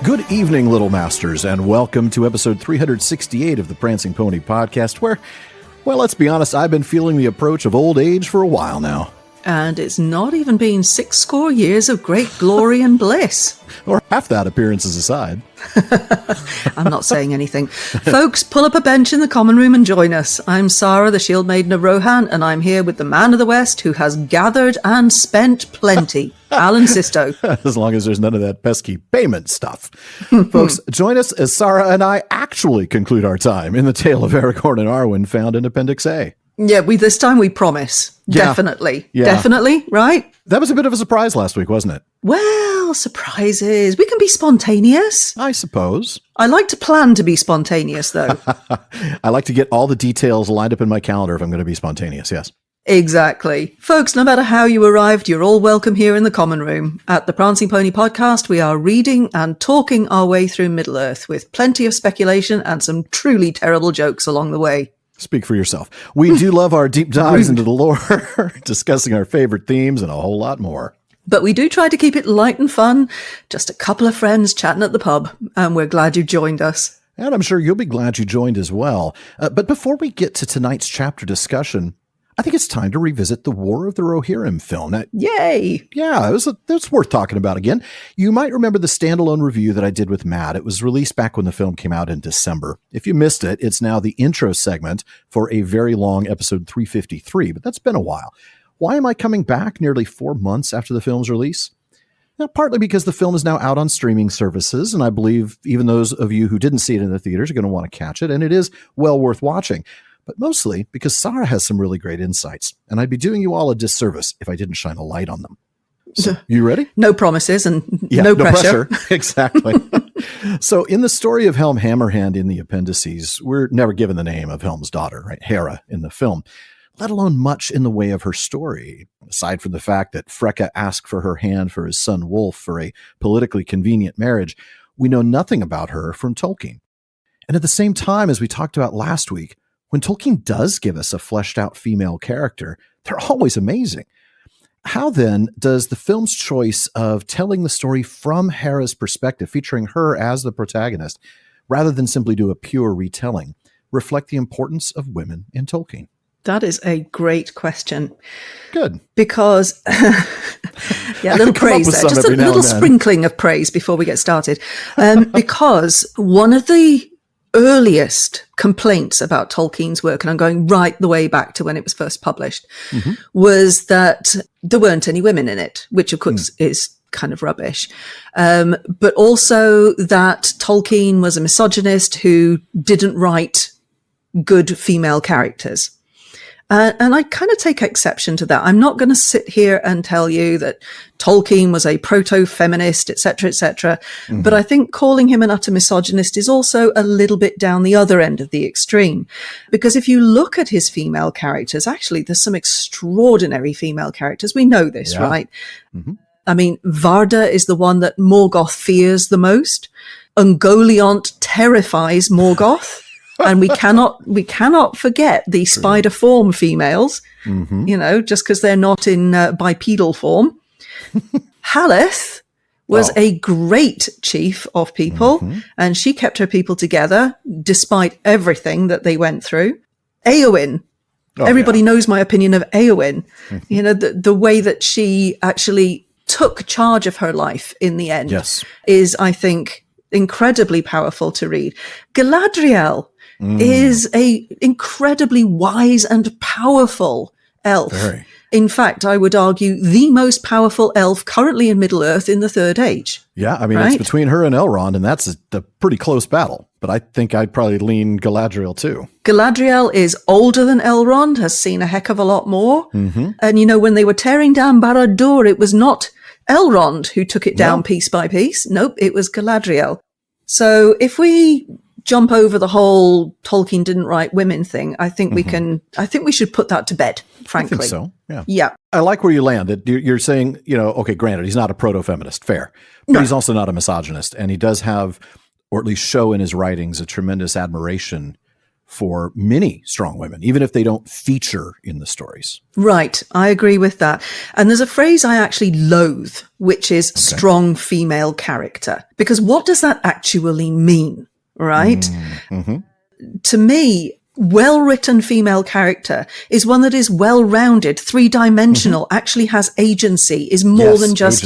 Good evening, Little Masters, and welcome to episode 368 of the Prancing Pony podcast, where, well, let's be honest, I've been feeling the approach of old age for a while now. And it's not even been 60 years of great glory and bliss. Or half that, appearances aside. I'm not saying anything. Folks, pull up a bench in the common room and join us. I'm Sara, the Shieldmaiden of Rohan, and I'm here with the man of the West who has gathered and spent plenty, Alan Sisto. As long as there's none of that pesky payment stuff. Folks, join us as Sara and I actually conclude our time in the tale of Aragorn and Arwen found in Appendix A. Yeah, this time we promise. Yeah. Definitely. Yeah. Definitely, right? That was a bit of a surprise last week, wasn't it? Well, surprises. We can be spontaneous. I suppose. I like to plan to be spontaneous, though. I like to get all the details lined up in my calendar if I'm going to be spontaneous, yes. Exactly. Folks, no matter how you arrived, you're all welcome here in the common room. At the Prancing Pony podcast, we are reading and talking our way through Middle-earth with plenty of speculation and some truly terrible jokes along the way. Speak for yourself. We do love our deep dives into the lore, discussing our favorite themes and a whole lot more. But we do try to keep it light and fun, just a couple of friends chatting at the pub, and we're glad you joined us. And I'm sure you'll be glad you joined as well. But before we get to tonight's chapter discussion, I think it's time to revisit the War of the Rohirrim film. Yay! Yeah, it was worth talking about again. You might remember the standalone review that I did with Matt. It was released back when the film came out in December. If you missed it, it's now the intro segment for a very long episode 353, but that's been a while. Why am I coming back nearly 4 months after the film's release? Now, partly because the film is now out on streaming services, and I believe even those of you who didn't see it in the theaters are going to want to catch it, and it is well worth watching. But mostly because Sara has some really great insights, and I'd be doing you all a disservice if I didn't shine a light on them. So, you ready? No promises and no pressure. Exactly. So in the story of Helm Hammerhand in the appendices, we're never given the name of Helm's daughter, right? Hera in the film, let alone much in the way of her story, aside from the fact that Freka asked for her hand for his son Wolf for a politically convenient marriage. We know nothing about her from Tolkien. And at the same time, as we talked about last week, when Tolkien does give us a fleshed out female character, they're always amazing. How then does the film's choice of telling the story from Hera's perspective, featuring her as the protagonist, rather than simply do a pure retelling, reflect the importance of women in Tolkien? That is a great question. Good. Because, yeah, a little praise there. Just a little sprinkling of praise before we get started. Because one of the earliest complaints about Tolkien's work, and I'm going right the way back to when it was first published, was that there weren't any women in it, which of course is kind of rubbish. But also that Tolkien was a misogynist who didn't write good female characters. And I kind of take exception to that. I'm not going to sit here and tell you that Tolkien was a proto-feminist, etc., etc. But I think calling him an utter misogynist is also a little bit down the other end of the extreme. Because if you look at his female characters, actually, there's some extraordinary female characters. We know this, right? I mean, Varda is the one that Morgoth fears the most. Ungoliant terrifies Morgoth. And we cannot forget the spider form females, you know, just because they're not in bipedal form. Haleth was a great chief of people, and she kept her people together despite everything that they went through. Éowyn, everybody knows my opinion of Éowyn. You know, the way that she actually took charge of her life in the end is, I think, incredibly powerful to read. Galadriel is a incredibly wise and powerful elf. In fact, I would argue the most powerful elf currently in Middle-earth in the Third Age. Yeah, I mean, it's between her and Elrond, and that's a pretty close battle. But I think I'd probably lean Galadriel, too. Galadriel is older than Elrond, has seen a heck of a lot more. And, you know, when they were tearing down Barad-dûr, it was not Elrond who took it down piece by piece. Nope, it was Galadriel. So if we jump over the whole Tolkien didn't write women thing, I think we should put that to bed, frankly. I think so, yeah. Yeah. I like where you landed. You're saying, you know, okay, granted, he's not a proto-feminist, fair. But he's also not a misogynist. And he does have, or at least show in his writings, a tremendous admiration for many strong women, even if they don't feature in the stories. Right. I agree with that. And there's a phrase I actually loathe, which is strong female character. Because what does that actually mean? Right? Mm-hmm. To me, well-written female character is one that is well-rounded, three-dimensional, actually has agency, is more than just,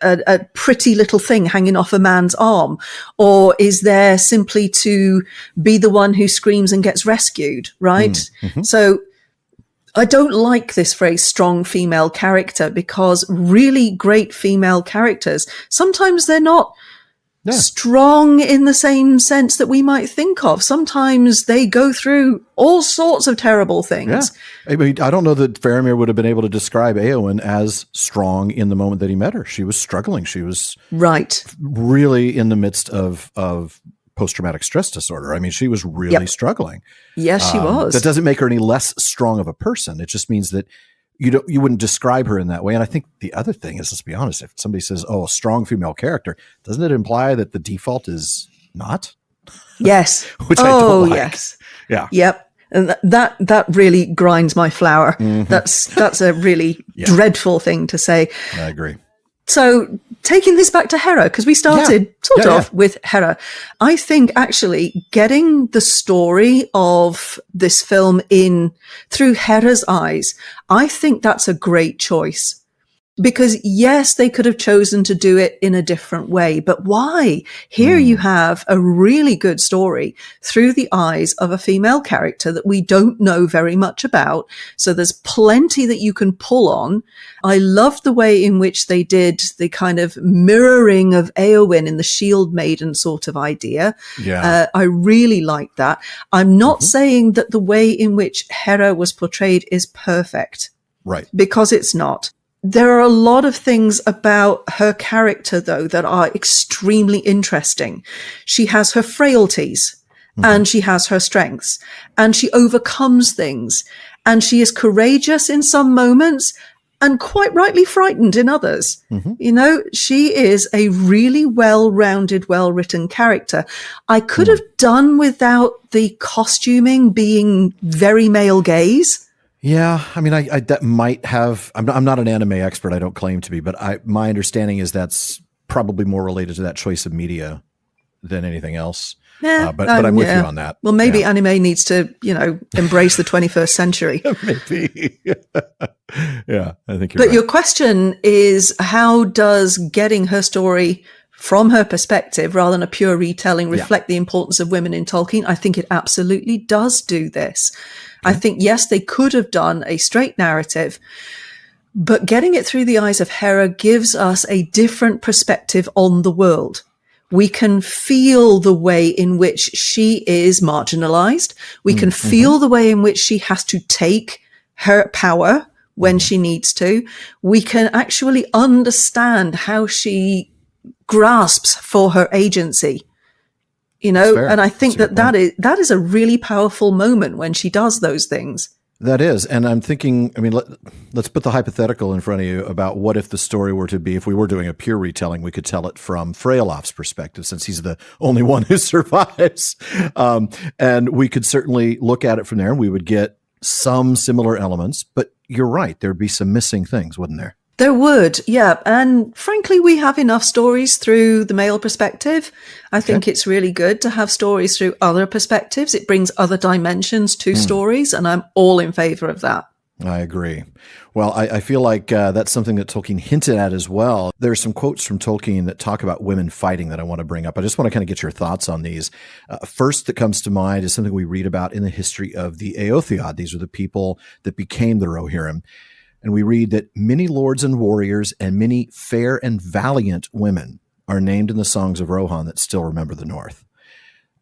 a pretty little thing hanging off a man's arm, or is there simply to be the one who screams and gets rescued, right? Mm-hmm. So I don't like this phrase strong female character, because really great female characters, sometimes they're not strong in the same sense that we might think of. Sometimes they go through all sorts of terrible things. Yeah. I mean, I don't know that Faramir would have been able to describe Éowyn as strong in the moment that he met her. She was struggling. She was really in the midst of post-traumatic stress disorder. I mean, she was really struggling. Yes, she was. That doesn't make her any less strong of a person. It just means that you wouldn't describe her in that way. And I think the other thing is, let's be honest, if somebody says, a strong female character, doesn't it imply that the default is not? Yes. Which I don't like. Yes. Yeah. Yep. And that really grinds my flour. Mm-hmm. That's a really dreadful thing to say. I agree. So taking this back to Hera, because we started off with Hera, I think actually getting the story of this film in through Hera's eyes, I think that's a great choice. Because yes, they could have chosen to do it in a different way, but why? Here you have a really good story through the eyes of a female character that we don't know very much about. So there's plenty that you can pull on. I love the way in which they did the kind of mirroring of Éowyn in the Shieldmaiden sort of idea. Yeah. I really like that. I'm not saying that the way in which Hera was portrayed is perfect. Right. Because it's not. There are a lot of things about her character, though, that are extremely interesting. She has her frailties and she has her strengths, and she overcomes things, and she is courageous in some moments and quite rightly frightened in others. You know, she is a really well-rounded, well-written character. I could have done without the costuming being very male gaze. Yeah, I mean, I that might have. I'm not an anime expert. I don't claim to be, but my understanding is that's probably more related to that choice of media than anything else. Yeah, but I'm with you on that. Well, maybe anime needs to, embrace the 21st century. Maybe. Yeah, I think you're But right. your question is, how does getting her story from her perspective, rather than a pure retelling, reflect the importance of women in Tolkien? I think it absolutely does do this. I think, yes, they could have done a straight narrative, but getting it through the eyes of Hera gives us a different perspective on the world. We can feel the way in which she is marginalized. We can feel the way in which she has to take her power when she needs to. We can actually understand how she grasps for her agency. And I think that is a really powerful moment when she does those things. That is. And I'm thinking, I mean, let's put the hypothetical in front of you about what if the story were to be, if we were doing a pure retelling, we could tell it from Freyolof's perspective, since he's the only one who survives. And we could certainly look at it from there and we would get some similar elements. But you're right. There'd be some missing things, wouldn't there? There would, yeah. And frankly, we have enough stories through the male perspective. I think it's really good to have stories through other perspectives. It brings other dimensions to stories, and I'm all in favor of that. I agree. Well, I feel like that's something that Tolkien hinted at as well. There are some quotes from Tolkien that talk about women fighting that I want to bring up. I just want to kind of get your thoughts on these. First that comes to mind is something we read about in the history of the Eotheod. These are the people that became the Rohirrim. And we read that many lords and warriors and many fair and valiant women are named in the songs of Rohan that still remember the North.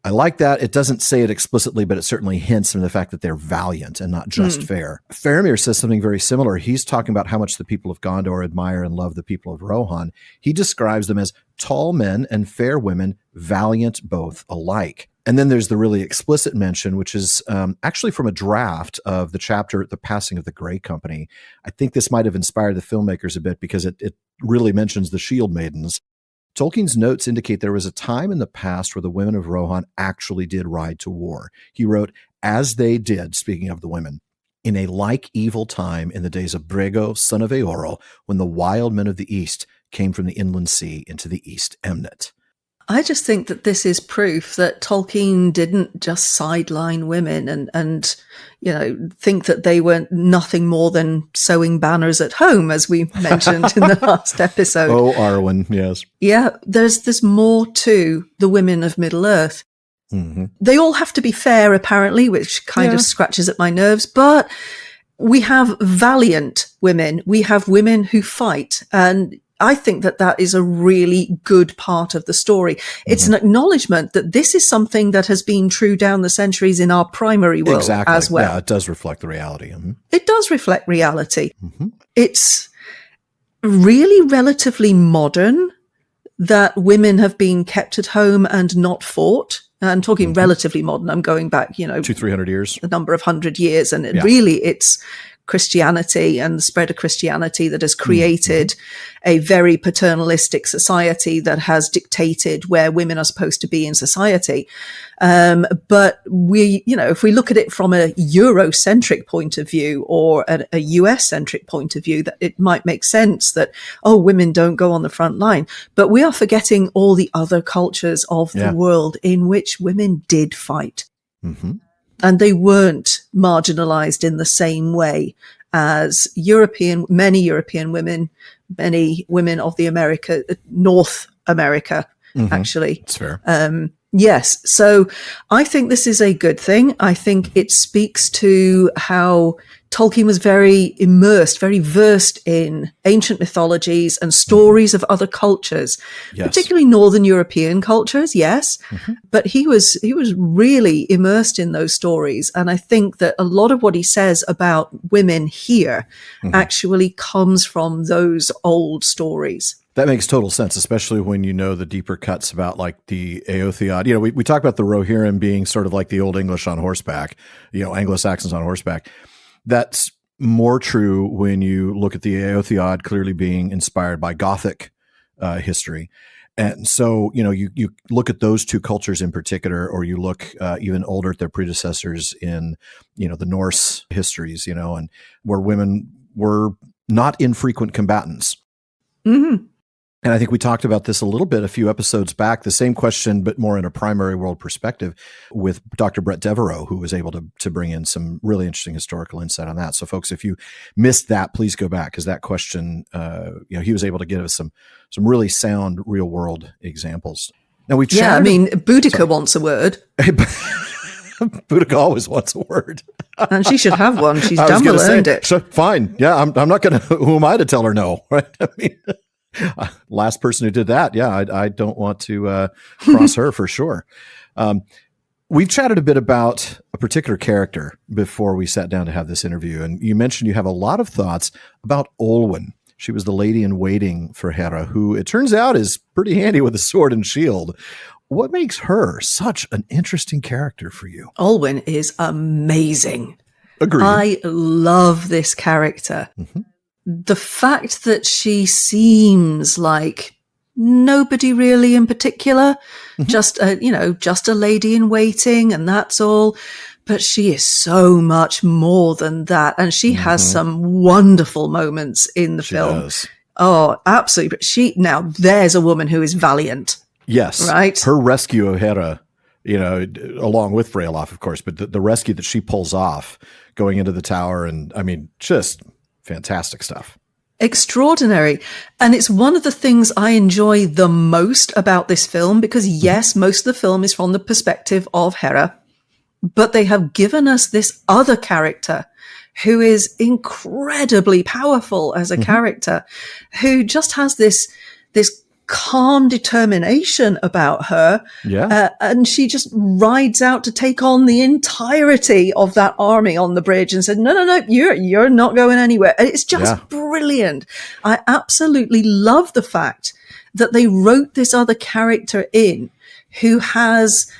I like that. It doesn't say it explicitly, but it certainly hints from the fact that they're valiant and not just fair. Faramir says something very similar. He's talking about how much the people of Gondor admire and love the people of Rohan. He describes them as tall men and fair women, valiant both alike. And then there's the really explicit mention, which is actually from a draft of the chapter, The Passing of the Grey Company. I think this might have inspired the filmmakers a bit because it really mentions the Shield Maidens. Tolkien's notes indicate there was a time in the past where the women of Rohan actually did ride to war. He wrote, as they did, speaking of the women, in a like evil time in the days of Brego, son of Eorl, when the wild men of the east came from the inland sea into the East Emnet. I just think that this is proof that Tolkien didn't just sideline women and think that they were nothing more than sewing banners at home, as we mentioned in the last episode. Oh, Arwen, yes. Yeah, there's more to the women of Middle-earth. Mm-hmm. They all have to be fair, apparently, which kind of scratches at my nerves, but we have valiant women. We have women who fight, and I think that is a really good part of the story. It's an acknowledgement that this is something that has been true down the centuries in our primary world as well. Yeah, it does reflect the reality. Mm-hmm. It does reflect reality. Mm-hmm. It's really relatively modern that women have been kept at home and not fought. I'm talking relatively modern. I'm going back, 200-300 years, a number of 100 years. And really it's Christianity and the spread of Christianity that has created a very paternalistic society that has dictated where women are supposed to be in society. But we, if we look at it from a Eurocentric point of view or a US-centric point of view, that it might make sense that, women don't go on the front line. But we are forgetting all the other cultures of the world in which women did fight. Mm-hmm. And they weren't marginalized in the same way as many European women, many women of the North America, actually. That's fair. Yes. So I think this is a good thing. I think it speaks to how Tolkien was very immersed, very versed in ancient mythologies and stories of other cultures, particularly Northern European cultures. Yes. But he was really immersed in those stories. And I think that a lot of what he says about women here actually comes from those old stories. That makes total sense, especially when you know the deeper cuts about like the Eotheod. We talk about the Rohirrim being sort of like the Old English on horseback, Anglo-Saxons on horseback. That's more true when you look at the Eotheod clearly being inspired by Gothic history. And so, you look at those two cultures in particular, or you look even older at their predecessors in, the Norse histories, and where women were not infrequent combatants. Mm-hmm. And I think we talked about this a little bit a few episodes back, the same question, but more in a primary world perspective with Dr. Brett Devereaux, who was able to bring in some really interesting historical insight on that. So folks, if you missed that, please go back, because that question, he was able to give us some really sound real world examples. Now we've chatted. Yeah, I mean, Boudica wants a word. Boudica always wants a word. And she should have one. She's damn well earned it. So, fine. Yeah, I'm not going to, who am I to tell her no? Right? I mean, last person who did that. Yeah, I don't want to cross her for sure. We've chatted a bit about a particular character before we sat down to have this interview. And you mentioned you have a lot of thoughts about Olwen. She was the lady in waiting for Hera, who it turns out is pretty handy with a sword and shield. What makes her such an interesting character for you? Olwen is amazing. Agreed. I love this character. Mm-hmm. The fact that she seems like nobody really in particular, just a lady in waiting, and that's all. But she is so much more than that. And she has some wonderful moments in the film. Does. Oh, absolutely. Now there's a woman who is valiant. Yes. Right. Her rescue of Hera, along with Freyolaf, of course, but the rescue that she pulls off going into the tower, and I mean, just fantastic stuff. Extraordinary. And it's one of the things I enjoy the most about this film, because yes, most of the film is from the perspective of Hera, but they have given us this other character who is incredibly powerful as a character, who just has this calm determination about her. Yeah. And she just rides out to take on the entirety of that army on the bridge and said, no, you're not going anywhere. And it's just brilliant. I absolutely love the fact that they wrote this other character in who has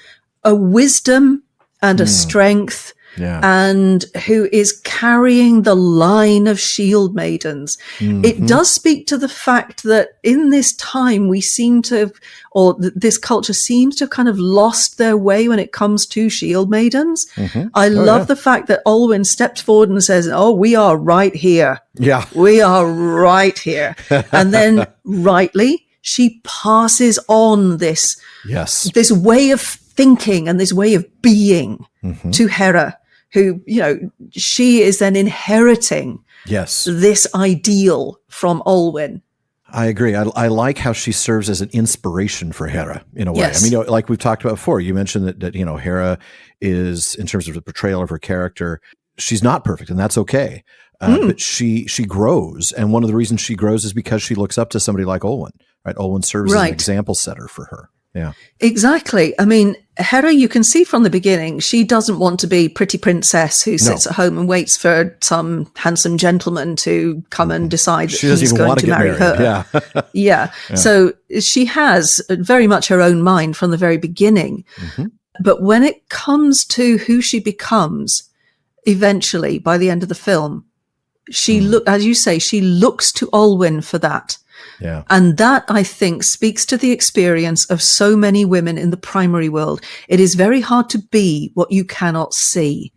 a wisdom and a strength and who is carrying the line of shield maidens. It does speak to the fact that in this time we seem to, or this culture seems to have kind of lost their way when it comes to shield maidens. I love the fact that Olwen steps forward and says, "Oh, we are right here. Yeah. We are right here." And then rightly, she passes on this way of thinking and this way of being to Hera, who, she is then inheriting this ideal from Olwen. I agree. I like how she serves as an inspiration for Hera in a way. Yes. I mean, like we've talked about before, you mentioned that Hera is, in terms of the portrayal of her character, she's not perfect, and that's okay. But she grows, and one of the reasons she grows is because she looks up to somebody like Olwen. Right? Olwen serves as an example setter for her. Yeah, exactly. I mean, Hera, you can see from the beginning, she doesn't want to be pretty princess who sits at home and waits for some handsome gentleman to come and decide that he's going to marry her. Yeah. So she has very much her own mind from the very beginning. But when it comes to who she becomes, eventually, by the end of the film, as you say, she looks to Olwen for that. Yeah. And that, I think, speaks to the experience of so many women in the primary world. It is very hard to be what you cannot see.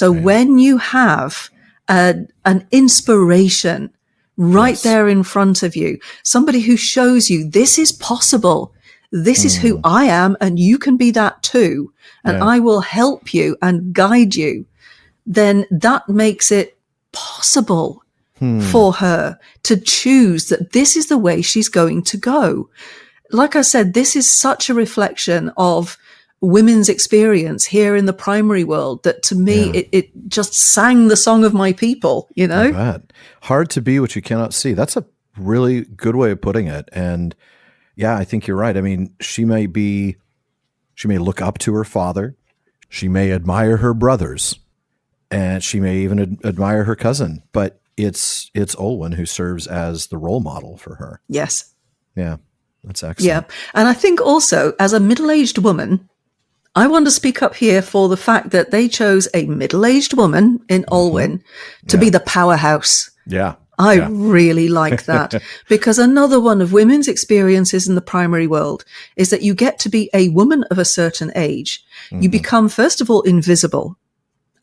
When you have an inspiration right there in front of you, somebody who shows you this is possible, this is who I am, and you can be that too, and I will help you and guide you, then that makes it possible for her to choose that this is the way she's going to go. Like I said, this is such a reflection of women's experience here in the primary world that to me, it just sang the song of my people, Hard to be what you cannot see. That's a really good way of putting it. And I think you're right. I mean, she may look up to her father. She may admire her brothers, and she may even admire her cousin, but it's Olwen who serves as the role model for her. Yes. Yeah, that's excellent. Yeah. And I think also, as a middle-aged woman, I want to speak up here for the fact that they chose a middle-aged woman in Olwen to be the powerhouse. Yeah. I really like that, because another one of women's experiences in the primary world is that you get to be a woman of a certain age. You become, first of all, invisible,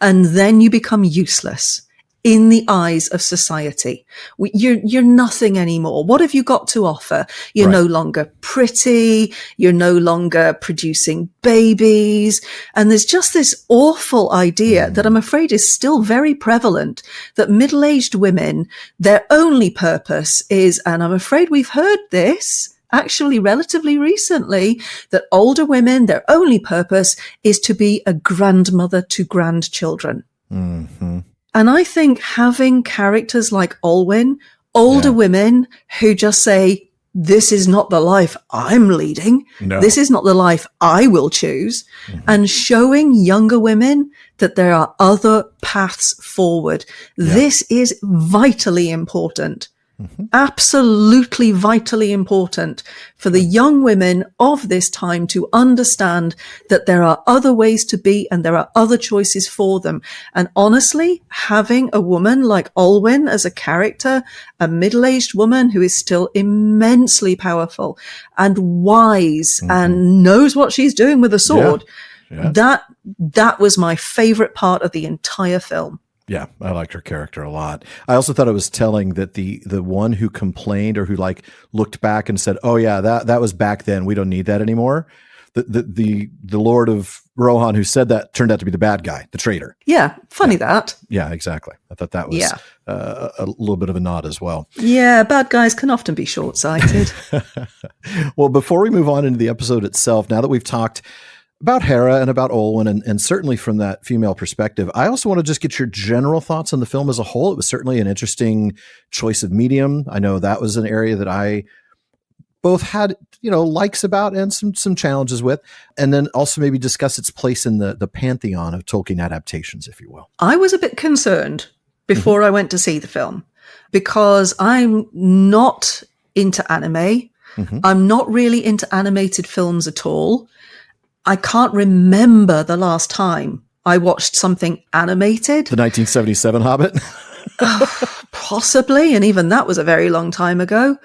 and then you become useless in the eyes of society. You're nothing anymore. What have you got to offer? You're no longer pretty. You're no longer producing babies. And there's just this awful idea that I'm afraid is still very prevalent, that middle-aged women, their only purpose is, and I'm afraid we've heard this actually relatively recently, that older women, their only purpose is to be a grandmother to grandchildren. And I think having characters like Olwen, older women who just say, this is not the life I'm leading. No. This is not the life I will choose. And showing younger women that there are other paths forward. This is vitally important. Absolutely vitally important for the young women of this time to understand that there are other ways to be and there are other choices for them. And honestly, having a woman like Olwen as a character, a middle-aged woman who is still immensely powerful and wise and knows what she's doing with a sword, that was my favorite part of the entire film. Yeah, I liked her character a lot. I also thought it was telling that the one who complained or who looked back and said, "Oh yeah, that was back then. We don't need that anymore." The Lord of Rohan who said that turned out to be the bad guy, the traitor. Yeah, funny that. Yeah, exactly. I thought that was a little bit of a nod as well. Yeah, bad guys can often be short-sighted. Well, before we move on into the episode itself, now that we've talked about Hera and about Olwen, and certainly from that female perspective, I also want to just get your general thoughts on the film as a whole. It was certainly an interesting choice of medium. I know that was an area that I both had, likes about and some challenges with, and then also maybe discuss its place in the pantheon of Tolkien adaptations, if you will. I was a bit concerned before I went to see the film because I'm not into anime. I'm not really into animated films at all. I can't remember the last time I watched something animated. The 1977 Hobbit? Possibly, and even that was a very long time ago.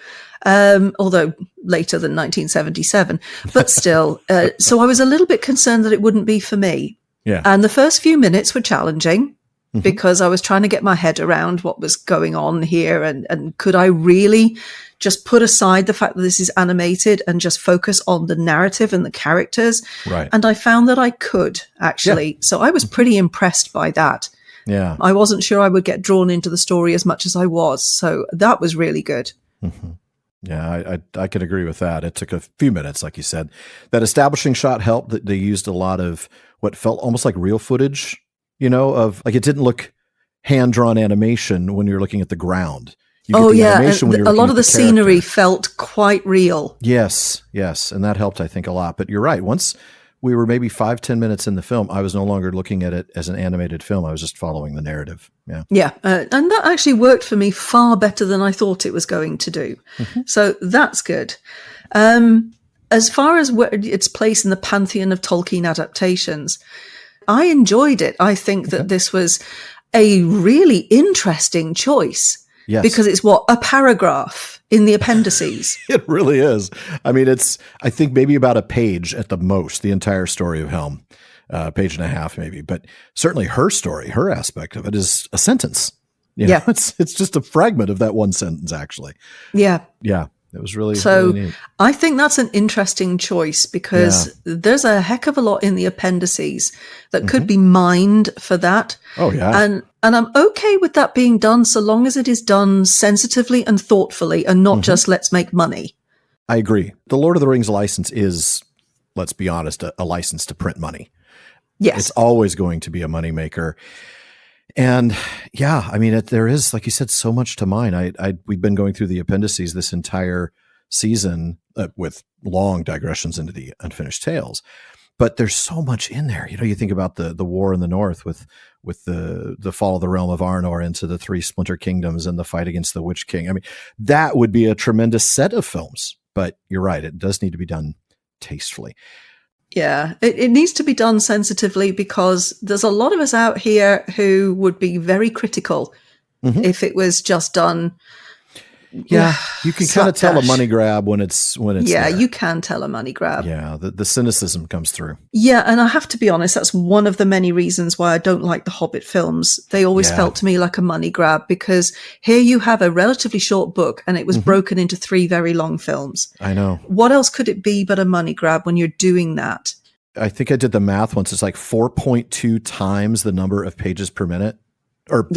Although later than 1977, but still. So I was a little bit concerned that it wouldn't be for me. Yeah. And the first few minutes were challenging because I was trying to get my head around what was going on here. And could I really just put aside the fact that this is animated and just focus on the narrative and the characters? Right. And I found that I could, actually. Yeah. So I was pretty impressed by that. Yeah. I wasn't sure I would get drawn into the story as much as I was. So that was really good. Mm-hmm. Yeah, I could agree with that. It took a few minutes, like you said. That establishing shot helped. That they used a lot of what felt almost like real footage, of like it didn't look hand-drawn animation when you're looking at the ground. And a lot of the scenery felt quite real. Yes, and that helped, I think, a lot. But you're right. Once we were maybe 5-10 minutes in the film, I was no longer looking at it as an animated film. I was just following the narrative. Yeah. And that actually worked for me far better than I thought it was going to do. Mm-hmm. So that's good. As far as its place in the pantheon of Tolkien adaptations, I enjoyed it. I think that this was a really interesting choice. Yes. Because it's a paragraph in the appendices. It really is. I mean, it's, I think maybe about a page at the most, the entire story of Helm, page and a half maybe, but certainly her story, her aspect of it is a sentence. It's just a fragment of that one sentence, actually. Yeah. Yeah. It was really neat. I think that's an interesting choice because there's a heck of a lot in the appendices that could be mined for that. Oh, yeah. And I'm okay with that being done so long as it is done sensitively and thoughtfully and not just let's make money. I agree. The Lord of the Rings license is, let's be honest, a license to print money. Yes. It's always going to be a moneymaker. And yeah, I mean, there is, like you said, so much to mine. We've been going through the appendices this entire season with long digressions into the unfinished tales, but there's so much in there. You think about the war in the north with the fall of the realm of Arnor into the three splinter kingdoms and the fight against the Witch King. I mean, that would be a tremendous set of films, but you're right. It does need to be done tastefully. Yeah, it needs to be done sensitively because there's a lot of us out here who would be very critical if it was just done. Yeah, you can kind of tell a money grab when it's yeah, there. You can tell a money grab. Yeah, the cynicism comes through. Yeah, and I have to be honest, that's one of the many reasons why I don't like the Hobbit films. They always felt to me like a money grab because here you have a relatively short book and it was broken into 3 very long films. I know. What else could it be but a money grab when you're doing that? I think I did the math once. It's like 4.2 times the number of pages per minute. Or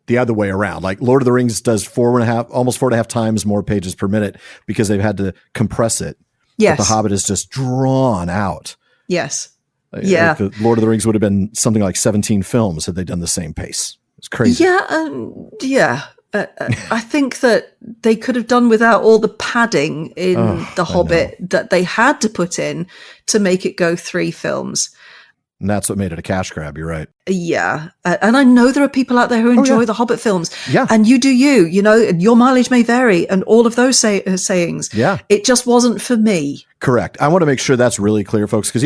the other way around. Like Lord of the Rings does almost 4.5 times more pages per minute because they've had to compress it. Yes. But the Hobbit is just drawn out. Yes. Yeah. Like the Lord of the Rings would have been something like 17 films had they done the same pace. It's crazy. Yeah. I think that they could have done without all the padding in The Hobbit that they had to put in to make it go 3 films. And that's what made it a cash grab. You're right. Yeah. And I know there are people out there who enjoy the Hobbit films. Yeah. And you do your mileage may vary and all of those sayings. Yeah. It just wasn't for me. Correct. I want to make sure that's really clear, folks, because,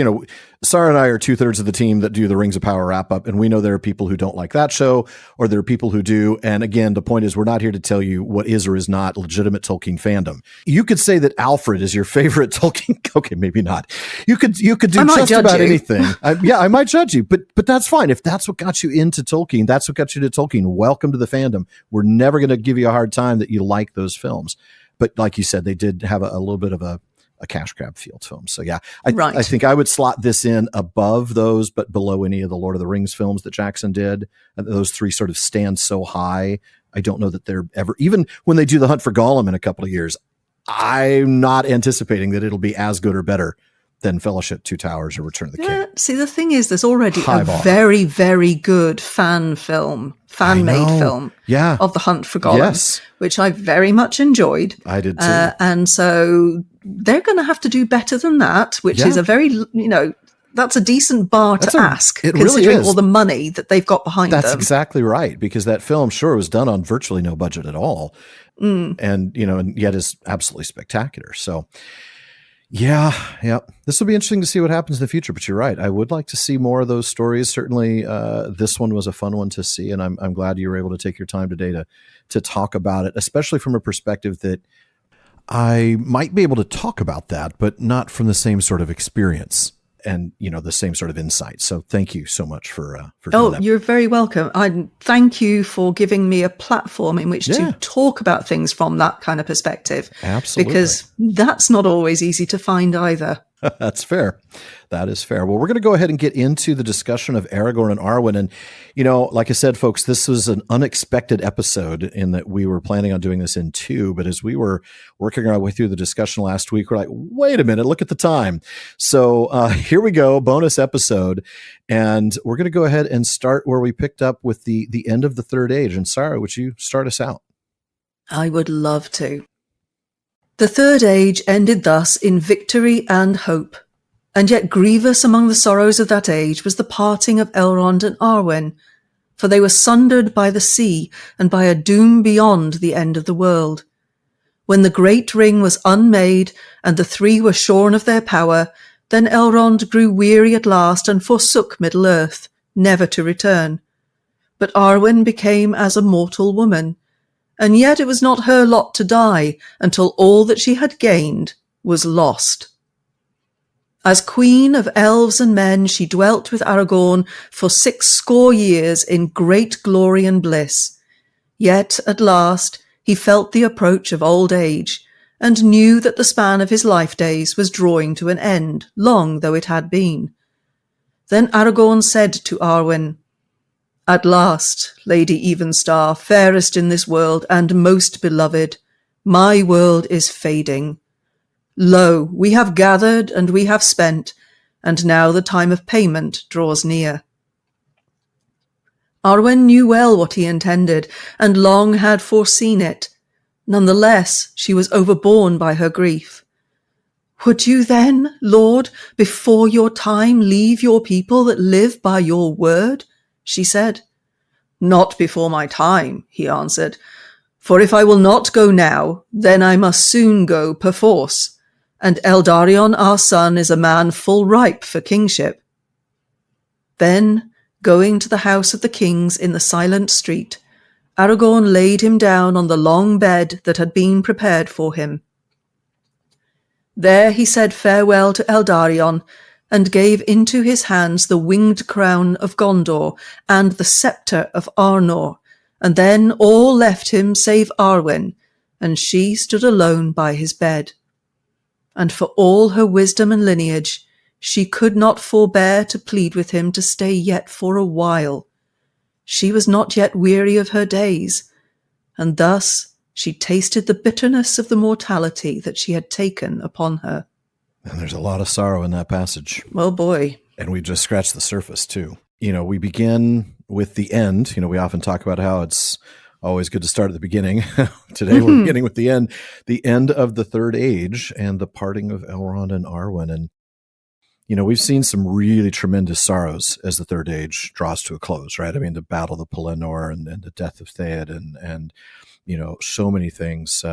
Sara and I are 2/3 of the team that do the Rings of Power wrap up. And we know there are people who don't like that show, or there are people who do. And again, the point is we're not here to tell you what is or is not legitimate Tolkien fandom. You could say that Alfred is your favorite Tolkien. Okay, maybe not. You could do just about anything. I might judge you, but that's fine. If that's what got you into Tolkien, that's what got you to Tolkien. Welcome to the fandom. We're never going to give you a hard time that you like those films. But like you said, they did have a little bit of a cash grab feel to them. So yeah, I think I would slot this in above those, but below any of the Lord of the Rings films that Jackson did. Those 3 sort of stand so high. I don't know that they're ever, even when they do The Hunt for Gollum in a couple of years, I'm not anticipating that it'll be as good or better than Fellowship, Two Towers, or Return of the King. See, the thing is, there's already a very, very good fan-made film of The Hunt for Gollum, which I very much enjoyed. I did too. And so they're going to have to do better than that, which is a very, that's a decent bar to ask, considering really all the money that they've got behind them. That's exactly right, because that film, sure, was done on virtually no budget at all. And, and yet is absolutely spectacular. So, Yeah. This will be interesting to see what happens in the future, but you're right. I would like to see more of those stories. Certainly, this one was a fun one to see, and I'm glad you were able to take your time today to talk about it, especially from a perspective that I might be able to talk about that, but not from the same sort of experience and, the same sort of insight. So thank you so much for doing that. You're very welcome. I thank you for giving me a platform in which to talk about things from that kind of perspective. Absolutely. Because that's not always easy to find either. That's fair. That is fair. Well, we're going to go ahead and get into the discussion of Aragorn and Arwen. And, like I said, folks, this was an unexpected episode in that we were planning on doing this in 2. But as we were working our way through the discussion last week, we're like, wait a minute, look at the time. So here we go, bonus episode. And we're going to go ahead and start where we picked up with the end of the Third Age. And Sara, would you start us out? I would love to. The Third Age ended thus in victory and hope, and yet grievous among the sorrows of that age was the parting of Elrond and Arwen, for they were sundered by the sea and by a doom beyond the end of the world. When the great ring was unmade and the three were shorn of their power, then Elrond grew weary at last and forsook Middle-earth, never to return. But Arwen became as a mortal woman, and yet it was not her lot to die until all that she had gained was lost. As queen of elves and men, she dwelt with Aragorn for 60 years in great glory and bliss. Yet at last he felt the approach of old age, and knew that the span of his life days was drawing to an end, long though it had been. Then Aragorn said to Arwen, "At last, Lady Evenstar, fairest in this world and most beloved, my world is fading. Lo, we have gathered and we have spent, and now the time of payment draws near." Arwen knew well what he intended, and long had foreseen it. None the less, she was overborne by her grief. "Would you then, Lord, before your time leave your people that live by your word?" she said. "Not before my time," he answered, "for if I will not go now, then I must soon go perforce, and Eldarion our son is a man full ripe for kingship." Then, going to the house of the kings in the silent street, Aragorn laid him down on the long bed that had been prepared for him. There he said farewell to Eldarion, and gave into his hands the winged crown of Gondor and the sceptre of Arnor, and then all left him save Arwen, and she stood alone by his bed. And for all her wisdom and lineage, she could not forbear to plead with him to stay yet for a while. She was not yet weary of her days, and thus she tasted the bitterness of the mortality that she had taken upon her. And there's a lot of sorrow in that passage. Oh, boy. And we just scratched the surface, too. We begin with the end. We often talk about how it's always good to start at the beginning. Today we're beginning with the end of the Third Age and the parting of Elrond and Arwen. And, we've seen some really tremendous sorrows as the Third Age draws to a close, right? I mean, the Battle of Pelennor and the death of Theoden and so many things,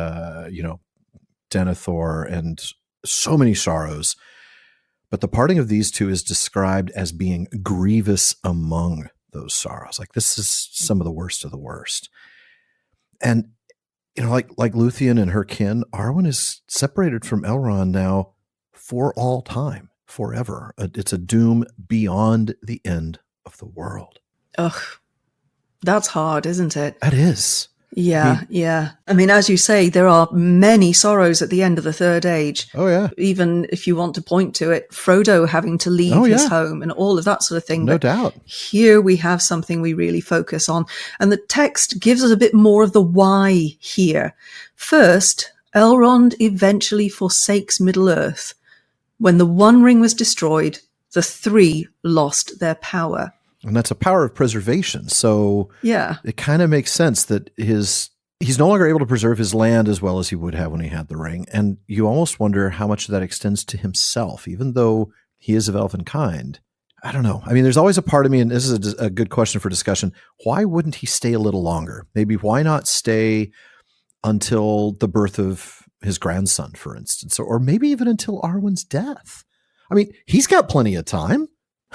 Denethor and so many sorrows. But the parting of these two is described as being grievous among those sorrows. Like, this is some of the worst of the worst. And, like Luthien and her kin, Arwen is separated from Elrond now for all time, forever. It's a doom beyond the end of the world. Ugh, that's hard, isn't it? That is. Yeah. I mean, as you say, there are many sorrows at the end of the Third Age. Oh, yeah. Even if you want to point to it, Frodo having to leave his home and all of that sort of thing. No doubt. Here we have something we really focus on. And the text gives us a bit more of the why here. First, Elrond eventually forsakes Middle-earth. When the One Ring was destroyed, the three lost their power. And that's a power of preservation. So it kind of makes sense that he's no longer able to preserve his land as well as he would have when he had the ring. And you almost wonder how much of that extends to himself, even though he is of elven kind. I don't know. I mean, there's always a part of me, and this is a good question for discussion. Why wouldn't he stay a little longer? Maybe why not stay until the birth of his grandson, for instance, or maybe even until Arwen's death. I mean, he's got plenty of time.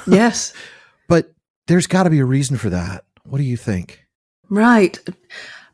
Yes. But there's got to be a reason for that. What do you think? Right.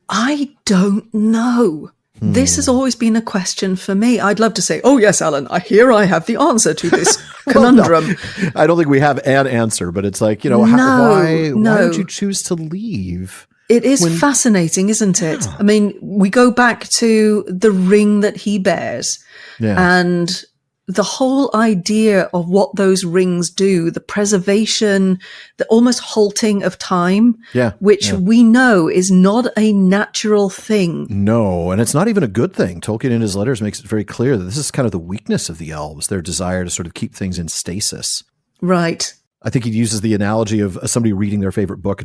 I don't know. This has always been a question for me. I'd love to say, oh, yes, Alan, I have the answer to this conundrum. No, I don't think we have an answer, but it's like, why did you choose to leave? It is fascinating, isn't it? I mean, we go back to the ring that he bears and the whole idea of what those rings do, the preservation, the almost halting of time, which we know is not a natural thing. No, and it's not even a good thing. Tolkien in his letters makes it very clear that this is kind of the weakness of the elves, their desire to sort of keep things in stasis. Right. I think he uses the analogy of somebody reading their favorite book,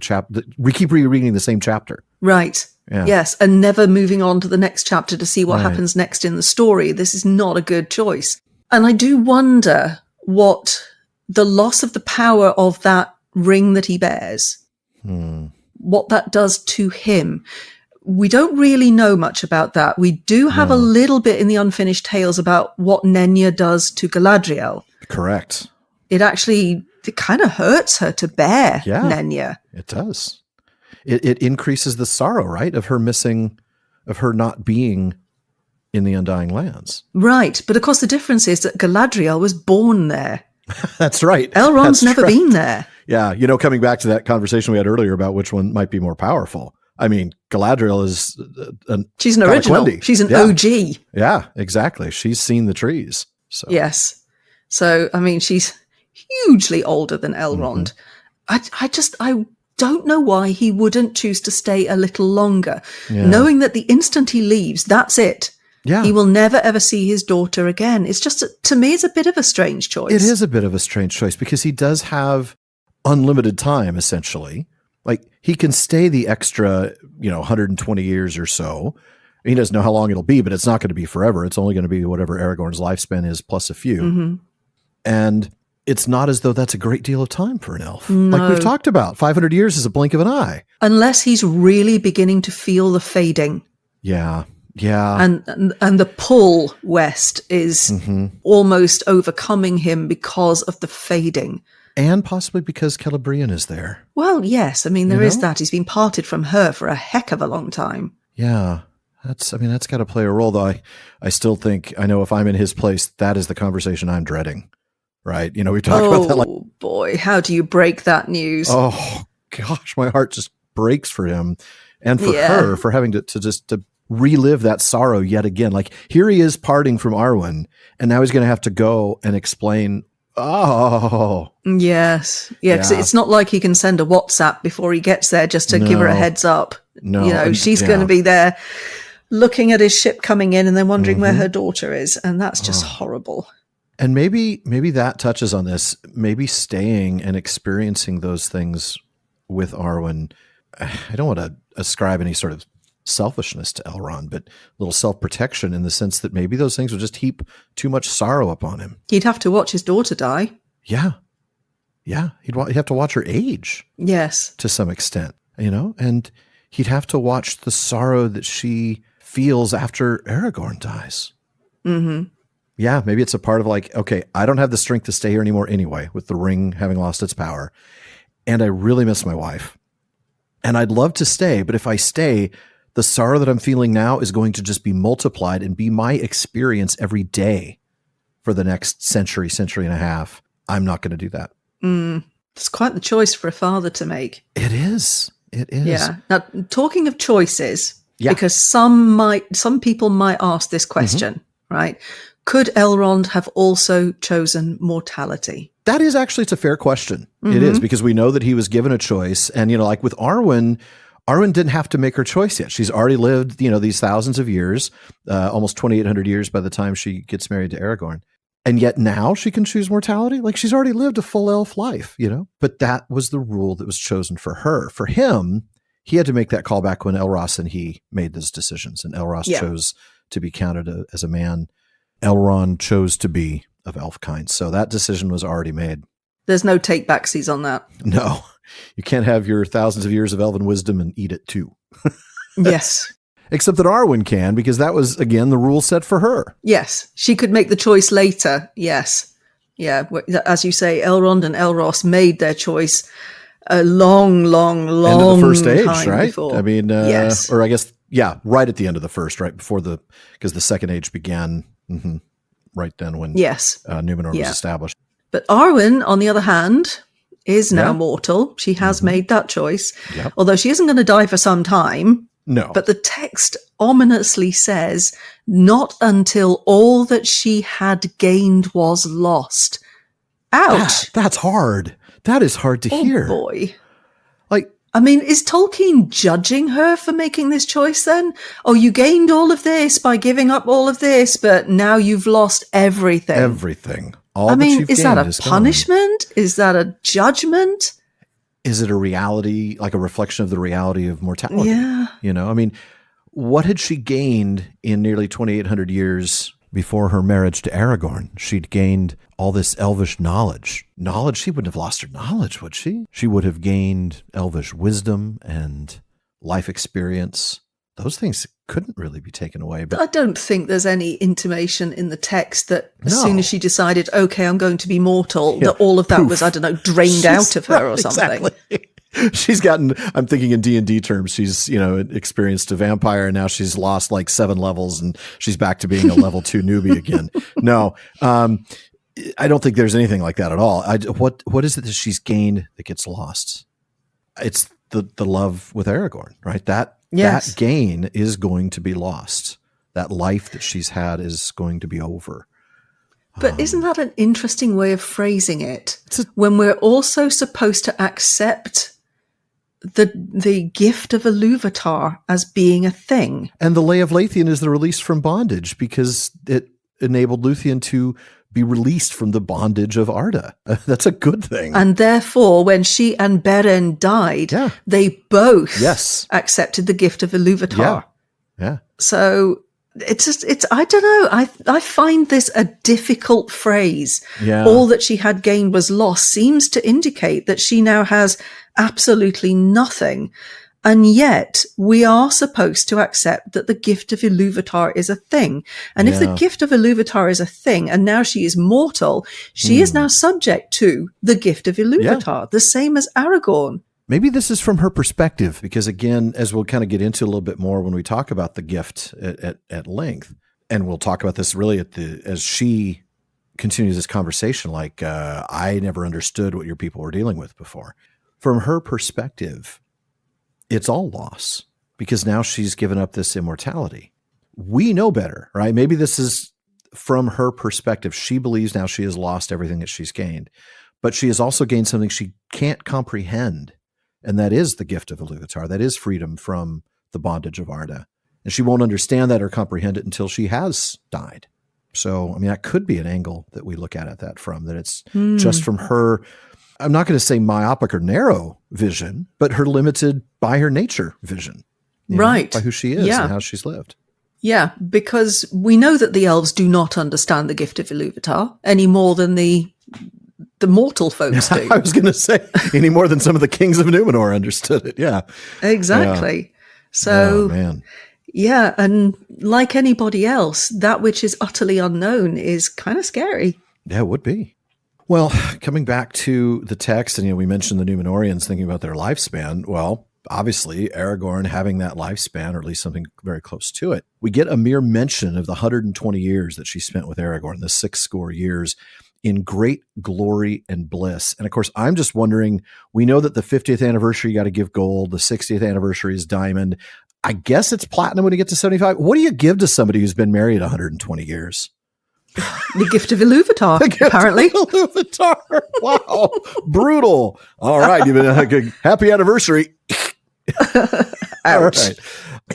we keep rereading the same chapter. Right. Yeah. Yes, and never moving on to the next chapter to see what happens next in the story. This is not a good choice. And I do wonder what the loss of the power of that ring that he bears, what that does to him. We don't really know much about that. We do have a little bit in the Unfinished Tales about what Nenya does to Galadriel. Correct. It kind of hurts her to bear Nenya. It does. It increases the sorrow, right, of her not being in the Undying Lands. Right. But of course the difference is that Galadriel was born there. That's right. Elrond's never been there. Yeah. Coming back to that conversation we had earlier about which one might be more powerful. I mean, Galadriel is she's an original. She's an OG. Yeah, exactly. She's seen the trees. So. Yes. So, I mean, she's hugely older than Elrond. I don't know why he wouldn't choose to stay a little longer, knowing that the instant he leaves, that's it. Yeah. He will never, ever see his daughter again. It's just, to me, it's a bit of a strange choice. It is a bit of a strange choice because he does have unlimited time, essentially. Like, he can stay the extra, 120 years or so. He doesn't know how long it'll be, but it's not going to be forever. It's only going to be whatever Aragorn's lifespan is plus a few. Mm-hmm. And it's not as though that's a great deal of time for an elf. No. Like we've talked about, 500 years is a blink of an eye. Unless he's really beginning to feel the fading. Yeah. Yeah. And the pull west is almost overcoming him because of the fading. And possibly because Celebrian is there. Well, yes. I mean, there is that. He's been parted from her for a heck of a long time. Yeah. That's got to play a role, though. I still think, I know if I'm in his place, that is the conversation I'm dreading. Right? We talked about that. Oh, boy. How do you break that news? Oh, gosh. My heart just breaks for him and for her for having to relive that sorrow yet again. Like, here he is parting from Arwen, and now he's going to have to go and explain. Oh, yes. Yeah, because it's not like he can send a WhatsApp before he gets there just to give her a heads up. No. She's going to be there looking at his ship coming in and then wondering where her daughter is. And that's just horrible. And maybe that touches on this, maybe staying and experiencing those things with Arwen. I don't want to ascribe any sort of selfishness to Elrond, but a little self-protection in the sense that maybe those things would just heap too much sorrow upon him. He'd have to watch his daughter die. Yeah. Yeah. He'd have to watch her age. Yes. To some extent, and he'd have to watch the sorrow that she feels after Aragorn dies. Mm-hmm. Yeah. Maybe it's a part of like, okay, I don't have the strength to stay here anymore anyway, with the ring having lost its power. And I really miss my wife. And I'd love to stay, but if I stay, the sorrow that I'm feeling now is going to just be multiplied and be my experience every day for the next century and a half. I'm not going to do that. It's quite the choice for a father to make. It is. It is. Yeah. Now, talking of choices, because some people might ask this question, right? Could Elrond have also chosen mortality? That is actually, it's a fair question. It is, because we know that he was given a choice. And, like with Arwen didn't have to make her choice yet. She's already lived, these thousands of years, almost 2,800 years by the time she gets married to Aragorn. And yet now she can choose mortality. Like, she's already lived a full elf life, But that was the rule that was chosen for her. For him, he had to make that call back when Elros and he made those decisions. And Elros chose to be counted as a man. Elrond chose to be of elf kind. So that decision was already made. There's no take backsies on that. No. You can't have your thousands of years of elven wisdom and eat it too. Yes. Except that Arwen can, because that was, again, the rule set for her. Yes, she could make the choice later. Yes. Yeah, as you say, Elrond and Elros made their choice a long end of the first age, time right? before. I mean, yes. Or I guess, right at the end of the first, right before because the second age began right then when Numenor was established. But Arwen, on the other hand, is now mortal. She has made that choice, although she isn't going to die for some time. No. But the text ominously says, not until all that she had gained was lost. Ouch. That's hard. That is hard to hear. Oh, boy. Like, I mean, is Tolkien judging her for making this choice then? Oh, you gained all of this by giving up all of this, but now you've lost everything. Everything. I mean, is that a punishment? Is that a judgment? Is it a reality, like a reflection of the reality of mortality? Yeah. You know, I mean, what had she gained in nearly 2,800 years before her marriage to Aragorn? She'd gained all this elvish knowledge. She wouldn't have lost her knowledge, would she? She would have gained elvish wisdom and life experience. Those things couldn't really be taken away. But I don't think there's any intimation in the text that as soon as she decided, okay, I'm going to be mortal, that all of that was, I don't know, drained out of her or something. Exactly. She's gotten, I'm thinking in D&D terms, she's, experienced a vampire and now she's lost like 7 levels and she's back to being a level 2 newbie again. No, I don't think there's anything like that at all. What is it that she's gained that gets lost? It's the love with Aragorn, right? That gain is going to be lost. That life that she's had is going to be over. But isn't that an interesting way of phrasing it? When we're also supposed to accept the gift of Ilúvatar as being a thing. And the Lay of Leithian is the release from bondage because it enabled Luthien to be released from the bondage of Arda. That's a good thing. And therefore, when she and Beren died, they both accepted the gift of Ilúvatar. Yeah. So it's I don't know. I find this a difficult phrase. Yeah. All that she had gained was lost seems to indicate that she now has absolutely nothing. And yet we are supposed to accept that the gift of Ilúvatar is a thing. And if the gift of Ilúvatar is a thing and now she is mortal, she is now subject to the gift of Ilúvatar, the same as Aragorn. Maybe this is from her perspective, because again, as we'll kind of get into a little bit more when we talk about the gift at length, and we'll talk about this really as she continues this conversation, like, I never understood what your people were dealing with before. From her perspective, it's all loss because now she's given up this immortality. We know better, right? Maybe this is from her perspective. She believes now she has lost everything that she's gained, but she has also gained something she can't comprehend. And that is the gift of Ilúvatar. That is freedom from the bondage of Arda. And she won't understand that or comprehend it until she has died. So, I mean, that could be an angle that we look at that from, that it's just from her, I'm not going to say myopic or narrow vision, but her limited by her nature vision. Right. By who she is and how she's lived. Yeah, because we know that the elves do not understand the gift of Ilúvatar any more than the mortal folks do. I was going to say, any more than some of the kings of Numenor understood it. Yeah. Exactly. So, yeah, and like anybody else, that which is utterly unknown is kind of scary. Yeah, it would be. Well, coming back to the text, and we mentioned the Númenóreans thinking about their lifespan. Well, obviously, Aragorn having that lifespan, or at least something very close to it. We get a mere mention of the 120 years that she spent with Aragorn, the 60 years, in great glory and bliss. And of course, I'm just wondering, we know that the 50th anniversary, you got to give gold. The 60th anniversary is diamond. I guess it's platinum when you get to 75. What do you give to somebody who's been married 120 years? The gift of Ilúvatar, apparently. Ilúvatar. Wow. Brutal. All right. You've been happy anniversary. Ouch. All right.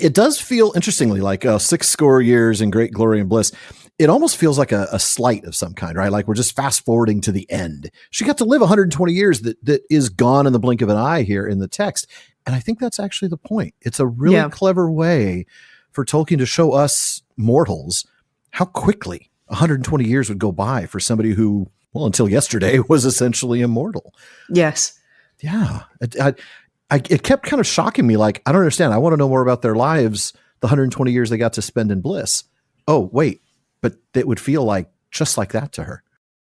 It does feel, interestingly, like 60 years in great glory and bliss. It almost feels like a slight of some kind, right? Like we're just fast forwarding to the end. She got to live 120 years that is gone in the blink of an eye here in the text. And I think that's actually the point. It's a really clever way for Tolkien to show us mortals how quickly 120 years would go by for somebody who, well, until yesterday was essentially immortal. Yes. Yeah. It kept kind of shocking me. Like, I don't understand. I want to know more about their lives. the 120 years they got to spend in bliss. Oh, wait, but it would feel like just like that to her.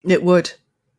It would.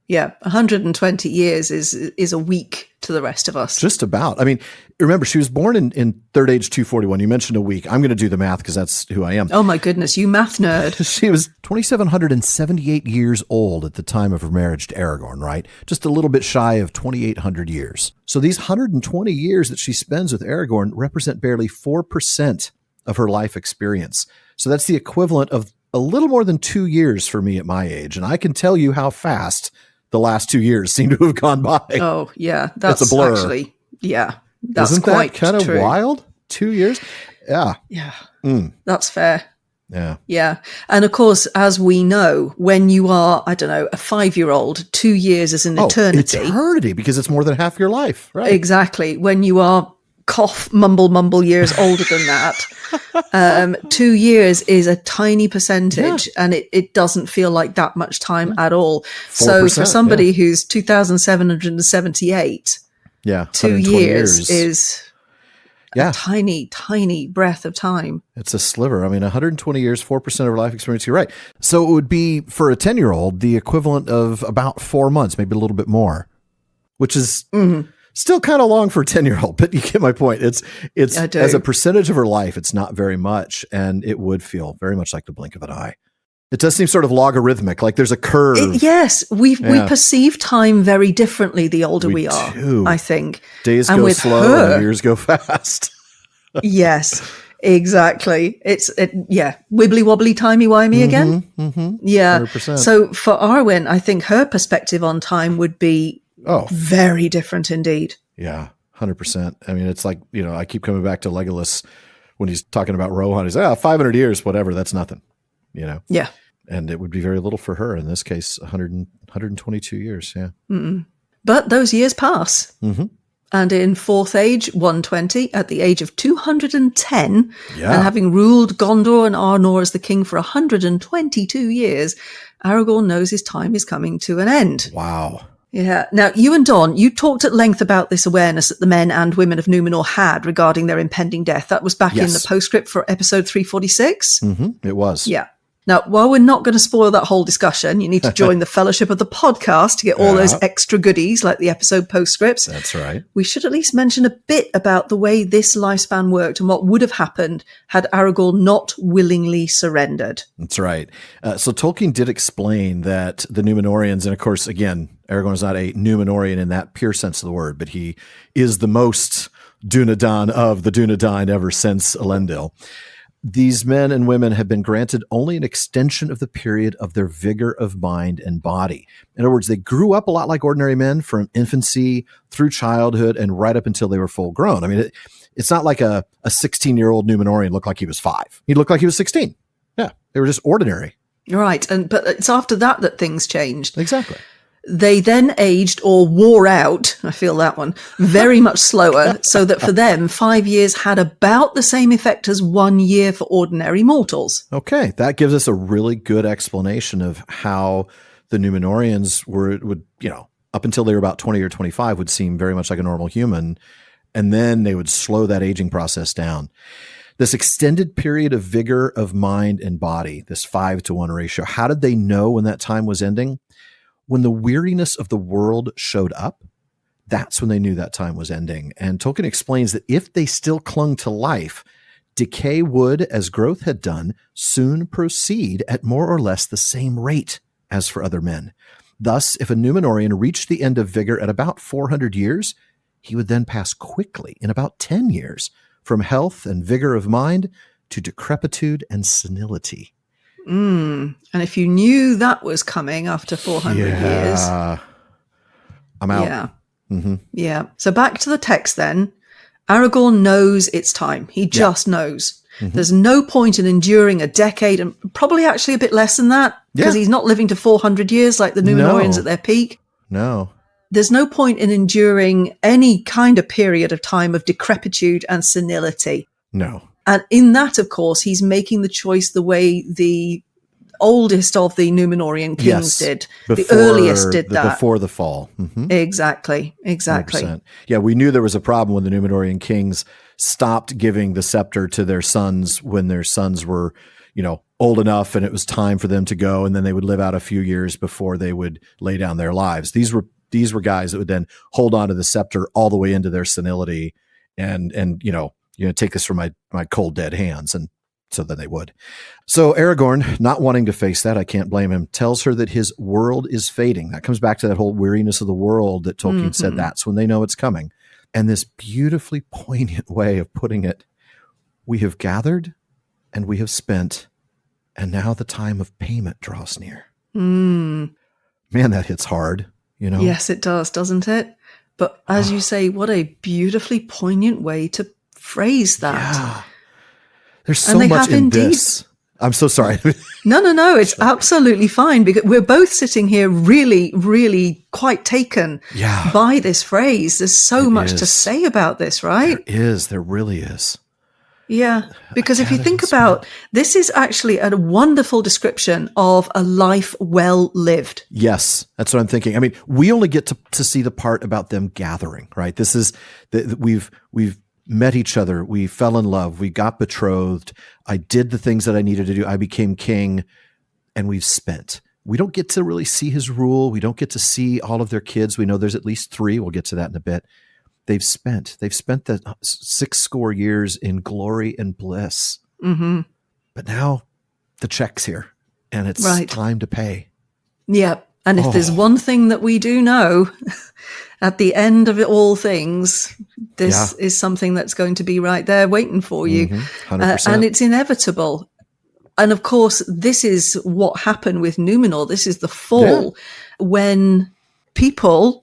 Yeah, 120 years is a week to the rest of us. Just about. I mean, remember, she was born in Third Age 241. You mentioned a week. I'm going to do the math because that's who I am. Oh, my goodness. You math nerd. She was 2,778 years old at the time of her marriage to Aragorn, right? Just a little bit shy of 2,800 years. So these 120 years that she spends with Aragorn represent barely 4% of her life experience. So that's the equivalent of a little more than 2 years for me at my age. And I can tell you how fast the last 2 years seem to have gone by. Oh, yeah. That's a blur. Actually, yeah. That's Isn't quite that kind of true. Wild? 2 years? Yeah. Yeah. That's fair. Yeah. Yeah. And of course, as we know, when you are, I don't know, a 5-year-old, 2 years is an eternity. Eternity, because it's more than half your life, right? Exactly. When you are mumble years older than that, 2 years is a tiny percentage, and it doesn't feel like that much time at all. So for somebody who's 2,778, 2 years is a tiny breath of time. It's a sliver. I mean, 120 years, 4% of her life experience. You're right. So it would be, for a 10-year-old, the equivalent of about 4 months, maybe a little bit more, which is still kind of long for a 10-year-old, but you get my point. It's as a percentage of her life, it's not very much, and it would feel very much like the blink of an eye. It does seem sort of logarithmic, like there's a curve. Yes, we perceive time very differently the older we are, I think. Days go slow and years go fast. Yes, exactly. Wibbly wobbly, timey wimey again. Yeah. 100%. So for Arwen, I think her perspective on time would be very different indeed. Yeah, 100%. I mean, it's like, I keep coming back to Legolas when he's talking about Rohan. He's 500 years, whatever, that's nothing, Yeah. And it would be very little for her. In this case, 122 years, yeah. But those years pass. And in Fourth Age, 120, at the age of 210, and having ruled Gondor and Arnor as the king for 122 years, Aragorn knows his time is coming to an end. Wow. Yeah. Now, you and Don, you talked at length about this awareness that the men and women of Numenor had regarding their impending death. That was back in the postscript for episode 346. It was. Yeah. Now, while we're not going to spoil that whole discussion, you need to join the fellowship of the podcast to get all those extra goodies like the episode postscripts. That's right. We should at least mention a bit about the way this lifespan worked and what would have happened had Aragorn not willingly surrendered. That's right. So Tolkien did explain that the Númenóreans, and of course, again, Aragorn is not a Númenórean in that pure sense of the word, but he is the most Dunedain of the Dunedain ever since Elendil. These men and women have been granted only an extension of the period of their vigor of mind and body. In other words, they grew up a lot like ordinary men from infancy through childhood and right up until they were full grown. I mean, it's not like a 16-year-old Númenórean looked like he was 5. He looked like he was 16. Yeah, they were just ordinary. Right, but it's after that things changed. Exactly. They then aged or wore out, I feel that one, very much slower, so that for them, 5 years had about the same effect as 1 year for ordinary mortals. Okay, that gives us a really good explanation of how the Númenóreans would, up until they were about 20 or 25, would seem very much like a normal human, and then they would slow that aging process down. This extended period of vigor of mind and body, this 5-to-1 ratio, how did they know when that time was ending? When the weariness of the world showed up, that's when they knew that time was ending. And Tolkien explains that if they still clung to life, decay would, as growth had done, soon proceed at more or less the same rate as for other men. Thus, if a Númenórean reached the end of vigor at about 400 years, he would then pass quickly, in about 10 years, from health and vigor of mind to decrepitude and senility. And if you knew that was coming after 400 years. I'm out. Yeah. Yeah. So back to the text then. Aragorn knows it's time. He just knows. There's no point in enduring a decade, and probably actually a bit less than that, because he's not living to 400 years like the Númenóreans at their peak. No. There's no point in enduring any kind of period of time of decrepitude and senility. No. And in that, of course, he's making the choice the way the oldest of the Númenórean kings did. The earliest did that. Before the fall. Exactly. 100%. Yeah, we knew there was a problem when the Númenórean kings stopped giving the scepter to their sons when their sons were, old enough and it was time for them to go. And then they would live out a few years before they would lay down their lives. These were guys that would then hold on to the scepter all the way into their senility and take this from my cold dead hands. And so then they would. So Aragorn, not wanting to face that, I can't blame him, tells her that his world is fading. That comes back to that whole weariness of the world that Tolkien said that's when they know it's coming. And this beautifully poignant way of putting it, we have gathered and we have spent, and now the time of payment draws near. Man, that hits hard, Yes, it does, doesn't it? But as you say, what a beautifully poignant way to phrase that. Yeah. There's so much in this. I'm so sorry. No. It's absolutely fine because we're both sitting here really, really quite taken by this phrase. There's so much to say about this, right? There really is. Yeah, because if you think about, this is actually a wonderful description of a life well lived. Yes, that's what I'm thinking. I mean, we only get to see the part about them gathering, right? This is, we've met each other. We fell in love. We got betrothed. I did the things that I needed to do. I became king, and we've spent. We don't get to really see his rule. We don't get to see all of their kids. We know there's at least 3. We'll get to that in a bit. They've spent the 60 years in glory and bliss. Mm-hmm. But now the check's here, and it's time to pay. Yeah. And if there's one thing that we do know, at the end of all things, this is something that's going to be right there waiting for you. 100%. And it's inevitable. And of course, this is what happened with Numenor. This is the fall when people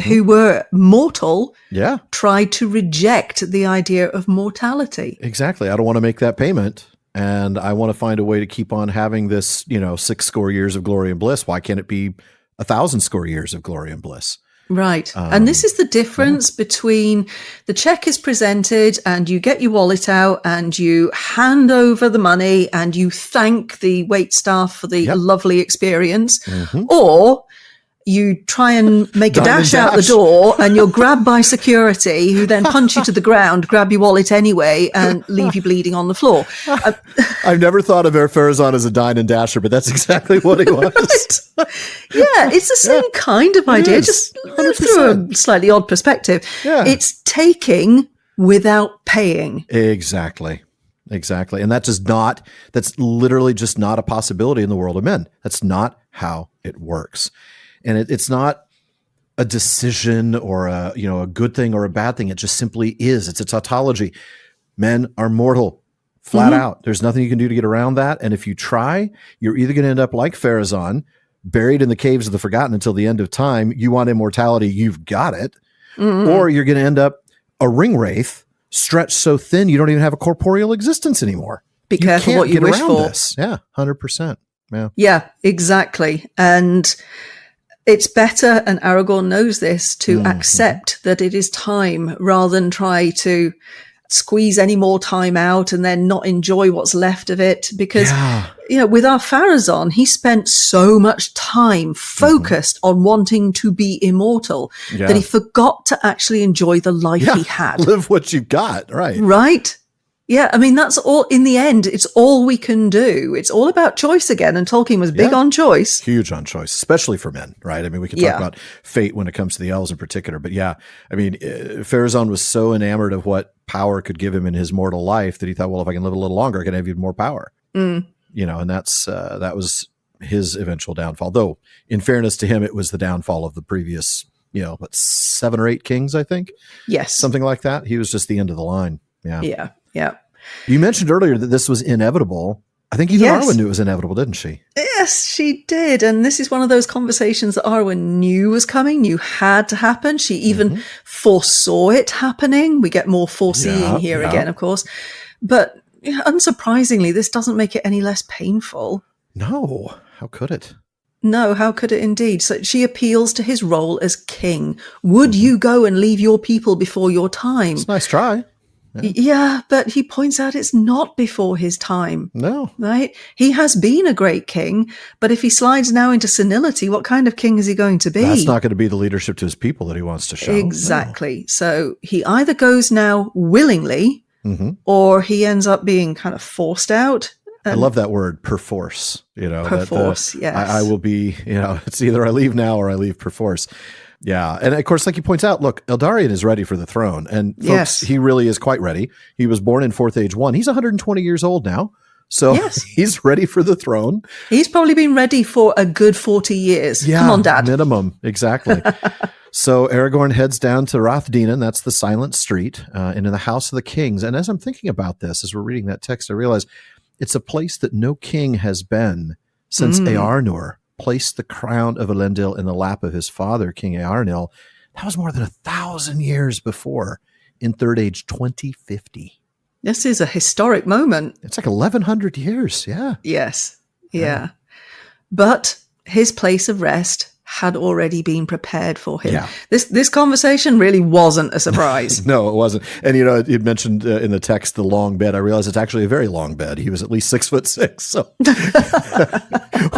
who were mortal tried to reject the idea of mortality. Exactly. I don't want to make that payment. And I want to find a way to keep on having this, 60 years of glory and bliss. Why can't it be 1,000 years of glory and bliss? Right. And this is the difference between the check is presented and you get your wallet out and you hand over the money and you thank the waitstaff for the lovely experience, or you try and make a dash out the door and you're grabbed by security who then punch you to the ground, grab your wallet anyway and leave you bleeding on the floor. I've never thought of Farazan as a dine and dasher, but that's exactly what he was. Right. Yeah, it's the same kind of idea, just 100%. Through a slightly odd perspective. Yeah. It's taking without paying. Exactly. And that's literally just not a possibility in the world of men. That's not how it works. And it's not a decision or a good thing or a bad thing. It just simply is. It's a tautology. Men are mortal, flat out. There's nothing you can do to get around that. And if you try, you're either going to end up like Farazan, buried in the caves of the forgotten until the end of time. You want immortality, you've got it. Or you're going to end up a ring wraith, stretched so thin you don't even have a corporeal existence anymore. Be careful what you wish for. This. Yeah, 100%. Yeah, exactly. And it's better, and Aragorn knows this, to accept that it is time rather than try to squeeze any more time out and then not enjoy what's left of it. Because, with our Farazan, he spent so much time focused on wanting to be immortal that he forgot to actually enjoy the life he had. Live what you've got, right? Right. Yeah, I mean, that's all, in the end, it's all we can do. It's all about choice again, and Tolkien was big on choice. Huge on choice, especially for men, right? I mean, we can talk about fate when it comes to the elves in particular, but Farazan was so enamored of what power could give him in his mortal life that he thought, well, if I can live a little longer, I can have even more power. And that's that was his eventual downfall. Though, in fairness to him, it was the downfall of the previous, 7 or 8 kings, I think? Yes. Something like that. He was just the end of the line. Yeah. You mentioned earlier that this was inevitable. I think even Arwen knew it was inevitable, didn't she? Yes, she did. And this is one of those conversations that Arwen knew was coming, knew had to happen. She even foresaw it happening. We get more foreseeing here again, of course. But unsurprisingly, this doesn't make it any less painful. No. How could it? No, how could it indeed? So she appeals to his role as king. Would you go and leave your people before your time? It's a nice try. Yeah, but he points out it's not before his time. No. Right? He has been a great king, but if he slides now into senility, what kind of king is he going to be? That's not going to be the leadership to his people that he wants to show. Exactly. No. So he either goes now willingly, or he ends up being kind of forced out. I love that word, perforce. Perforce, yes. I will be, it's either I leave now or I leave perforce. Yeah. And of course, like he points out, look, Eldarion is ready for the throne. And folks, he really is quite ready. He was born in Fourth Age 1. He's 120 years old now. So he's ready for the throne. He's probably been ready for a good 40 years. Yeah, come on, Dad. Minimum. Exactly. So Aragorn heads down to Rathdinan. That's the Silent Street, into the House of the Kings. And as I'm thinking about this, as we're reading that text, I realize it's a place that no king has been since Eärnur placed the crown of Elendil in the lap of his father, King Eärnil. That was more than 1,000 years before, in Third Age 2050. This is a historic moment. It's like 1,100 years. Yeah. Yes. Yeah. But his place of rest had already been prepared for him. Yeah. This conversation really wasn't a surprise. No, it wasn't. And you mentioned in the text the long bed. I realized it's actually a very long bed. He was at least 6'6", so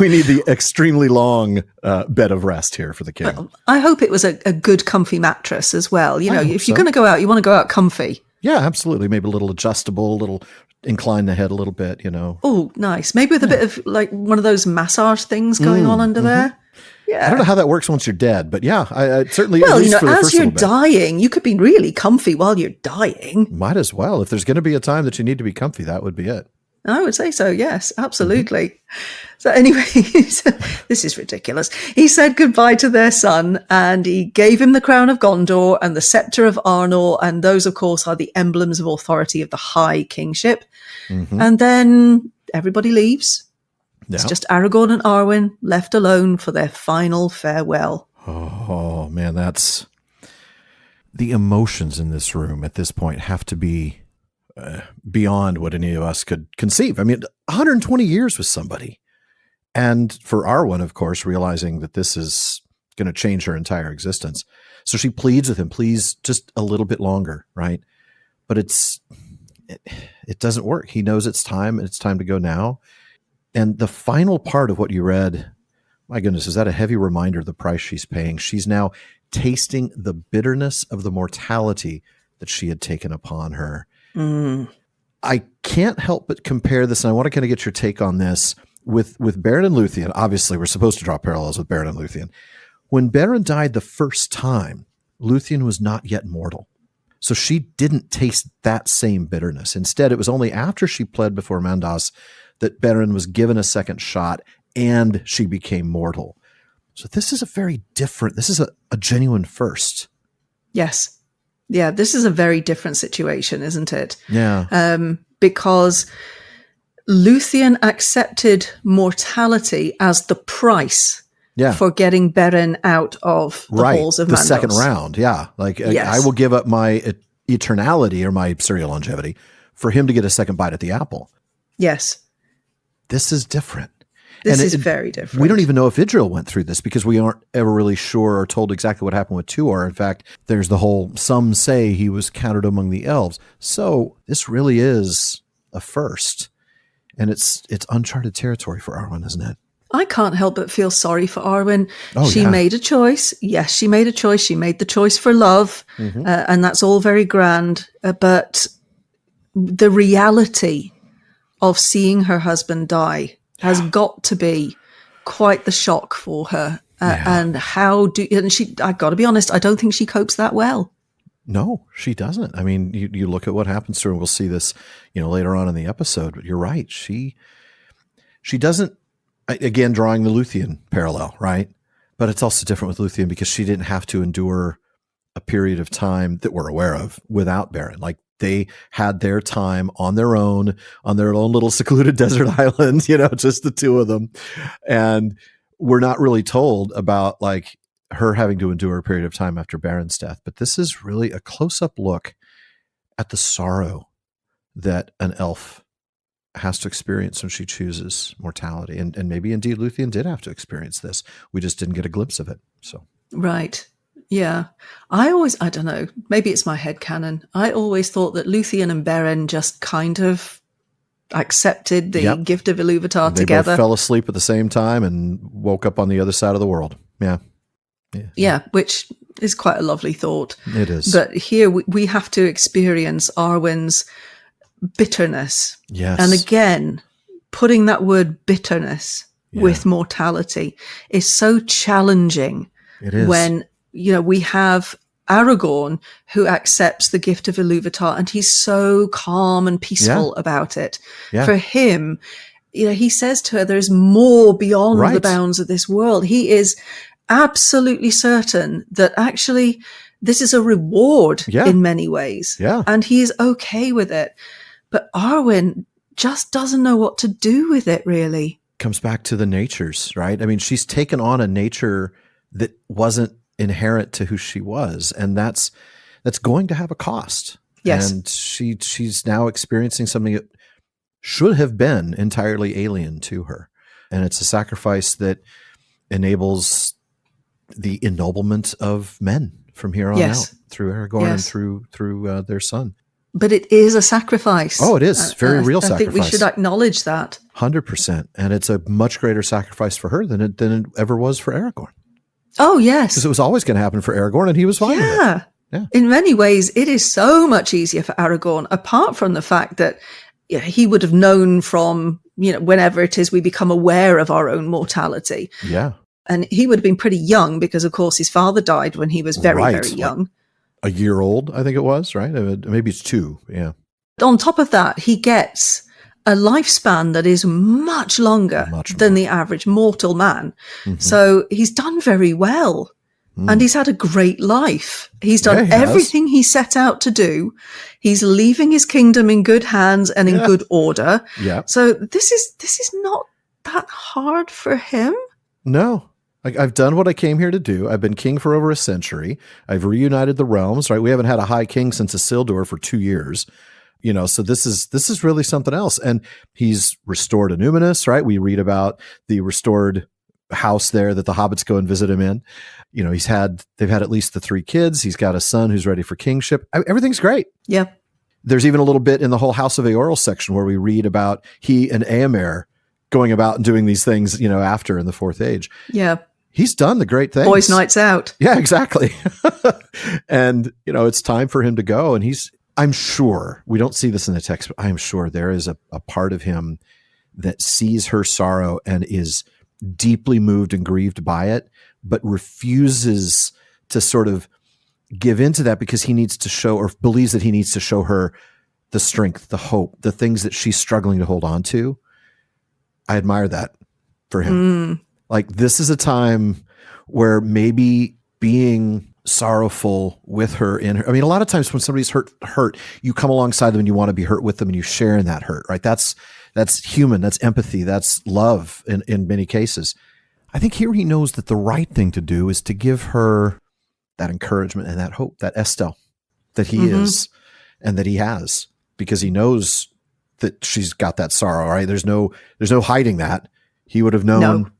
we need the extremely long bed of rest here for the king. I hope it was a good, comfy mattress as well. If you're going to go out, you want to go out comfy. Yeah, absolutely. Maybe a little adjustable, a little incline the head a little bit. Oh, nice. Maybe with a bit of like one of those massage things going on under there. Yeah. I don't know how that works once you're dead, but yeah, I certainly. Well, as you're dying, you could be really comfy while you're dying. Might as well. If there's going to be a time that you need to be comfy, that would be it. I would say so. Yes, absolutely. So anyway, this is ridiculous. He said goodbye to their son and he gave him the crown of Gondor and the scepter of Arnor. And those, of course, are the emblems of authority of the high kingship. And then everybody leaves. Yeah. It's just Aragorn and Arwen left alone for their final farewell. Oh, man, that's the emotions in this room at this point have to be beyond what any of us could conceive. I mean, 120 years with somebody. And for Arwen, of course, realizing that this is going to change her entire existence. So she pleads with him, please just a little bit longer, right? But it doesn't work. He knows it's time, and it's time to go now. And the final part of what you read, my goodness, is that a heavy reminder of the price she's paying? She's now tasting the bitterness of the mortality that she had taken upon her. I can't help but compare this, and I want to kind of get your take on this, with Beren and Luthien. Obviously, we're supposed to draw parallels with Beren and Luthien. When Beren died the first time, Luthien was not yet mortal. So she didn't taste that same bitterness. Instead, it was only after she pled before Mandas that Beren was given a second shot and she became mortal. So this is this is a genuine first. Yes. Yeah, this is a very different situation, isn't it? Yeah. Because Luthien accepted mortality as the price for getting Beren out of the halls of Mandos. The second round, yeah. Like, I will give up my eternality or my serial longevity for him to get a second bite at the apple. Yes. This is different. This is very different. We don't even know if Idril went through this because we aren't ever really sure or told exactly what happened with Tuor. In fact, there's the whole, some say he was counted among the elves. So this really is a first. And it's uncharted territory for Arwen, isn't it? I can't help but feel sorry for Arwen. Oh, she made a choice. Yes, she made a choice. She made the choice for love. And that's all very grand. But the reality of seeing her husband die has got to be quite the shock for her. And I got to be honest, I don't think she copes that well. No, she doesn't. I mean, you look at what happens to her, and we'll see this, later on in the episode, but you're right. She doesn't, again, drawing the Luthien parallel, right? But it's also different with Luthien because she didn't have to endure a period of time that we're aware of without Beren. Like, they had their time on their own little secluded desert island, just the two of them. And we're not really told about like her having to endure a period of time after Beren's death. But this is really a close-up look at the sorrow that an elf has to experience when she chooses mortality. And maybe indeed Luthien did have to experience this. We just didn't get a glimpse of it. So right. Yeah. I don't know, maybe it's my headcanon. I always thought that Luthien and Beren just kind of accepted the gift of Iluvatar together. They both fell asleep at the same time and woke up on the other side of the world. Yeah, which is quite a lovely thought. It is. But here we have to experience Arwen's bitterness. Yes. And again, putting that word bitterness with mortality is so challenging. It is. When, we have Aragorn who accepts the gift of Iluvatar and he's so calm and peaceful about it. Yeah. For him, he says to her, there's more beyond the bounds of this world. He is absolutely certain that actually this is a reward in many ways. Yeah. And he is okay with it. But Arwen just doesn't know what to do with it, really. Comes back to the natures, right? I mean, she's taken on a nature that wasn't inherent to who she was, and that's going to have a cost. Yes. And she's now experiencing something that should have been entirely alien to her. And it's a sacrifice that enables the ennoblement of men from here on out through Aragorn and through their son. But it is a sacrifice. Oh, it is. Very real sacrifice. I think we should acknowledge that. 100%. And it's a much greater sacrifice for her than it ever was for Aragorn. Oh, yes. Because it was always going to happen for Aragorn, and he was fine with it. Yeah. In many ways, it is so much easier for Aragorn, apart from the fact that he would have known from, whenever it is we become aware of our own mortality. Yeah. And he would have been pretty young because, of course, his father died when he was very, very young. A year old, I think it was, right? Maybe it's 2. Yeah. On top of that, he gets a lifespan that is much longer than the average mortal man. Mm-hmm. So he's done very well. And he's had a great life. He's done everything he set out to do. He's leaving his kingdom in good hands and in good order. Yeah. So this is not that hard for him. No. Like, I've done what I came here to do. I've been king for over a century. I've reunited the realms, right? We haven't had a high king since Isildur for 2 years. So this is really something else. And he's restored Annuminus, right? We read about the restored house there that the hobbits go and visit him in. They've had at least the 3 kids. He's got a son who's ready for kingship. Everything's great. Yeah. There's even a little bit in the whole House of Eorl section where we read about he and Éomer going about and doing these things, after in the Fourth Age. Yeah. He's done the great things. Boys' nights out. Yeah, exactly. And, it's time for him to go. And I'm sure, we don't see this in the text, but I'm sure there is a part of him that sees her sorrow and is deeply moved and grieved by it, but refuses to sort of give into that because he needs to show, or believes that he needs to show her the strength, the hope, the things that she's struggling to hold on to. I admire that for him. Like, this is a time where maybe being sorrowful with her in her. I mean, a lot of times when somebody's hurt, you come alongside them and you want to be hurt with them and you share in that hurt, right? That's human. That's empathy. That's love in many cases. I think here he knows that the right thing to do is to give her that encouragement and that hope, that Estelle that he is and that he has, because he knows that she's got that sorrow, right? There's no hiding that. He would have known. No.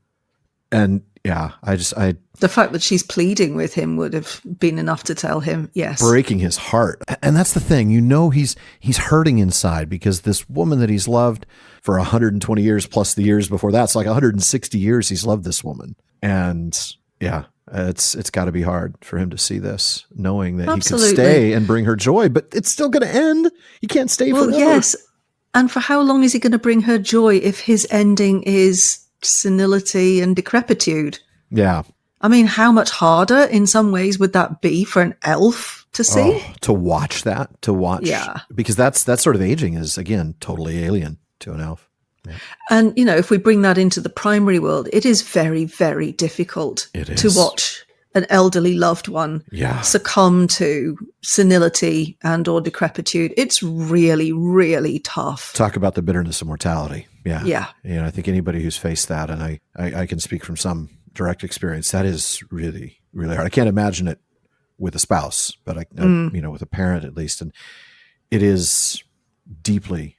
And yeah, the fact that she's pleading with him would have been enough to tell him, yes. Breaking his heart. And that's the thing, he's hurting inside because this woman that he's loved for 120 years plus the years before that, it's like 160 years he's loved this woman. And yeah, it's got to be hard for him to see this, knowing that he could stay and bring her joy, but it's still going to end. He can't stay forever. Well, yes. And for how long is he going to bring her joy if his ending is senility and decrepitude? Yeah. I mean, how much harder in some ways would that be for an elf to see? To watch. Yeah. Because that sort of aging is, again, totally alien to an elf. Yeah. And, if we bring that into the primary world, it is very, very difficult to watch an elderly loved one succumb to senility and or decrepitude. It's really, really tough. Talk about the bitterness of mortality. Yeah. Yeah. I think anybody who's faced that, and I can speak from some direct experience, that is really, really hard. I can't imagine it with a spouse, but with a parent at least. And it is deeply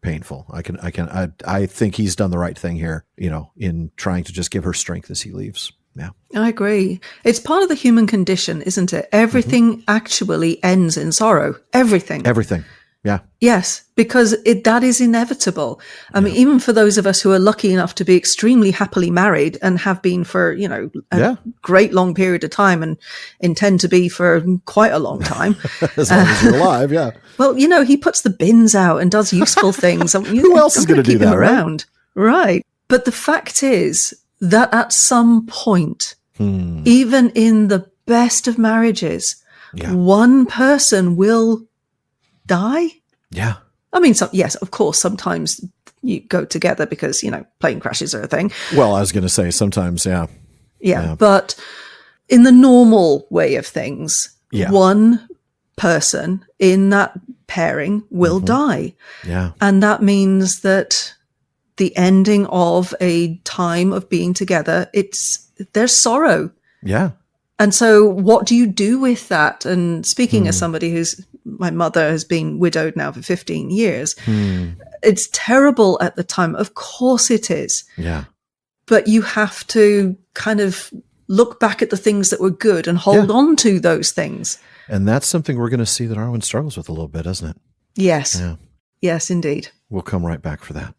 painful. I think he's done the right thing here, in trying to just give her strength as he leaves. Yeah. I agree. It's part of the human condition, isn't it? Everything actually ends in sorrow. Everything. Everything. Yeah. Yes, because that is inevitable. I mean, even for those of us who are lucky enough to be extremely happily married and have been for, a great long period of time and intend to be for quite a long time. As long as you're alive, yeah. Well, he puts the bins out and does useful things. Who else is going to do that, around? Right. But the fact is that at some point, even in the best of marriages, one person will die. Yeah. I mean, yes, of course, sometimes you go together because, plane crashes are a thing. Well, I was going to say sometimes, yeah. Yeah. But in the normal way of things, one person in that pairing will die. Yeah. And that means that the ending of a time of being together, there's sorrow. Yeah. And so what do you do with that? And speaking as somebody my mother has been widowed now for 15 years. It's terrible at the time. Of course it is. Yeah. But you have to kind of look back at the things that were good and hold on to those things. And that's something we're going to see that Arwen struggles with a little bit, isn't it? Yes. Yeah. Yes, indeed. We'll come right back for that.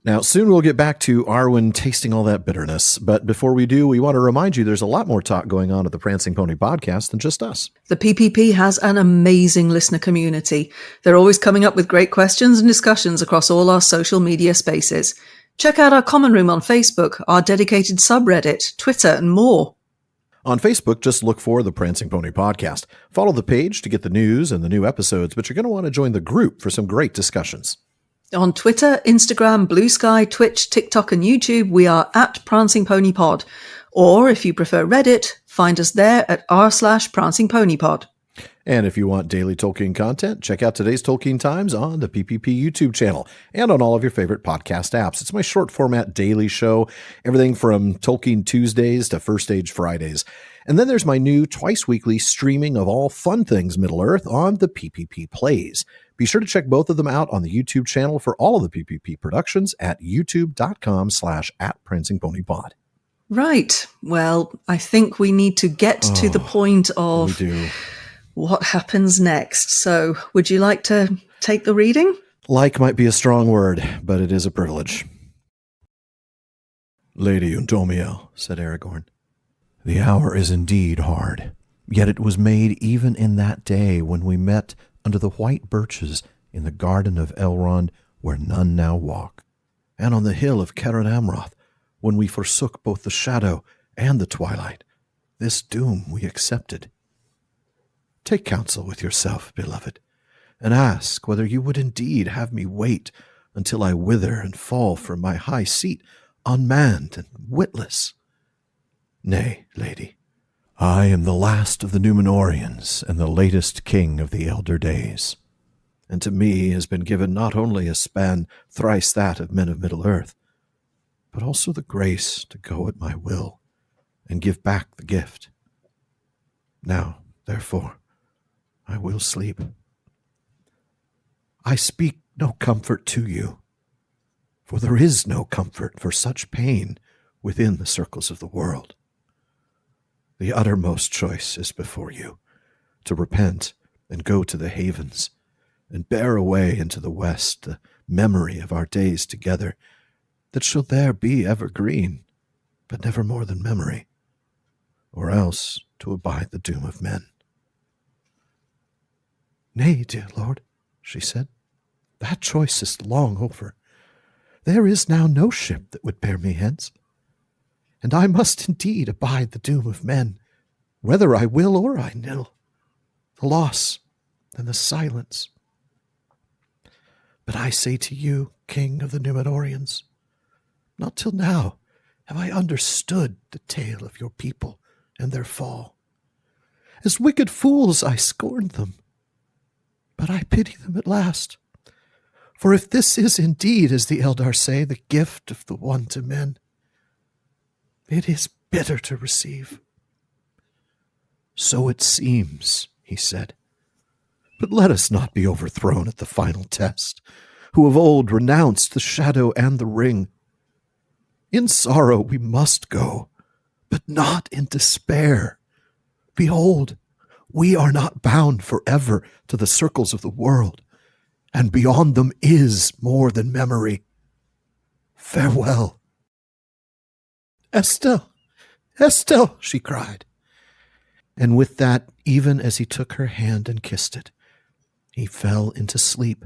Now, soon we'll get back to Arwen tasting all that bitterness. But before we do, we want to remind you there's a lot more talk going on at the Prancing Pony podcast than just us. The PPP has an amazing listener community. They're always coming up with great questions and discussions across all our social media spaces. Check out our common room on Facebook, our dedicated subreddit, Twitter, and more. On Facebook, just look for the Prancing Pony podcast. Follow the page to get the news and the new episodes, but you're going to want to join the group for some great discussions. On Twitter, Instagram, Blue Sky, Twitch, TikTok, and YouTube, we are at Prancing Pony Pod. Or if you prefer Reddit, find us there at r/Prancing Pony Pod. And if you want daily Tolkien content, check out today's Tolkien Times on the PPP YouTube channel and on all of your favorite podcast apps. It's my short format daily show, everything from Tolkien Tuesdays to First Age Fridays. And then there's my new twice weekly streaming of all fun things Middle-earth on the PPP Plays. Be sure to check both of them out on the YouTube channel for all of the PPP productions at youtube.com/@prancingponypod. Right. Well, I think we need to get to the point of what happens next. So would you like to take the reading? Like might be a strong word, but it is a privilege. Lady Undomiel, said Aragorn, the hour is indeed hard, yet it was made even in that day when we met under the white birches in the garden of Elrond, where none now walk, and on the hill of Ceren Amroth, when we forsook both the shadow and the twilight. This doom we accepted. Take counsel with yourself, beloved, and ask whether you would indeed have me wait until I wither and fall from my high seat, unmanned and witless. Nay, lady, I am the last of the Númenóreans and the latest king of the elder days. And to me has been given not only a span thrice that of men of Middle-earth, but also the grace to go at my will and give back the gift. Now, therefore, I will sleep. I speak no comfort to you, for there is no comfort for such pain within the circles of the world. The uttermost choice is before you, to repent and go to the havens, and bear away into the west the memory of our days together, that shall there be evergreen, but never more than memory, or else to abide the doom of men. Nay, dear lord, she said, that choice is long over. There is now no ship that would bear me hence, and I must indeed abide the doom of men, whether I will or I nill, the loss and the silence. But I say to you, king of the Númenóreans, not till now have I understood the tale of your people and their fall. As wicked fools I scorned them, but I pity them at last. For if this is indeed, as the Eldar say, the gift of the one to men, it is bitter to receive. So it seems, he said. But let us not be overthrown at the final test, who of old renounced the shadow and the ring. In sorrow we must go, but not in despair. Behold, we are not bound forever to the circles of the world, and beyond them is more than memory. Farewell. Estelle, Estelle, she cried. And with that, even as he took her hand and kissed it, he fell into sleep.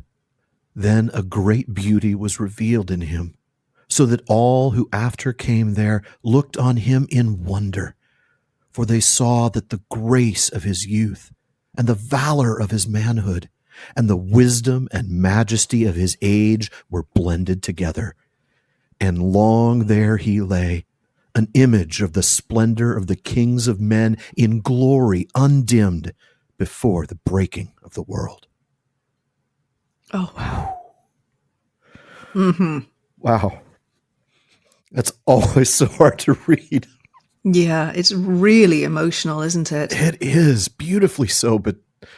Then a great beauty was revealed in him, so that all who after came there looked on him in wonder, for they saw that the grace of his youth and the valor of his manhood and the wisdom and majesty of his age were blended together. And long there he lay, an image of the splendor of the kings of men in glory undimmed before the breaking of the world. Oh, wow. Mm-hmm. Wow. That's always so hard to read. Yeah, it's really emotional, isn't it? It is, beautifully so, but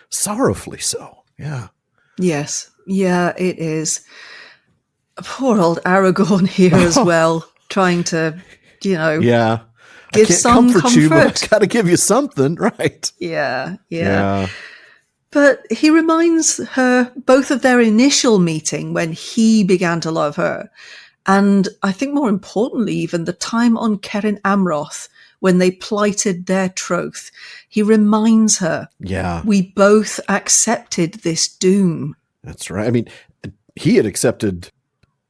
sorrowfully so. Yeah. Yes. Yeah, it is. Poor old Aragorn here as well, trying to, yeah, give I can't some comfort you, but I got to give you something, right? Yeah. But he reminds her both of their initial meeting when he began to love her, and I think more importantly, even the time on Cerin Amroth when they plighted their troth. He reminds her, we both accepted this doom. That's right. I mean, he had accepted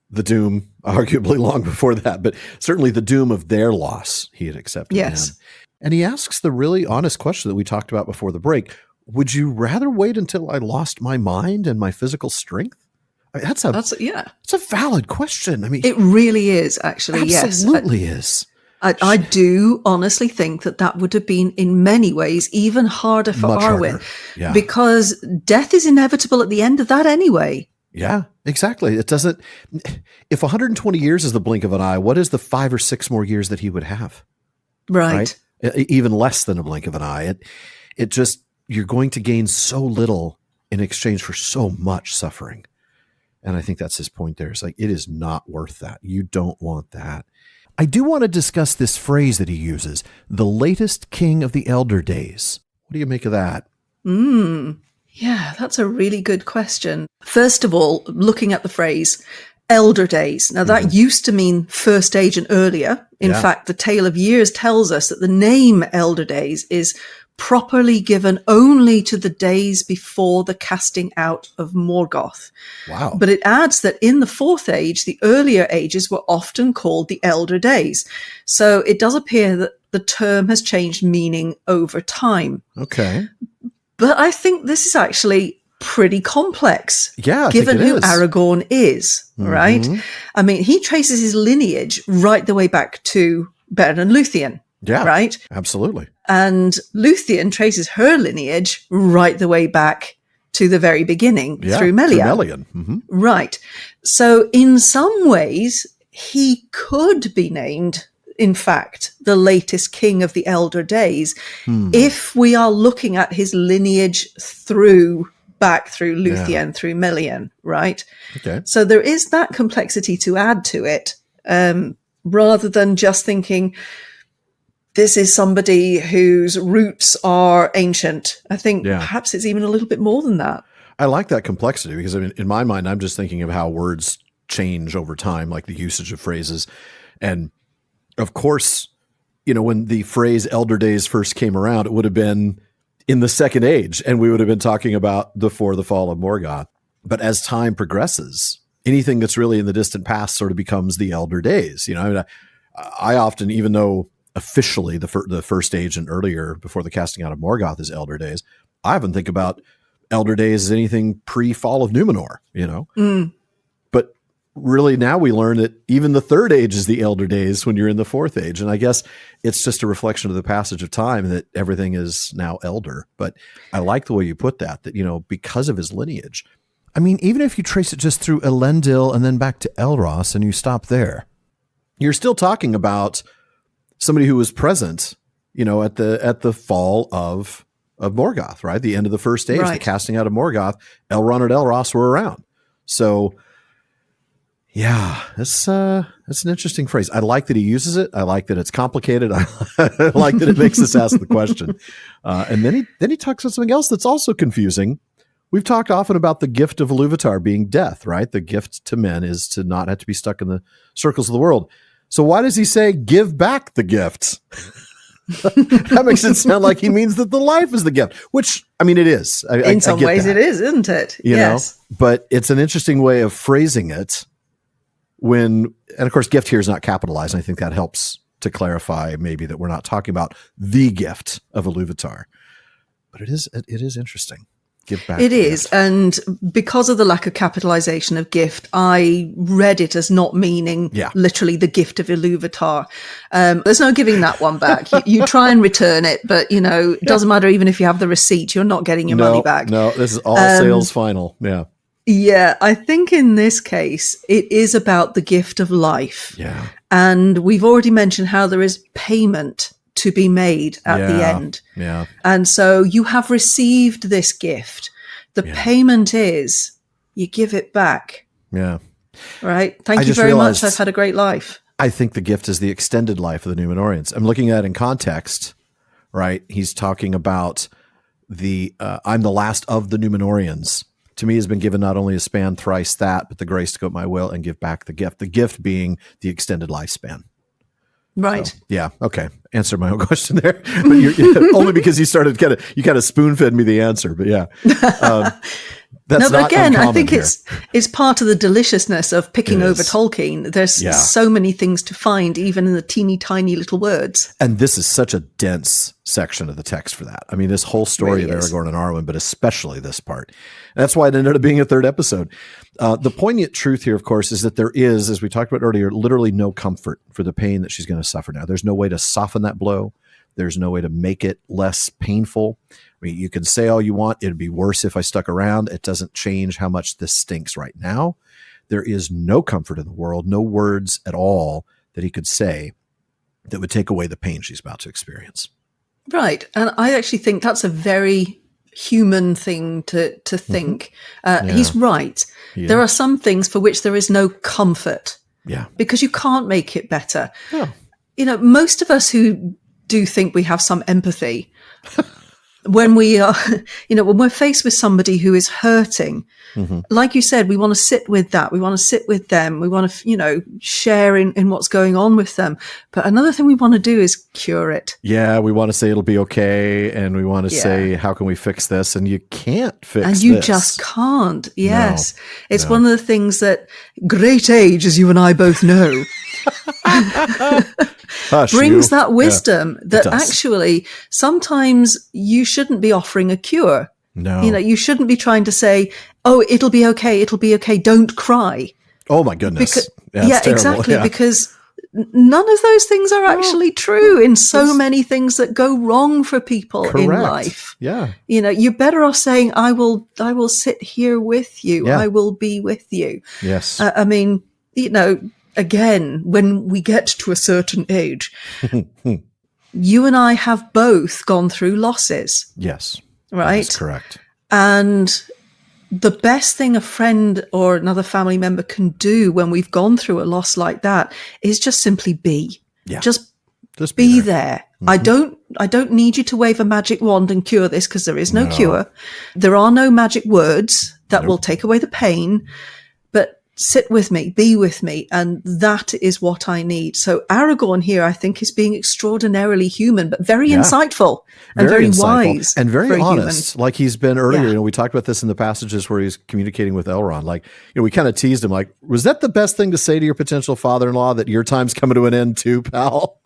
the doom arguably long before that, but certainly the doom of their loss he had accepted. Yes. And he asks the really honest question that we talked about before the break. Would you rather wait until I lost my mind and my physical strength? I mean, that's a valid question. I mean, it really is, actually. Absolutely is. I do honestly think that would have been in many ways even harder for Arwen, because death is inevitable at the end of that anyway. Yeah, exactly. It doesn't, if 120 years is the blink of an eye, what is the 5 or 6 more years that he would have? Right. Even less than a blink of an eye. It just, you're going to gain so little in exchange for so much suffering. And I think that's his point there. It's like, it is not worth that. You don't want that. I do want to discuss this phrase that he uses, the latest king of the elder days. What do you make of that? Yeah, that's a really good question. First of all, looking at the phrase elder days. Now that used to mean first age and earlier. In fact, the Tale of Years tells us that the name elder days is properly given only to the days before the casting out of Morgoth. Wow. But it adds that in the Fourth Age, the earlier ages were often called the elder days. So it does appear that the term has changed meaning over time. Okay. But I think this is actually pretty complex. Yeah, given who Aragorn is, right? I mean, he traces his lineage right the way back to Beren and Luthien. Yeah, right? Absolutely. And Luthien traces her lineage right the way back to the very beginning through Melian. Right. So in some ways, he could be named, in fact, the latest king of the elder days, if we are looking at his lineage back through Luthien, through Melian, right? Okay. So there is that complexity to add to it, rather than just thinking, this is somebody whose roots are ancient. I think perhaps it's even a little bit more than that. I like that complexity because, I mean, in my mind, I'm just thinking of how words change over time, like the usage of phrases. And of course, when the phrase elder days first came around, it would have been in the Second Age, and we would have been talking about before the fall of Morgoth. But as time progresses, anything that's really in the distant past sort of becomes the elder days. I often, even though officially the first age and earlier before the casting out of Morgoth is elder days, I often think about elder days as anything pre-fall of Numenor, But really now we learn that even the third age is the elder days when you're in the fourth age. And I guess it's just a reflection of the passage of time that everything is now elder. But I like the way you put that, because of his lineage. I mean, even if you trace it just through Elendil and then back to Elros and you stop there, you're still talking about somebody who was present, at the fall of Morgoth, right? The end of the first age, the casting out of Morgoth. Elrond and Elros were around. So, yeah, it's an interesting phrase. I like that he uses it. I like that it's complicated. I like that it makes us ask the question. And then he talks about something else that's also confusing. We've talked often about the gift of Iluvatar being death, right? The gift to men is to not have to be stuck in the circles of the world. So why does he say give back the gift? That makes it sound like he means that the life is the gift, which, I mean, it is. In some ways it is, isn't it? Yes. But it's an interesting way of phrasing it and of course, gift here is not capitalized. And I think that helps to clarify maybe that we're not talking about the gift of Iluvatar. But it is interesting. Give back. It is. Gift. And because of the lack of capitalization of gift, I read it as not meaning literally the gift of Iluvatar. There's no giving that one back. You try and return it, but it doesn't matter even if you have the receipt, you're not getting your money back. No, this is all sales final. Yeah. Yeah, I think in this case, it is about the gift of life. Yeah. And we've already mentioned how there is payment to be made at the end. Yeah. And so you have received this gift. The payment is you give it back. Yeah. Right. Thank you very much. I've had a great life. I think the gift is the extended life of the Númenóreans. I'm looking at it in context, right? He's talking about I'm the last of the Númenóreans. To me has been given not only a span thrice that, but the grace to go at my will and give back the gift. The gift being the extended lifespan. Right. So, yeah. Okay. Answer my own question there, but only because you kind of spoon fed me the answer. But yeah, that's but again, I think here. it's part of the deliciousness of picking over Tolkien. There's so many things to find, even in the teeny tiny little words. And this is such a dense section of the text for that. I mean, this whole story of Aragorn and Arwen, but especially this part. And that's why it ended up being a third episode. The poignant truth here, of course, is that there is, as we talked about earlier, literally no comfort for the pain that she's going to suffer now. There's no way to soften that blow. There's no way to make it less painful. I mean, you can say all you want. It'd be worse if I stuck around. It doesn't change how much this stinks right now. There is no comfort in the world, no words at all that he could say that would take away the pain she's about to experience. Right. And I actually think that's a very human thing to think. He's right. Yeah. There are some things for which there is no comfort. Yeah. Because you can't make it better. Yeah. Most of us who do think we have some empathy when we are, when we're faced with somebody who is hurting, like you said, we want to sit with that. We want to sit with them. We want to, share in what's going on with them. But another thing we want to do is cure it. Yeah. We want to say it'll be okay. And we want to say, how can we fix this? And you can't fix this. And you just can't. Yes. No, it's one of the things that great age, as you and I both know, brings that wisdom that actually sometimes you shouldn't be offering a cure. No. You shouldn't be trying to say, oh, it'll be okay. It'll be okay. Don't cry. Oh my goodness. Exactly. Yeah. Because none of those things are actually true in so many things that go wrong for people in life. Yeah. You're better off saying, I will sit here with you. Yeah. I will be with you. Yes. Again, when we get to a certain age, you and I have both gone through losses. Yes. Right? That's correct. And the best thing a friend or another family member can do when we've gone through a loss like that is just simply be. Yeah. Just be there. I don't need you to wave a magic wand and cure this, because there is no cure. There are no magic words that will take away the pain. But sit with me, be with me, and that is what I need. So Aragorn here, I think, is being extraordinarily human, but very insightful and very wise. And very honest, like he's been earlier. We talked about this in the passages where he's communicating with Elrond. Like, we kind of teased him, like, was that the best thing to say to your potential father-in-law, that your time's coming to an end too, pal?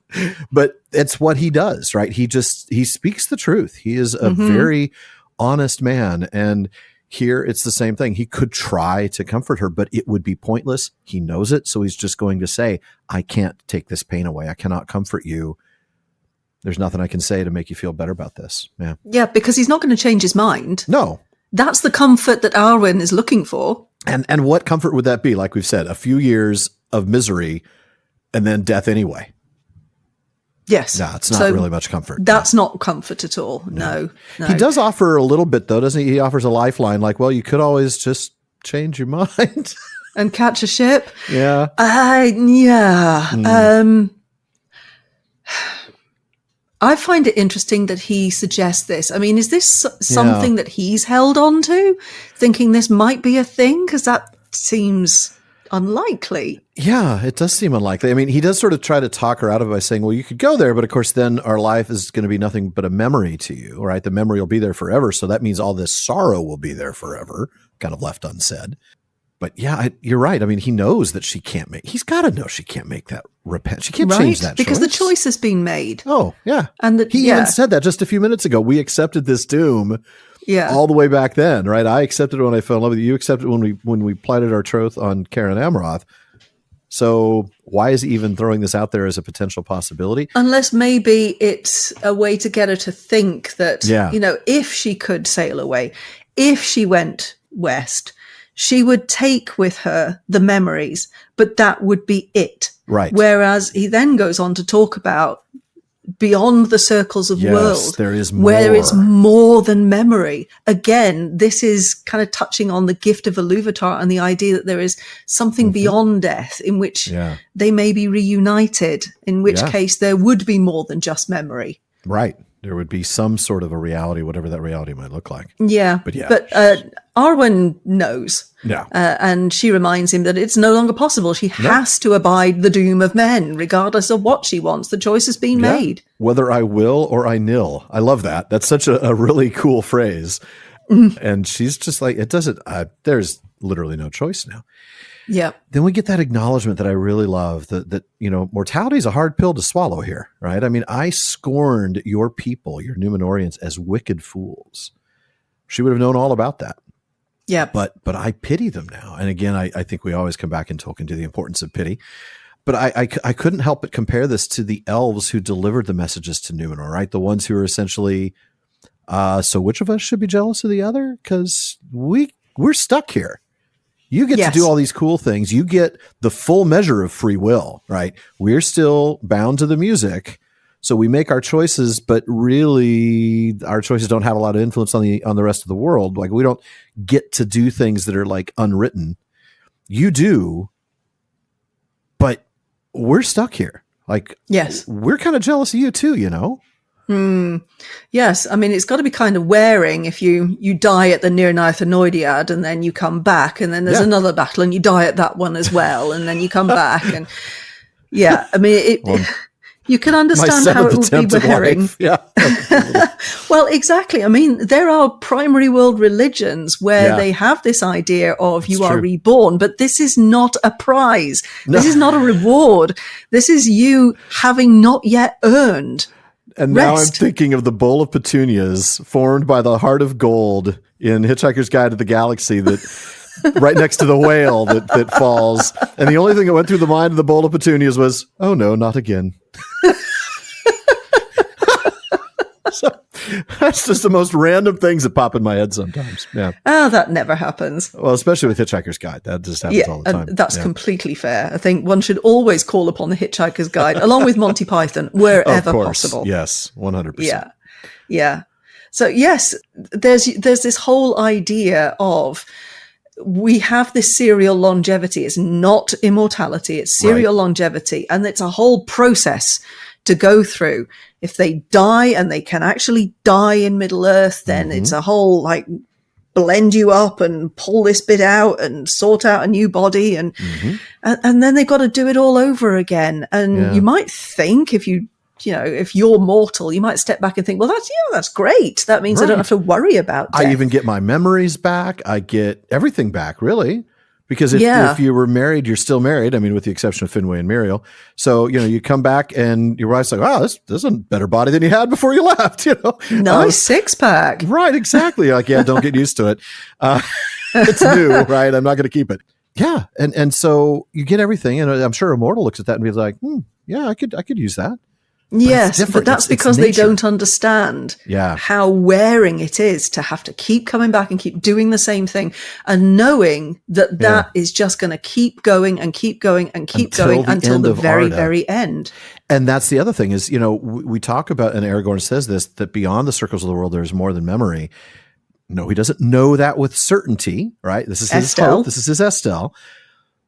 But it's what he does, right? He speaks the truth. He is a very honest man. And here, it's the same thing. He could try to comfort her, but it would be pointless. He knows it. So he's just going to say, I can't take this pain away. I cannot comfort you. There's nothing I can say to make you feel better about this. Yeah. Yeah, because he's not going to change his mind. No. That's the comfort that Arwen is looking for. And what comfort would that be? Like we've said, a few years of misery and then death anyway. Yes. No, it's not really much comfort. That's not comfort at all. No. He does offer a little bit, though, doesn't he? He offers a lifeline like, well, you could always just change your mind. And catch a ship? Yeah. I find it interesting that he suggests this. I mean, is this something that he's held on to, thinking this might be a thing? Because that seems unlikely. Yeah, it does seem unlikely. I mean, he does sort of try to talk her out of it by saying, well, you could go there, but of course then our life is going to be nothing but a memory to you, right? The memory will be there forever. So that means all this sorrow will be there forever, kind of left unsaid. But yeah, you're right. I mean, he knows that he's got to know she can't make that repent. She can't change that because choice. the choice has been made. Oh, yeah. And he even said that just a few minutes ago. We accepted this doom. Yeah. All the way back then, right? I accepted it when I fell in love with you. You accepted it when we plighted our troth on Karen Amroth. So why is he even throwing this out there as a potential possibility? Unless maybe it's a way to get her to think that, if she could sail away, if she went west, she would take with her the memories, but that would be it. Right. Whereas he then goes on to talk about beyond the circles of worlds, there is more. Where it's more than memory. Again, this is kind of touching on the gift of Iluvatar and the idea that there is something beyond death in which they may be reunited, in which case there would be more than just memory. Right. There would be some sort of a reality, whatever that reality might look like. Yeah. But Arwen knows. Yeah. And she reminds him that it's no longer possible. She has to abide the doom of men, regardless of what she wants. The choice has been made. Whether I will or I nil. I love that. That's such a really cool phrase. And she's just like, it doesn't, there's literally no choice now. Yeah. Then we get that acknowledgement that I really love that mortality is a hard pill to swallow here, right? I mean, I scorned your people, your Numenorians, as wicked fools. She would have known all about that. Yeah. But I pity them now. And again, I think we always come back in Tolkien to the importance of pity. But I couldn't help but compare this to the elves who delivered the messages to Numenor, right? The ones who are essentially, so which of us should be jealous of the other? Because we're stuck here. You get to do all these cool things. You get the full measure of free will, right? We're still bound to the music. So we make our choices, but really our choices don't have a lot of influence on the rest of the world. Like we don't get to do things that are like unwritten. You do, but we're stuck here. Like, we're kind of jealous of you too, Yes, I mean, it's got to be kind of wearing if you die at the Nirnaeth Anoidiad and then you come back and then there's another battle and you die at that one as well and then you come back and I mean, you can understand how it would be wearing. Yeah. Well, exactly. I mean, there are primary world religions where they have this idea of you are reborn, but this is not a prize. No. This is not a reward. This is you having not yet earned And now I'm thinking of the bowl of petunias formed by the heart of gold in Hitchhiker's Guide to the Galaxy that right next to the whale that falls. And the only thing that went through the mind of the bowl of petunias was, oh no, not again. So that's just the most random things that pop in my head sometimes. Yeah. Oh, that never happens. Well, especially with Hitchhiker's Guide. That just happens all the time. That's completely fair. I think one should always call upon the Hitchhiker's Guide, along with Monty Python, wherever possible. Yes, 100%. Yeah. So yes, there's this whole idea of we have this serial longevity. It's not immortality. It's serial longevity. And it's a whole process to go through. If they die and they can actually die in Middle Earth, then it's a whole like blend you up and pull this bit out and sort out a new body. And then they've got to do it all over again. And you might think if you're mortal, you might step back and think, well, that's great. That means I don't have to worry about death. I even get my memories back. I get everything back, really. Because if you were married, you're still married. I mean, with the exception of Finwë and Muriel. So, you come back and your wife's like, wow, this is a better body than you had before you left, Nice six pack. Right, exactly. You're like, don't get used to it. It's new, right? I'm not going to keep it. Yeah. And so you get everything. And I'm sure Immortal looks at that and be like, I could use that. Yes, but that's because they don't understand how wearing it is to have to keep coming back and keep doing the same thing, and knowing that is just going to keep going and keep going and keep going until the very, very end. And that's the other thing is, we talk about, and Aragorn says this, that beyond the circles of the world, there's more than memory. No, he doesn't know that with certainty, right? This is his hope. This is his Estelle.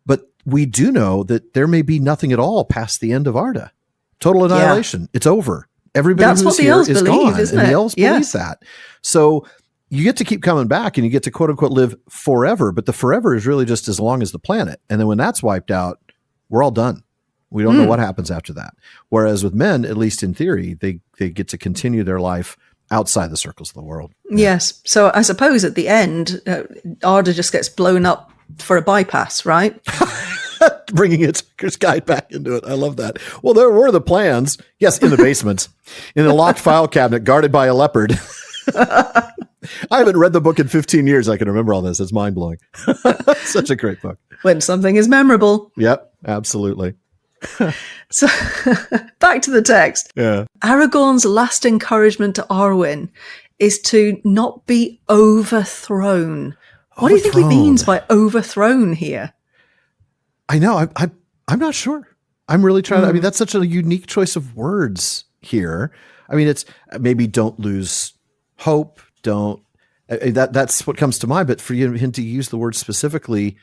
But we do know that there may be nothing at all past the end of Arda. Total annihilation. Yeah. It's over. Everybody who's here is gone. And the elves believe that. So you get to keep coming back and you get to quote unquote live forever. But the forever is really just as long as the planet. And then when that's wiped out, we're all done. We don't know what happens after that. Whereas with men, at least in theory, they get to continue their life outside the circles of the world. Yes. So I suppose at the end, Arda just gets blown up for a bypass, right? Bringing Hitchhiker's Guide back into it. I love that. Well, there were the plans. Yes, in the basement, in a locked file cabinet guarded by a leopard. I haven't read the book in 15 years. I can remember all this. It's mind-blowing. Such a great book. When something is memorable. Yep, absolutely. So back to the text. Yeah. Aragorn's last encouragement to Arwen is to not be overthrown. What do you think he means by overthrown here? I know. I'm not sure. I'm really trying to, that's such a unique choice of words here. I mean, it's maybe don't lose hope. That's what comes to mind. But for him to use the word specifically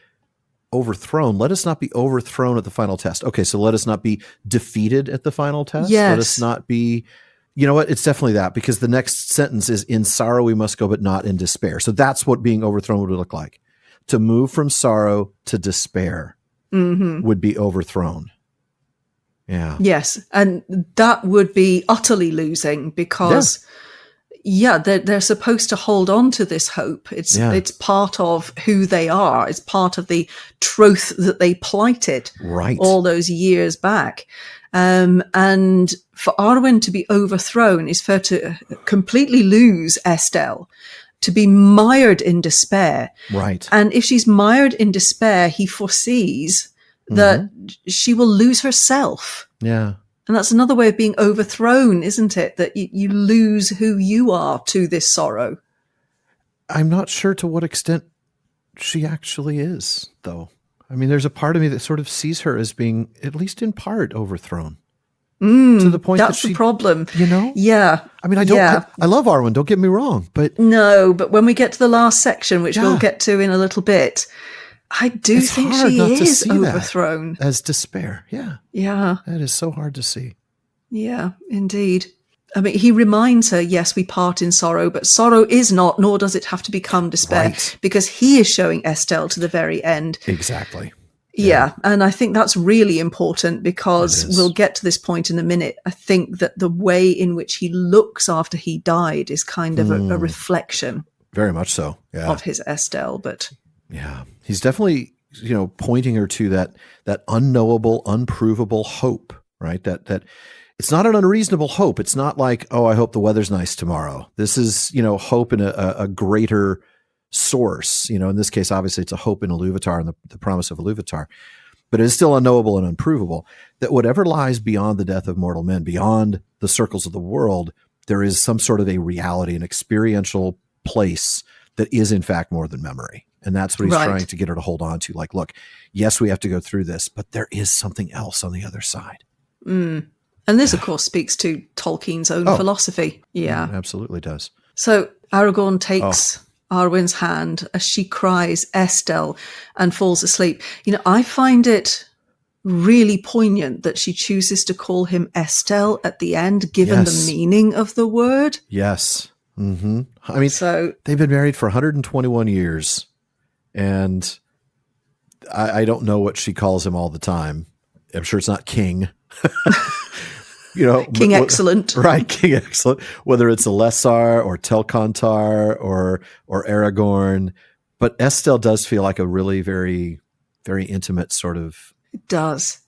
overthrown, let us not be overthrown at the final test. Okay. So let us not be defeated at the final test. Yes. Let us not be, you know what? It's definitely that, because the next sentence is in sorrow we must go, but not in despair. So that's what being overthrown would look like. To move from sorrow to despair. Would be overthrown. Yeah. Yes. And that would be utterly losing because, they're supposed to hold on to this hope. It's part of who they are. It's part of the troth that they plighted all those years back. And for Arwen to be overthrown is for her to completely lose Estelle, to be mired in despair. Right. And if she's mired in despair, he foresees that she will lose herself. Yeah. And that's another way of being overthrown, isn't it? That you lose who you are to this sorrow. I'm not sure to what extent she actually is, though. I mean, there's a part of me that sort of sees her as being, at least in part, overthrown. To the point that's that the problem. Yeah. I mean, I love Arwen, don't get me wrong, but no, but when we get to the last section, which we'll get to in a little bit, I do think she is overthrown. As despair. Yeah. Yeah. That is so hard to see. Yeah, indeed. I mean, he reminds her, yes, we part in sorrow, but sorrow is not, nor does it have to become despair, because he is showing Estelle to the very end. Exactly. Yeah. And I think that's really important, because we'll get to this point in a minute. I think that the way in which he looks after he died is kind of a reflection. Very much so. Yeah. Of his Estelle, but yeah, he's definitely, pointing her to that unknowable, unprovable hope, right? That it's not an unreasonable hope. It's not like, oh, I hope the weather's nice tomorrow. This is, hope in a greater source. In this case, obviously it's a hope in Iluvatar and the promise of Iluvatar, but it is still unknowable and unprovable. That whatever lies beyond the death of mortal men, beyond the circles of the world, there is some sort of a reality, an experiential place that is in fact more than memory. And that's what he's trying to get her to hold on to. Like, look, yes, we have to go through this, but there is something else on the other side. And this, of course, speaks to Tolkien's own philosophy. Yeah. It absolutely does. So Aragorn takes Arwen's hand as she cries Estelle and falls asleep. I find it really poignant that she chooses to call him Estelle at the end, given the meaning of the word. Yes. Mm-hmm. I mean, so they've been married for 121 years. And I don't know what she calls him all the time. I'm sure it's not King. King Excellent. Right, King Excellent. Whether it's a Lesar or Telcontar or Aragorn. But Estelle does feel like a really very, very intimate sort of... It does.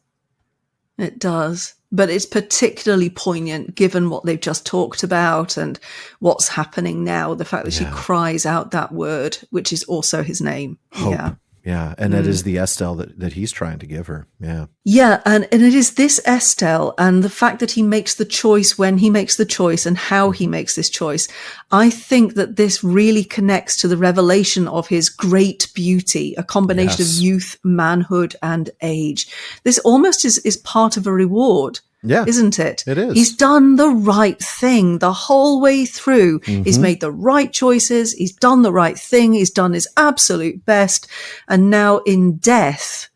But it's particularly poignant given what they've just talked about and what's happening now. The fact that she cries out that word, which is also his name. Hope. Yeah. Yeah. And that is the Estelle that he's trying to give her. Yeah. Yeah. And it is this Estelle and the fact that he makes the choice when he makes the choice and how he makes this choice. I think that this really connects to the revelation of his great beauty, a combination of youth, manhood, and age. This almost is part of a reward. Yeah, isn't it? It is. He's done the right thing the whole way through. He's made the right choices. He's done the right thing. He's done his absolute best. And now in death,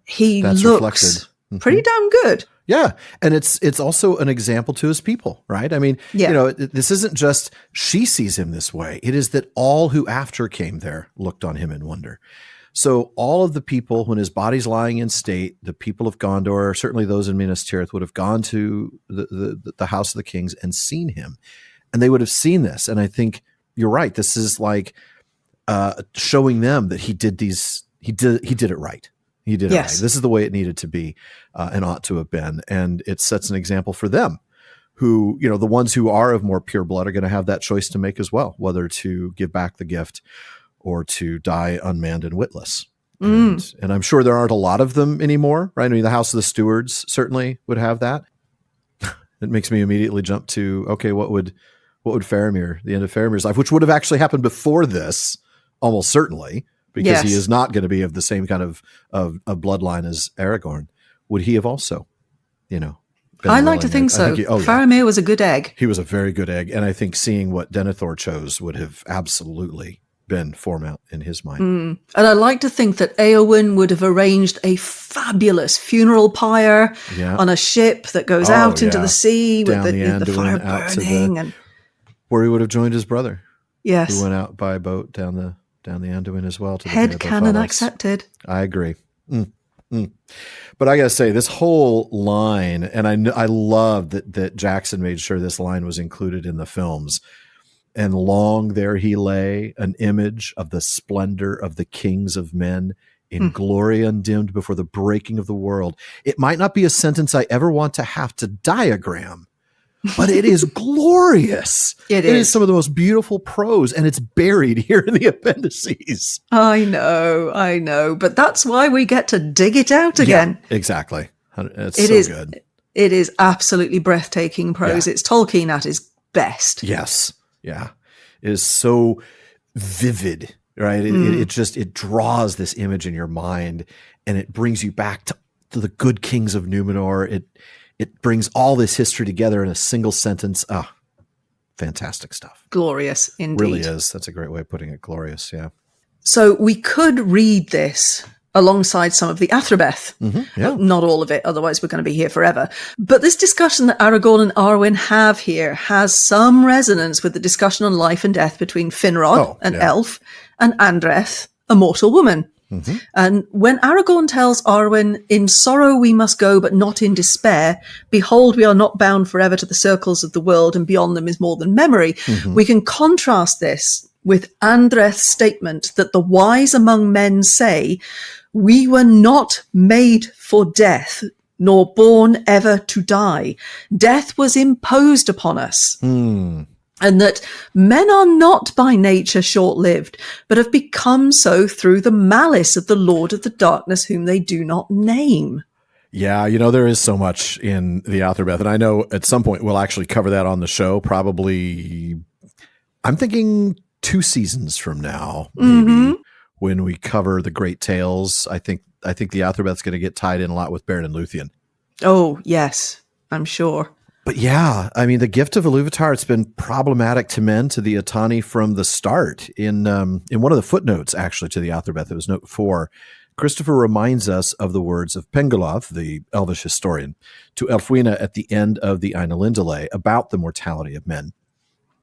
he looks pretty damn good. Yeah. And it's also an example to his people, right? I mean, this isn't just she sees him this way. It is that all who after came there looked on him in wonder. So all of the people, when his body's lying in state, the people of Gondor, certainly those in Minas Tirith, would have gone to the House of the Kings and seen him. And they would have seen this. And I think you're right. This is like showing them that he did it right. He did it right. This is the way it needed to be and ought to have been. And it sets an example for them who, the ones who are of more pure blood are going to have that choice to make as well, whether to give back the gift or to die unmanned and witless. And I'm sure there aren't a lot of them anymore, right? I mean, the House of the Stewards certainly would have that. It makes me immediately jump to, okay, what would Faramir, the end of Faramir's life, which would have actually happened before this, almost certainly, because he is not going to be of the same kind of bloodline as Aragorn. Would he have also, I like to think so. Faramir was a good egg. He was a very good egg. And I think seeing what Denethor chose would have absolutely been formed in his mind. And I like to think that Eowyn would have arranged a fabulous funeral pyre on a ship that goes out into the sea with the fire burning, and where he would have joined his brother. Yes, who went out by boat down the Anduin as well. To head canon accepted. I agree. But I gotta say, this whole line, and I love that Jackson made sure this line was included in the films. And long there he lay, an image of the splendor of the kings of men, in glory undimmed before the breaking of the world. It might not be a sentence I ever want to have to diagram, but it is glorious. It is some of the most beautiful prose, and it's buried here in the appendices. I know. But that's why we get to dig it out again. Yeah, exactly. It's so good. It is absolutely breathtaking prose. It's Tolkien at his best. Yes. Yeah, it is so vivid, right? It draws this image in your mind, and it brings you back to the good kings of Numenor. It brings all this history together in a single sentence. Fantastic stuff. Glorious, indeed. Really is. That's a great way of putting it. Glorious, yeah. So we could read this alongside some of the Athrobeth. Not all of it, otherwise we're going to be here forever. But this discussion that Aragorn and Arwen have here has some resonance with the discussion on life and death between Finrod, an elf, and Andreth, a mortal woman. And when Aragorn tells Arwen, "In sorrow we must go, but not in despair. Behold, we are not bound forever to the circles of the world, and beyond them is more than memory." We can contrast this with Andreth's statement that the wise among men say, "We were not made for death, nor born ever to die. Death was imposed upon us." And that men are not by nature short-lived, but have become so through the malice of the Lord of the Darkness, whom they do not name. Yeah, there is so much in the Athrobeth, and I know at some point we'll actually cover that on the show, probably, I'm thinking 2 seasons from now, maybe, when we cover the Great Tales. I think the Athrobeth's going to get tied in a lot with Beren and Luthien. Oh, yes, I'm sure. But yeah, I mean, the gift of Iluvatar, it's been problematic to men, to the Atani from the start. In one of the footnotes, actually, to the Athrobeth, it was note 4, Christopher reminds us of the words of Pengulov, the Elvish historian, to Elfwine at the end of the Ainulindale about the mortality of men.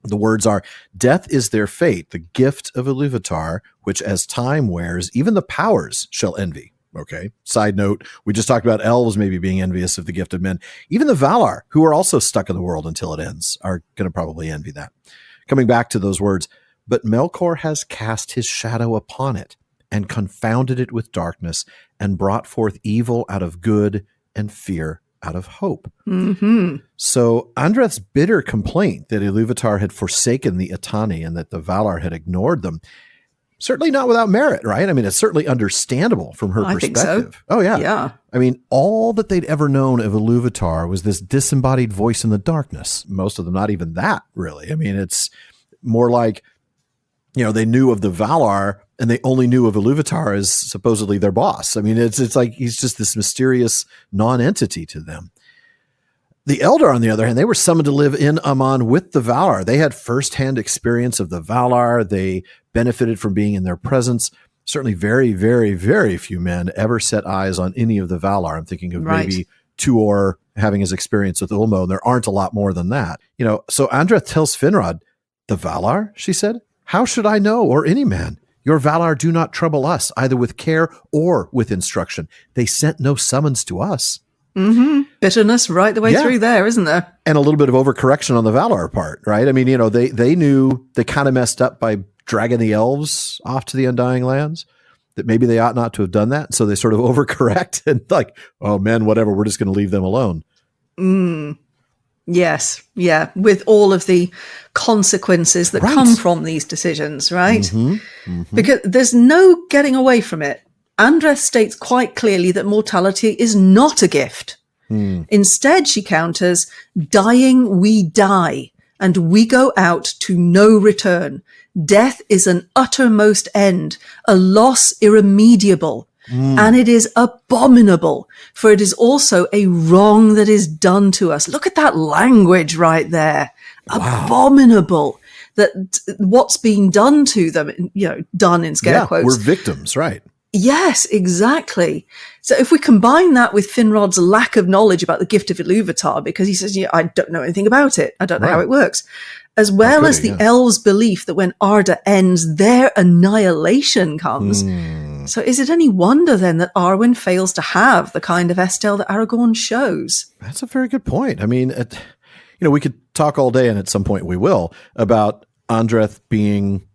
The words are, "Death is their fate, the gift of Iluvatar, which as time wears, even the powers shall envy." Okay. Side note, we just talked about elves maybe being envious of the gift of men. Even the Valar, who are also stuck in the world until it ends, are going to probably envy that. Coming back to those words, "But Melkor has cast his shadow upon it, and confounded it with darkness, and brought forth evil out of good, and fear out of hope." So Andreth's bitter complaint that Iluvatar had forsaken the Atani and that the Valar had ignored them, certainly not without merit, right? I mean, it's certainly understandable from her perspective. Think so. Oh, yeah. Yeah. I mean, all that they'd ever known of Iluvatar was this disembodied voice in the darkness. Most of them not even that, really. I mean, it's more like, they knew of the Valar and they only knew of Iluvatar as supposedly their boss. I mean, it's like he's just this mysterious non-entity to them. The Eldar, on the other hand, they were summoned to live in Aman with the Valar. They had firsthand experience of the Valar. They benefited from being in their presence. Certainly very, very, very few men ever set eyes on any of the Valar. I'm thinking of maybe Tuor having his experience with Ulmo. There aren't a lot more than that. So Andreth tells Finrod, "The Valar," she said, "how should I know, or any man? Your Valar do not trouble us, either with care or with instruction. They sent no summons to us." Mm-hmm. Bitterness right the way through there, isn't there? And a little bit of overcorrection on the Valar part, right? I mean, they knew they kind of messed up by dragging the elves off to the Undying Lands, that maybe they ought not to have done that. So they sort of overcorrect and like, oh man, whatever, we're just going to leave them alone. Yes. Yeah. With all of the consequences that come from these decisions, right? Mm-hmm. Mm-hmm. Because there's no getting away from it. Andreth states quite clearly that mortality is not a gift. Instead, she counters, dying we die, and we go out to no return. Death is an uttermost end, a loss irremediable, and it is abominable, for it is also a wrong that is done to us. Look at that language right there. Wow. Abominable. That what's being done to them, done in scare quotes. We're victims, right? Yes, exactly. So if we combine that with Finrod's lack of knowledge about the gift of Iluvatar, because he says, I don't know anything about it. I don't know how it works. As well as the elves' belief that when Arda ends, their annihilation comes. So is it any wonder then that Arwen fails to have the kind of Estel that Aragorn shows? That's a very good point. I mean, we could talk all day, and at some point we will, about Andreth being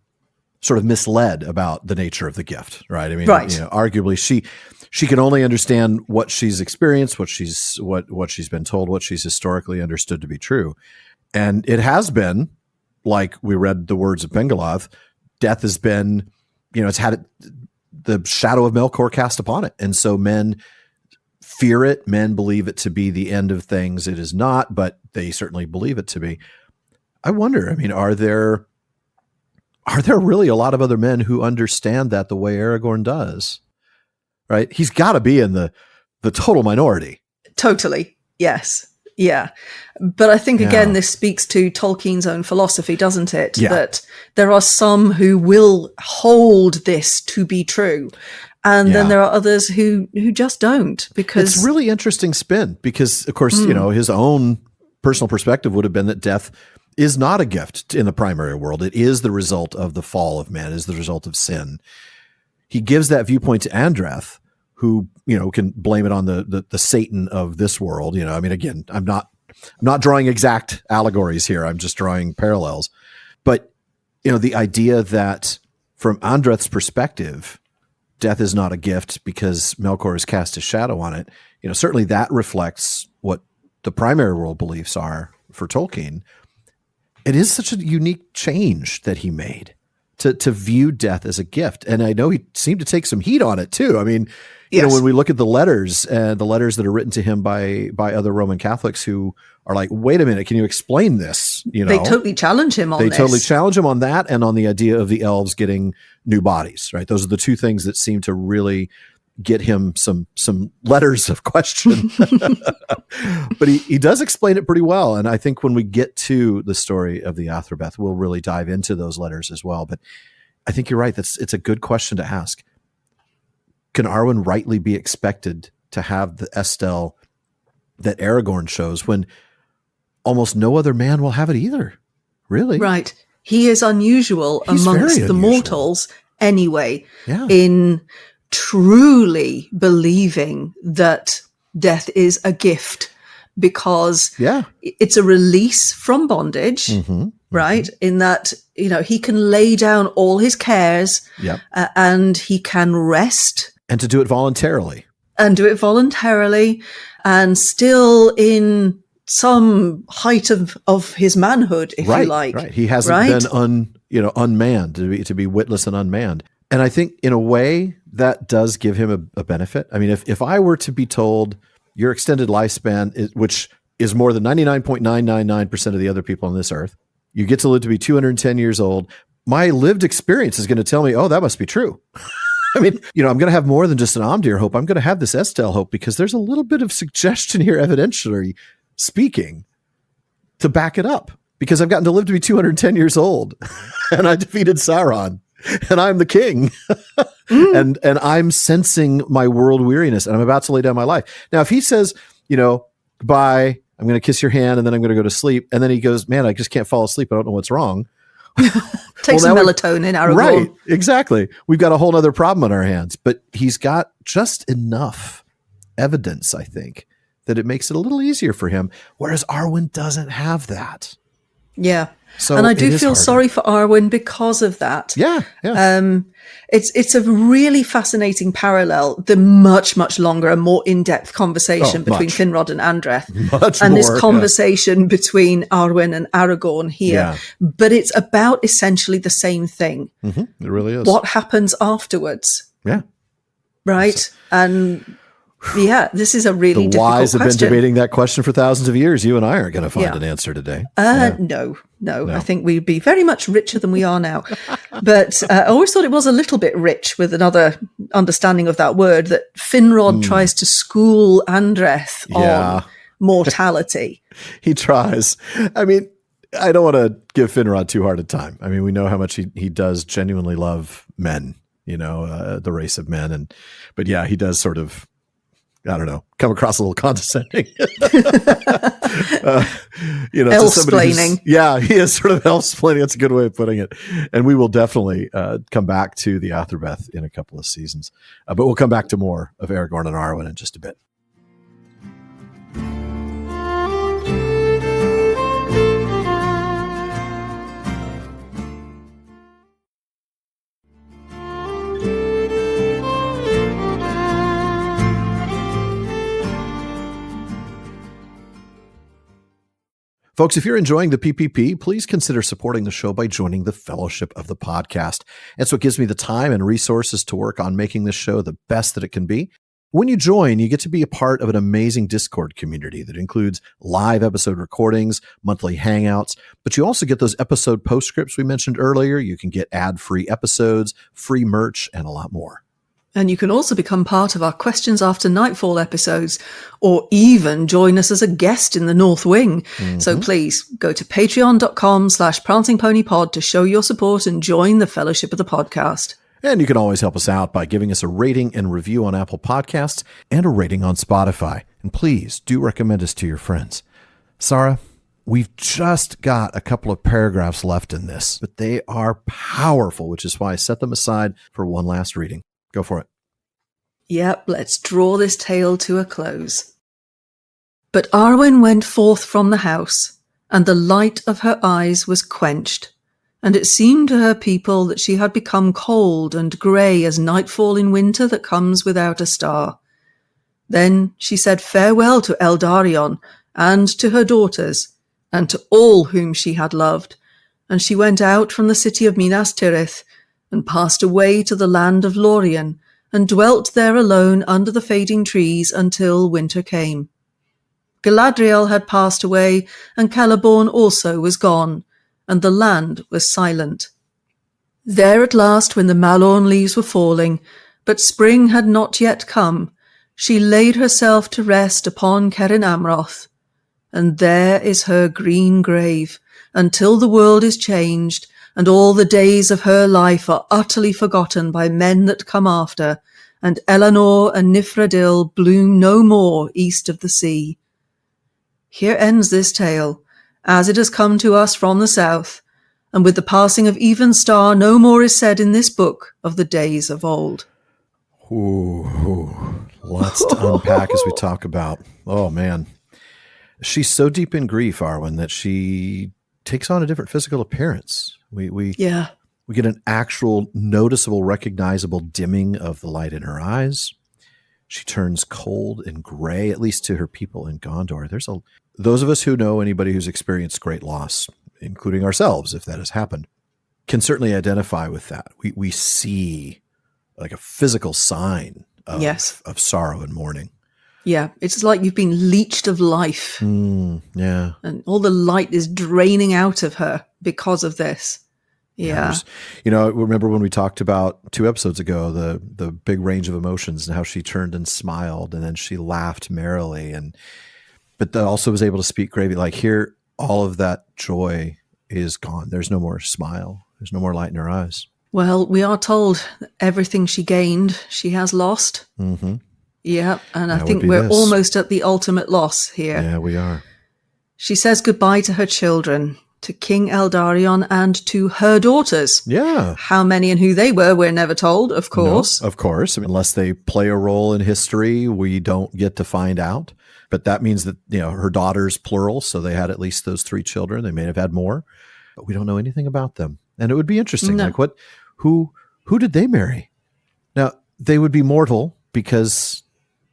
sort of misled about the nature of the gift, right? I mean, arguably she can only understand what she's experienced, what she's been told, what she's historically understood to be true. And it has been, like we read the words of Bengaloth, death has been, it's had the shadow of Melkor cast upon it. And so men fear it. Men believe it to be the end of things. It is not, but they certainly believe it to be. I wonder, I mean, are there really a lot of other men who understand that the way Aragorn does? Right? He's got to be in the total minority. Totally. Yes. Yeah. But I think, again, this speaks to Tolkien's own philosophy, doesn't it? Yeah. That there are some who will hold this to be true. And then there are others who just don't, because it's really interesting spin, because of course, his own personal perspective would have been that death is not a gift in the primary world. It is the result of the fall of man, is the result of sin. He gives that viewpoint to Andreth, who, can blame it on the Satan of this world. I mean, again, I'm not drawing exact allegories here. I'm just drawing parallels. But, the idea that from Andreth's perspective, death is not a gift because Melkor has cast a shadow on it. Certainly that reflects what the primary world beliefs are for Tolkien. It is such a unique change that he made to view death as a gift. And I know he seemed to take some heat on it too. I mean, when we look at the letters and the letters that are written to him by other Roman Catholics who are like, wait a minute, can you explain this? They totally challenge him on this. They totally challenge him on that and on the idea of the elves getting new bodies, right? Those are the two things that seem to really get him some letters of question. But he does explain it pretty well. And I think when we get to the story of the Athrobeth, we'll really dive into those letters as well. But I think you're right. It's a good question to ask. Can Arwen rightly be expected to have the Estel that Aragorn shows when almost no other man will have it either? Really? Right. He is unusual amongst the mortals anyway, in truly believing that death is a gift, because it's a release from bondage, right? In that, he can lay down all his cares and he can rest. And to do it voluntarily. And still in some height of his manhood, if you like. Right. He hasn't been unmanned, to be witless and unmanned. And I think in a way that does give him a benefit. I mean, if I were to be told your extended lifespan, which is more than 99.999% of the other people on this earth, you get to live to be 210 years old, my lived experience is going to tell me, oh, that must be true. I mean, I'm going to have more than just an Omdir hope. I'm going to have this Estelle hope because there's a little bit of suggestion here, evidentially speaking, to back it up. Because I've gotten to live to be 210 years old and I defeated Sauron and I'm the king and I'm sensing my world weariness and I'm about to lay down my life. Now, if he says, goodbye, I'm going to kiss your hand and then I'm going to go to sleep. And then he goes, man, I just can't fall asleep. I don't know what's wrong. Take some melatonin, Aragorn. Right, exactly. We've got a whole other problem on our hands, but he's got just enough evidence, I think, that it makes it a little easier for him. Whereas Arwen doesn't have that. Yeah. So and I do feel sorry for Arwen because of that. Yeah. It's a really fascinating parallel, the much, much longer and more in-depth conversation between Finrod and Andreth. This conversation between Arwen and Aragorn here. Yeah. But it's about essentially the same thing. Mm-hmm. It really is. What happens afterwards? Yeah. Right? And yeah, this is a really difficult question. The wise have been debating that question for thousands of years. You and I aren't going to find an answer today. No. I think we'd be very much richer than we are now. But I always thought it was a little bit rich with another understanding of that word, that Finrod tries to school Andreth on mortality. He tries. I mean, I don't want to give Finrod too hard a time. I mean, we know how much he does genuinely love men, the race of men. But yeah, he does sort of, I don't know, come across a little condescending. Elf-splaining. Yeah, he is sort of elf-splaining. That's a good way of putting it. And we will definitely come back to the Athrobeth in a couple of seasons. But we'll come back to more of Aragorn and Arwen in just a bit. Folks, if you're enjoying the PPP, please consider supporting the show by joining the Fellowship of the Podcast. It's what gives me the time and resources to work on making this show the best that it can be. When you join, you get to be a part of an amazing Discord community that includes live episode recordings, monthly hangouts, but you also get those episode postscripts we mentioned earlier. You can get ad-free episodes, free merch, and a lot more. And you can also become part of our Questions After Nightfall episodes, or even join us as a guest in the North Wing. Mm-hmm. So please go to patreon.com/prancingponypod to show your support and join the Fellowship of the Podcast. And you can always help us out by giving us a rating and review on Apple Podcasts and a rating on Spotify. And please do recommend us to your friends. Sara, we've just got a couple of paragraphs left in this, but they are powerful, which is why I set them aside for one last reading. Go for it. Yep, let's draw this tale to a close. But Arwen went forth from the house, and the light of her eyes was quenched, and it seemed to her people that she had become cold and grey as nightfall in winter that comes without a star. Then she said farewell to Eldarion, and to her daughters, and to all whom she had loved, and she went out from the city of Minas Tirith, and passed away to the land of Lorien, and dwelt there alone under the fading trees until winter came. Galadriel had passed away, and Celeborn also was gone, and the land was silent. There at last, when the malorn leaves were falling, but spring had not yet come, she laid herself to rest upon Cerin Amroth, and there is her green grave, until the world is changed, and all the days of her life are utterly forgotten by men that come after, and Eleanor and Nifredil bloom no more east of the sea. Here ends this tale, as it has come to us from the south, and with the passing of Evenstar no more is said in this book of the days of old. Ooh, lots to unpack as we talk about. Oh, man. She's so deep in grief, Arwen, that she takes on a different physical appearance. We get an actual noticeable, recognizable dimming of the light in her eyes. She turns cold and gray, at least to her people in Gondor. Those of us who know anybody who's experienced great loss, including ourselves, if that has happened, can certainly identify with that. We see like a physical sign of, yes. of sorrow and mourning. Yeah, it's like you've been leached of life. Yeah. And all the light is draining out of her because of this. Yeah. Remember when we talked about 2 episodes ago, the big range of emotions and how she turned and smiled and then she laughed merrily. But that also was able to speak gravely. Like here, all of that joy is gone. There's no more smile. There's no more light in her eyes. Well, we are told everything she gained, she has lost. Mm-hmm. Yeah, and I think we're almost at the ultimate loss here. Yeah, we are. She says goodbye to her children, to King Eldarion, and to her daughters. Yeah. How many and who they were, we're never told, of course. No, of course. I mean, unless they play a role in history, we don't get to find out. But that means that, her daughters, plural, so they had at least those 3 children. They may have had more, but we don't know anything about them. And it would be interesting, like who did they marry? Now, they would be mortal because,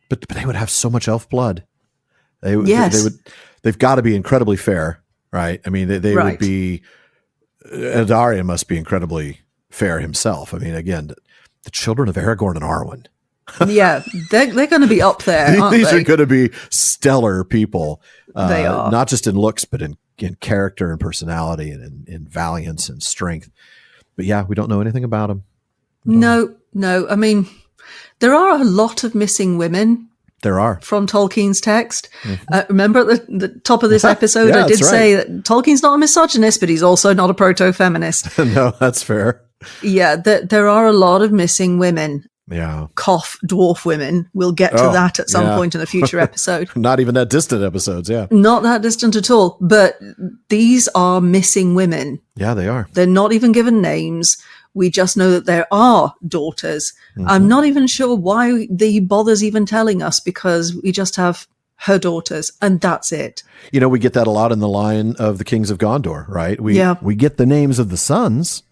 but they would have so much elf blood. They've got to be incredibly fair, right? I mean, they would be, Eldarion must be incredibly fair himself. I mean, again, the children of Aragorn and Arwen. Yeah, they're going to be up there, aren't These they? are going to be stellar people. They are. Not just in looks, but in character and personality and in valiance and strength. But yeah, we don't know anything about them. No. I mean, there are a lot of missing women. There are. From Tolkien's text. Remember at the top of this episode, I did say that Tolkien's not a misogynist, but he's also not a proto-feminist. No, that's fair. Yeah, there are a lot of missing women. Yeah. Cough, dwarf women. We'll get to that at some point in a future episode. Not even that distant episodes, yeah. Not that distant at all. But these are missing women. Yeah, they are. They're not even given names. We just know that there are daughters. Mm-hmm. I'm not even sure why he bothers even telling us, because we just have her daughters and that's it. We get that a lot in the line of the Kings of Gondor, right? We get the names of the sons.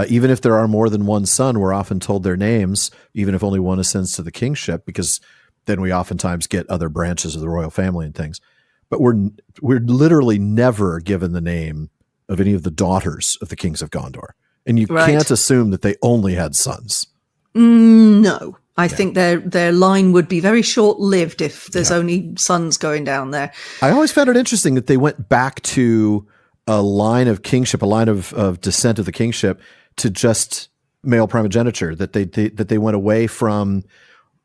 Even if there are more than one son, we're often told their names, even if only one ascends to the kingship, because then we oftentimes get other branches of the royal family and things. But we're literally never given the name of any of the daughters of the Kings of Gondor. And you can't assume that they only had sons. No. I think their line would be very short-lived if there's only sons going down there. I always found it interesting that they went back to a line of kingship, a line of descent of the kingship, to just male primogeniture, that they went away from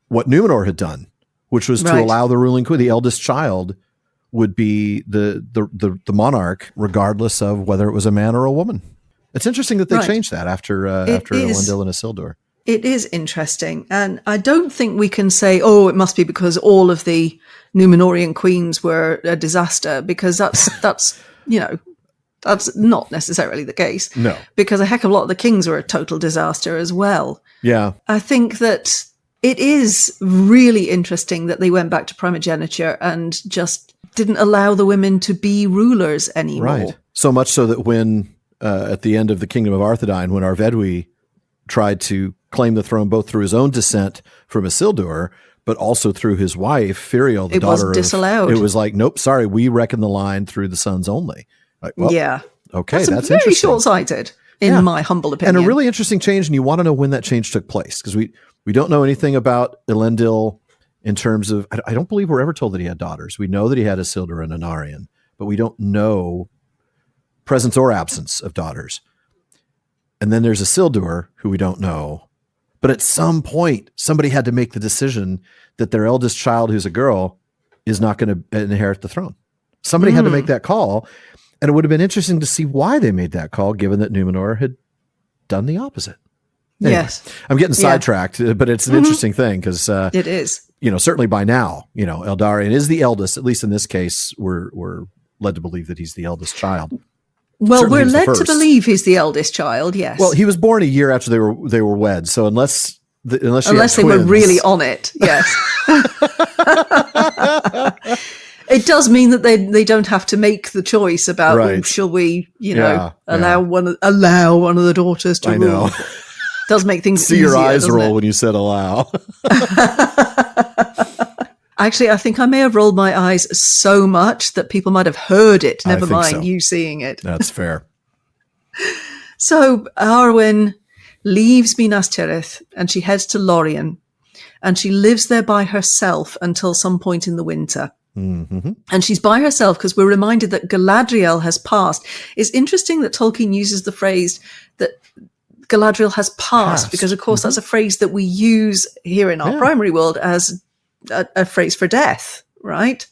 what Numenor had done, which was to allow the ruling queen, the eldest child, would be the monarch, regardless of whether it was a man or a woman. It's interesting that they changed that after Elendil and Isildur. It is interesting, and I don't think we can say, it must be because all of the Numenorian queens were a disaster, because that's not necessarily the case. No. Because a heck of a lot of the kings were a total disaster as well. Yeah. I think that it is really interesting that they went back to primogeniture and just didn't allow the women to be rulers anymore. Right. So much so that when, at the end of the Kingdom of Arthedain, when Arvedwi tried to claim the throne both through his own descent from Isildur, but also through his wife, Firiel, the daughter of... It was disallowed. It was like, nope, sorry, we reckon the line through the sons only. Like, well, yeah. Okay, that's very interesting. Short-sighted, in my humble opinion. And a really interesting change, and you want to know when that change took place, because we don't know anything about Elendil in terms of... I don't believe we're ever told that he had daughters. We know that he had Isildur and Anarion, but we don't know presence or absence of daughters. And then there's Isildur, who we don't know. But at some point, somebody had to make the decision that their eldest child, who's a girl, is not going to inherit the throne. Somebody had to make that call. And it would have been interesting to see why they made that call, given that Numenor had done the opposite. Anyway, yes. I'm getting sidetracked, but it's an interesting thing because it is. Certainly by now, Eldarion is the eldest. At least in this case, we're led to believe that he's the eldest child. Well, Certainly we're led to believe he's the eldest child. Yes. Well, he was born a year after they were wed. So unless they were really on it, yes. It does mean that they don't have to make the choice about shall we, allow one of the daughters to rule. Know. Does make things see easier, your eyes roll it? When you said allow. Actually, I think I may have rolled my eyes so much that people might have heard it. Never mind you seeing it. That's fair. So Arwen leaves Minas Tirith and she heads to Lorien, and she lives there by herself until some point in the winter. Mm-hmm. And she's by herself because we're reminded that Galadriel has passed. It's interesting that Tolkien uses the phrase that Galadriel has passed, because, of course, that's a phrase that we use here in our primary world as a phrase for death, right?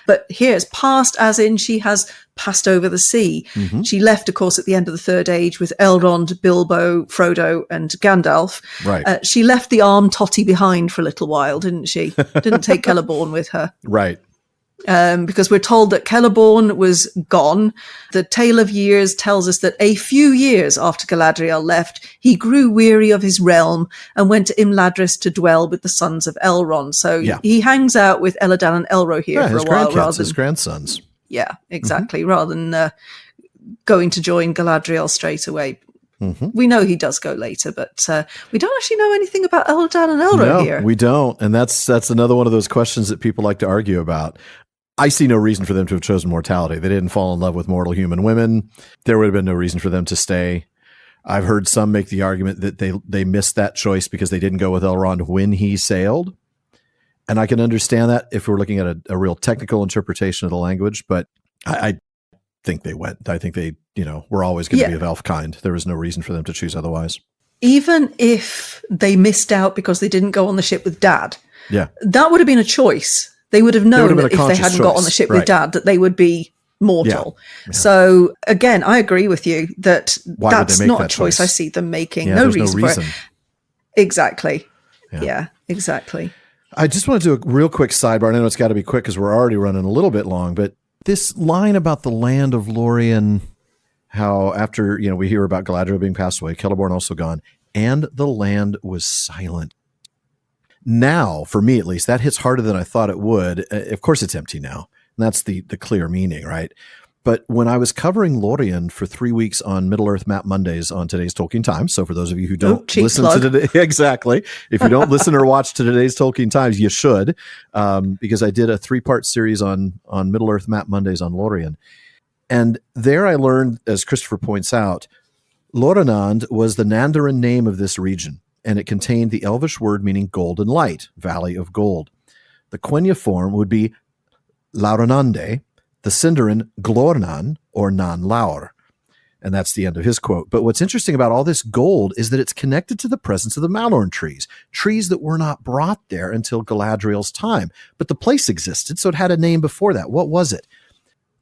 But here it's past as in she has passed over the sea. Mm-hmm. She left, of course, at the end of the Third Age with Elrond, Bilbo, Frodo, and Gandalf. Right. She left the armed Totty behind for a little while, didn't she? Didn't take Celeborn with her. Right. Because we're told that Celeborn was gone. The Tale of Years tells us that a few years after Galadriel left, he grew weary of his realm and went to Imladris to dwell with the sons of Elrond. So he hangs out with Elladan and Elrohir for a while. Rather than his grandsons. Yeah, exactly. Mm-hmm. Rather than going to join Galadriel straight away. Mm-hmm. We know he does go later, but we don't actually know anything about Elladan and Elrohir. No, we don't. And that's another one of those questions that people like to argue about. I see no reason for them to have chosen mortality. They didn't fall in love with mortal human women. There would have been no reason for them to stay. I've heard some make the argument that they missed that choice because they didn't go with Elrond when he sailed. And I can understand that if we're looking at a real technical interpretation of the language, but I think they went. I think they, were always going to be of elf kind. There was no reason for them to choose otherwise. Even if they missed out because they didn't go on the ship with Dad, that would have been a choice. They would have known that if they hadn't got on the ship with Dad, that they would be mortal. Yeah. So again, I agree with you that that's not a choice I see them making. Yeah, no reason for it. Exactly. Yeah, exactly. I just want to do a real quick sidebar. I know it's got to be quick because we're already running a little bit long, but this line about the land of Lorien, how after, we hear about Galadriel being passed away, Celeborn also gone, and the land was silent. Now, for me at least, that hits harder than I thought it would. Of course, it's empty now. And that's the clear meaning, right? But when I was covering Lorien for 3 weeks on Middle-earth Map Mondays on Today's Tolkien Times, so for those of you who don't listen to today, exactly. If you don't listen or watch to Today's Tolkien Times, you should, because I did a 3-part series on Middle-earth Map Mondays on Lorien. And there I learned, as Christopher points out, Loranand was the Nandarin name of this region, and it contained the Elvish word meaning golden light, valley of gold. The Quenya form would be Lauranande, the Sindarin Glornan, or Nan Laur. And that's the end of his quote. But what's interesting about all this gold is that it's connected to the presence of the Malorn trees that were not brought there until Galadriel's time. But the place existed, so it had a name before that. What was it?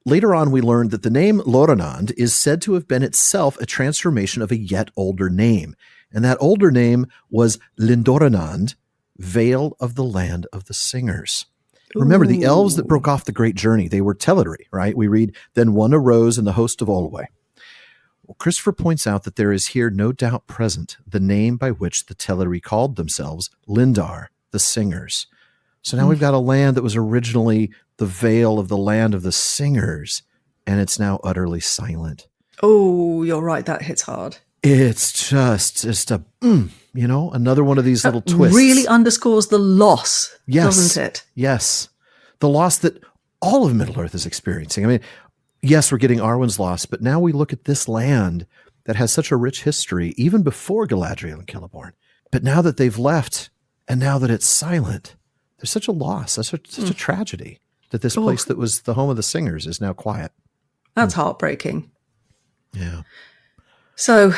Later on, we learned that the name Loranand is said to have been itself a transformation of a yet older name. And that older name was Lindoranand, Vale of the Land of the Singers. Ooh. Remember, the elves that broke off the great journey, they were Teledry, right? We read, then one arose in the host of Olwe. Well, Christopher points out that there is here no doubt present the name by which the Teledry called themselves, Lindar, the Singers. So now we've got a land that was originally the Vale of the Land of the Singers, and it's now utterly silent. Oh, you're right. That hits hard. It's just another one of these little twists. Really underscores the loss, doesn't it? Yes. The loss that all of Middle-earth is experiencing. I mean, yes, we're getting Arwen's loss, but now we look at this land that has such a rich history, even before Galadriel and Celeborn. But now that they've left, and now that it's silent, there's such a loss, such a tragedy that this place that was the home of the singers is now quiet. That's heartbreaking. Yeah. So,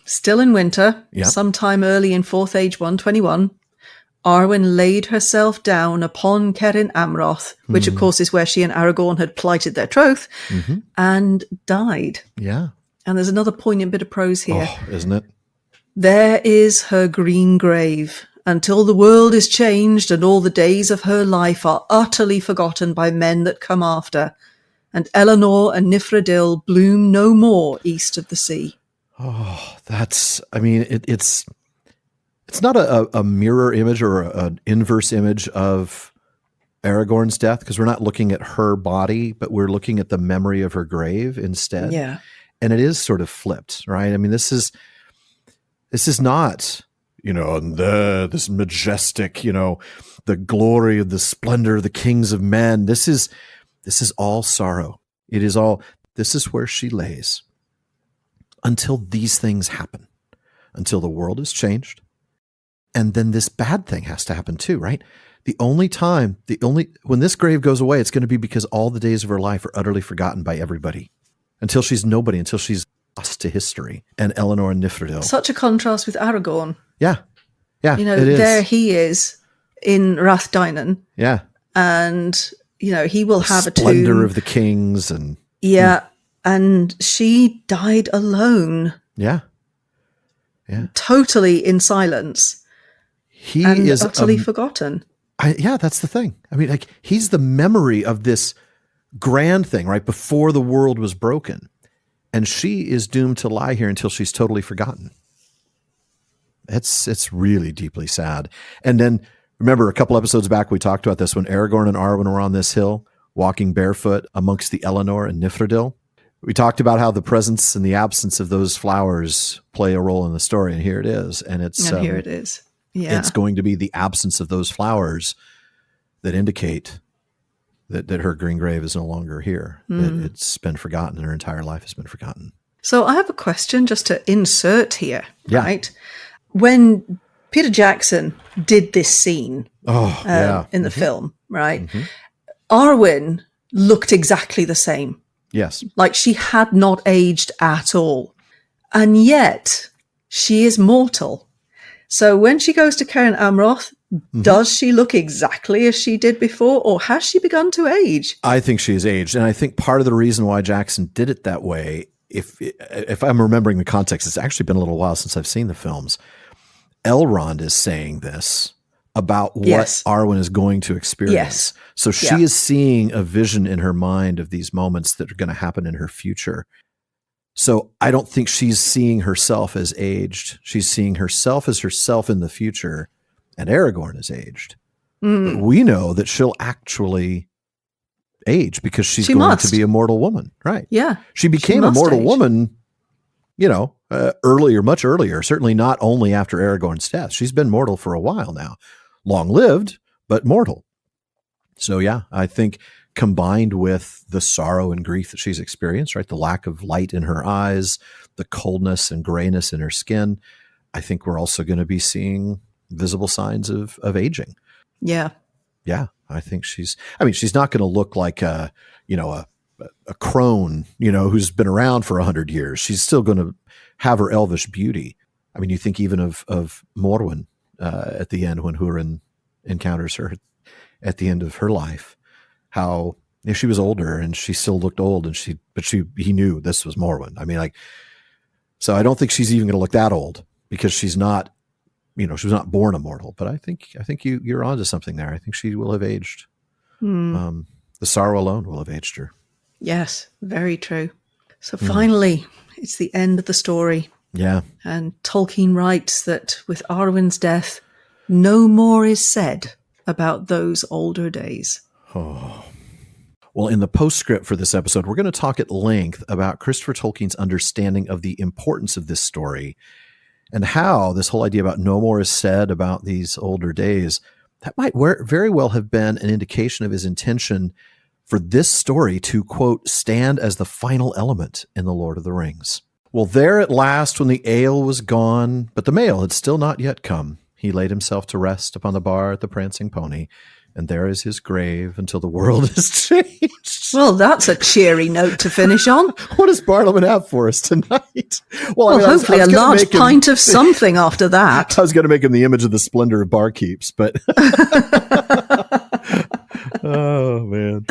still in winter, sometime early in 4th Age 121, Arwen laid herself down upon Cerin Amroth, which of course is where she and Aragorn had plighted their troth, and died. Yeah. And there's another poignant bit of prose here. Oh, isn't it? There is her green grave, until the world is changed and all the days of her life are utterly forgotten by men that come after, and Eleanor and Nifredil bloom no more east of the sea. Oh, it's not a mirror image or an inverse image of Aragorn's death, because we're not looking at her body, but we're looking at the memory of her grave instead. Yeah. And it is sort of flipped, right? I mean, this is not, this majestic, the glory of the splendor of the kings of men. This is all sorrow. This is where she lays until these things happen, until the world is changed. And then this bad thing has to happen too, right? When this grave goes away, it's going to be because all the days of her life are utterly forgotten by everybody until she's nobody, until she's lost to history. And Eleanor and Nifredil. Such a contrast with Aragorn. Yeah. Yeah. You know, it is. there he is in Rathdynan. Yeah. And, you know, he will have a tomb. Splendor of the kings and. Yeah. And she died alone. Yeah. Yeah. Totally in silence. He and is utterly forgotten. Yeah, that's the thing. I mean, like, he's the memory of this grand thing, right? Before the world was broken. And she is doomed to lie here until she's totally forgotten. It's really deeply sad. And then remember a couple episodes back, we talked about this when Aragorn and Arwen were on this hill walking barefoot amongst the Eleanor and Nifredil. We talked about how the presence and the absence of those flowers play a role in the story. And here it is. And here it is. Yeah. It's going to be the absence of those flowers that indicate that her green grave is no longer here. It's been forgotten. Her entire life has been forgotten. So I have a question just to insert here, yeah. right? When Peter Jackson did this scene in the film, right? Mm-hmm. Arwen looked exactly the same. Yes. Like she had not aged at all. And yet she is mortal. So when she goes to Cairn Amroth, does she look exactly as she did before, or has she begun to age? I think she has aged. And I think part of the reason why Jackson did it that way, if I'm remembering the context, it's actually been a little while since I've seen the films. Elrond is saying this about what Arwen is going to experience. Yes. So she is seeing a vision in her mind of these moments that are going to happen in her future. So I don't think she's seeing herself as aged. She's seeing herself as herself in the future, and Aragorn is aged. But we know that she'll actually age because she's going to be a mortal woman, right? Yeah. She became a mortal woman, much earlier, certainly not only after Aragorn's death. She's been mortal for a while now. Long-lived, but mortal. So yeah, I think combined with the sorrow and grief that she's experienced, right? The lack of light in her eyes, the coldness and grayness in her skin, I think we're also going to be seeing visible signs of aging. Yeah. Yeah. I think she's not going to look like a crone, who's been around for 100 years. She's still going to have her elvish beauty. I mean, you think even of Morwen at the end when Hurin encounters her at the end of her life, how she was older and she still looked old, and he knew this was Morwen. I mean, so I don't think she's even going to look that old because she's not, she was not born immortal. But I think you're onto something there. I think she will have aged. The sorrow alone will have aged her. Yes, very true. So finally, it's the end of the story. Yeah. And Tolkien writes that with Arwen's death, no more is said about those older days. Oh. Well, in the postscript for this episode, we're going to talk at length about Christopher Tolkien's understanding of the importance of this story and how this whole idea about no more is said about these older days, that might very well have been an indication of his intention for this story to, quote, stand as the final element in The Lord of the Rings. Well, there at last, when the ale was gone, but the mail had still not yet come, he laid himself to rest upon the bar at the Prancing Pony, and there is his grave until the world has changed. Well, that's a cheery note to finish on. What does Bartleman have for us tonight? Well, hopefully a large pint of something after that. I was going to make him the image of the splendor of barkeeps, but... Oh, man.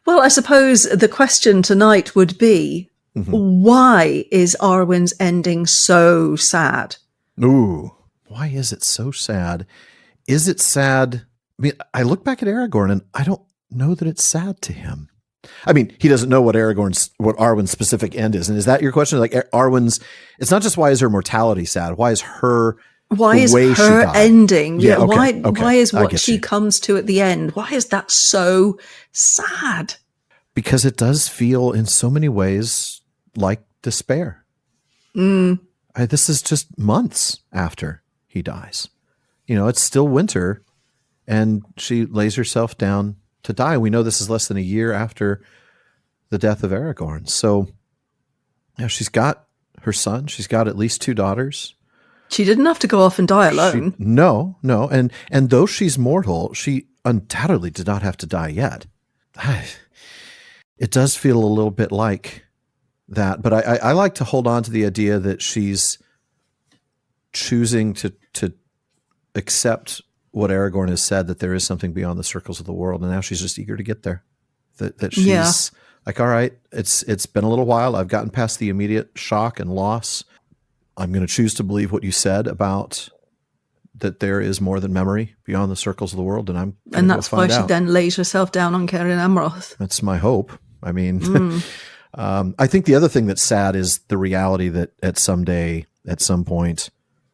Well, I suppose the question tonight would be, why is Arwen's ending so sad? Ooh, why is it so sad? Is it sad? I mean, I look back at Aragorn and I don't know that it's sad to him. I mean, he doesn't know what Arwen's specific end is. And is that your question? Like Arwen's, it's not just why is her mortality sad? Why is her ending? Yeah, why is what she comes to at the end? Why is that so sad? Because it does feel in so many ways like despair. This is just months after he dies. It's still winter and she lays herself down to die. We know this is less than a year after the death of Aragorn. So she's got her son. She's got at least 2 daughters. She didn't have to go off and die alone. No. And though she's mortal, she undoubtedly did not have to die yet. It does feel a little bit like that, but I like to hold on to the idea that she's choosing to accept what Aragorn has said, that there is something beyond the circles of the world, and now she's just eager to get there. That she's like, all right, it's been a little while. I've gotten past the immediate shock and loss. I'm going to choose to believe what you said about that there is more than memory beyond the circles of the world, and that's why she then lays herself down on Cairn Amroth. That's my hope. I mean, I think the other thing that's sad is the reality that at some point,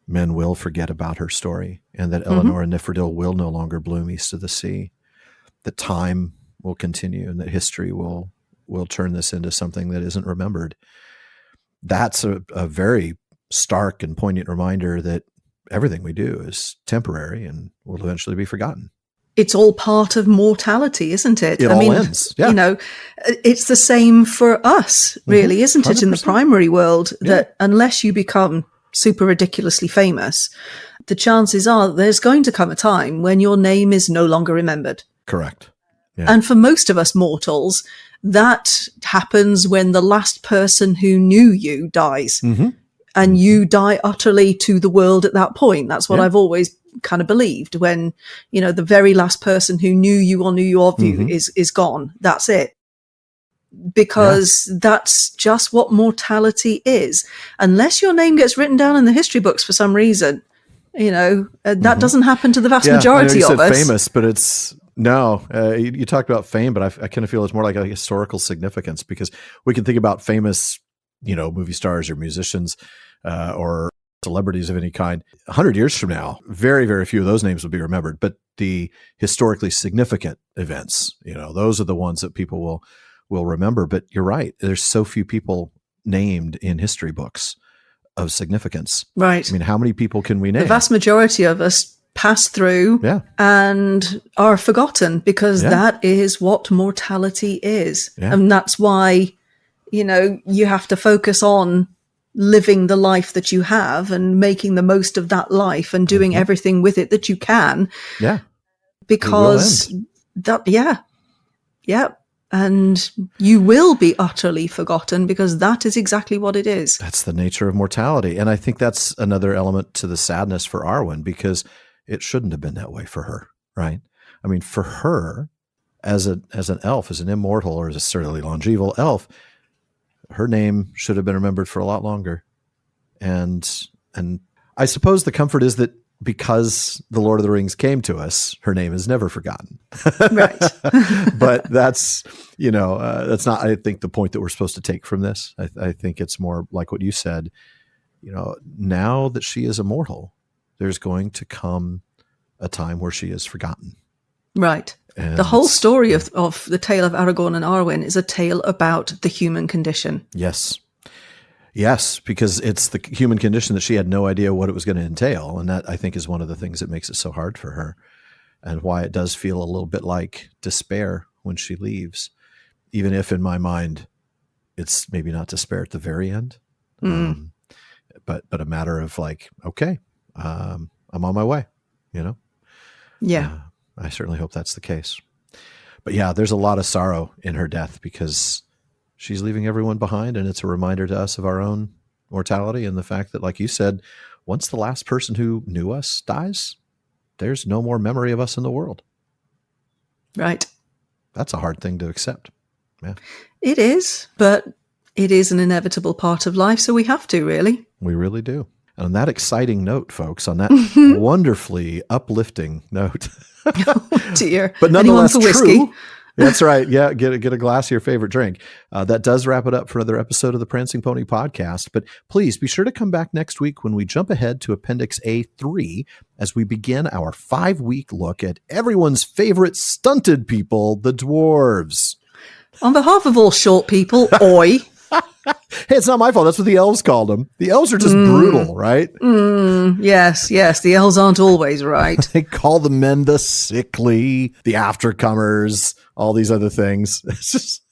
men will forget about her story, and that Elenor and Nifredil will no longer bloom east of the sea. That time will continue, and that history will turn this into something that isn't remembered. That's a very stark and poignant reminder that everything we do is temporary and will eventually be forgotten. It's all part of mortality, isn't it? It all ends. Yeah. It's the same for us, really, isn't it? 100%. In the primary world, that unless you become super ridiculously famous, the chances are there's going to come a time when your name is no longer remembered. Correct. Yeah. And for most of us mortals, that happens when the last person who knew you dies. And you die utterly to the world at that point. That's what I've always kind of believed. When, the very last person who knew you or knew you of you is gone. That's it. Because that's just what mortality is. Unless your name gets written down in the history books for some reason, that doesn't happen to the vast majority of us. Famous, but it's... No, you talked about fame, but I kind of feel it's more like a historical significance, because we can think about famous, movie stars or musicians or celebrities of any kind. 100 years from now, very, very few of those names will be remembered. But the historically significant events, those are the ones that people will remember. But you're right. There's so few people named in history books of significance. Right. I mean, how many people can we name? The vast majority of us pass through and are forgotten, because that is what mortality is. Yeah. And that's why, you have to focus on living the life that you have and making the most of that life and doing everything with it that you can. Yeah. Because and you will be utterly forgotten, because that is exactly what it is. That's the nature of mortality. And I think that's another element to the sadness for Arwen, because it shouldn't have been that way for her, right? I mean, for her, as an elf, as an immortal, or as a certainly longeval elf, her name should have been remembered for a lot longer. And I suppose the comfort is that because the Lord of the Rings came to us, her name is never forgotten. Right. But that's not, I think, the point that we're supposed to take from this. I think it's more like what you said, now that she is immortal, there's going to come a time where she is forgotten. Right. And the whole story of the tale of Aragorn and Arwen is a tale about the human condition. Yes. Yes, because it's the human condition that she had no idea what it was going to entail. And that, I think, is one of the things that makes it so hard for her, and why it does feel a little bit like despair when she leaves, even if in my mind it's maybe not despair at the very end, but a matter of like, okay, I'm on my way, Yeah. I certainly hope that's the case. But yeah, there's a lot of sorrow in her death, because she's leaving everyone behind, and it's a reminder to us of our own mortality and the fact that, like you said, once the last person who knew us dies, there's no more memory of us in the world. Right. That's a hard thing to accept. Yeah. It is, but it is an inevitable part of life, so we have to, really. We really do. And on that exciting note, folks, on that wonderfully uplifting note. Oh, dear. But nonetheless true. That's right. Yeah, get a glass of your favorite drink. That does wrap it up for another episode of the Prancing Pony podcast. But please be sure to come back next week when we jump ahead to Appendix A3 as we begin our 5-week look at everyone's favorite stunted people, the dwarves. On behalf of all short people, oi. Hey, it's not my fault. That's what the elves called them. The elves are just brutal, right? Yes. The elves aren't always right. They call the men the sickly, the aftercomers, all these other things. It's just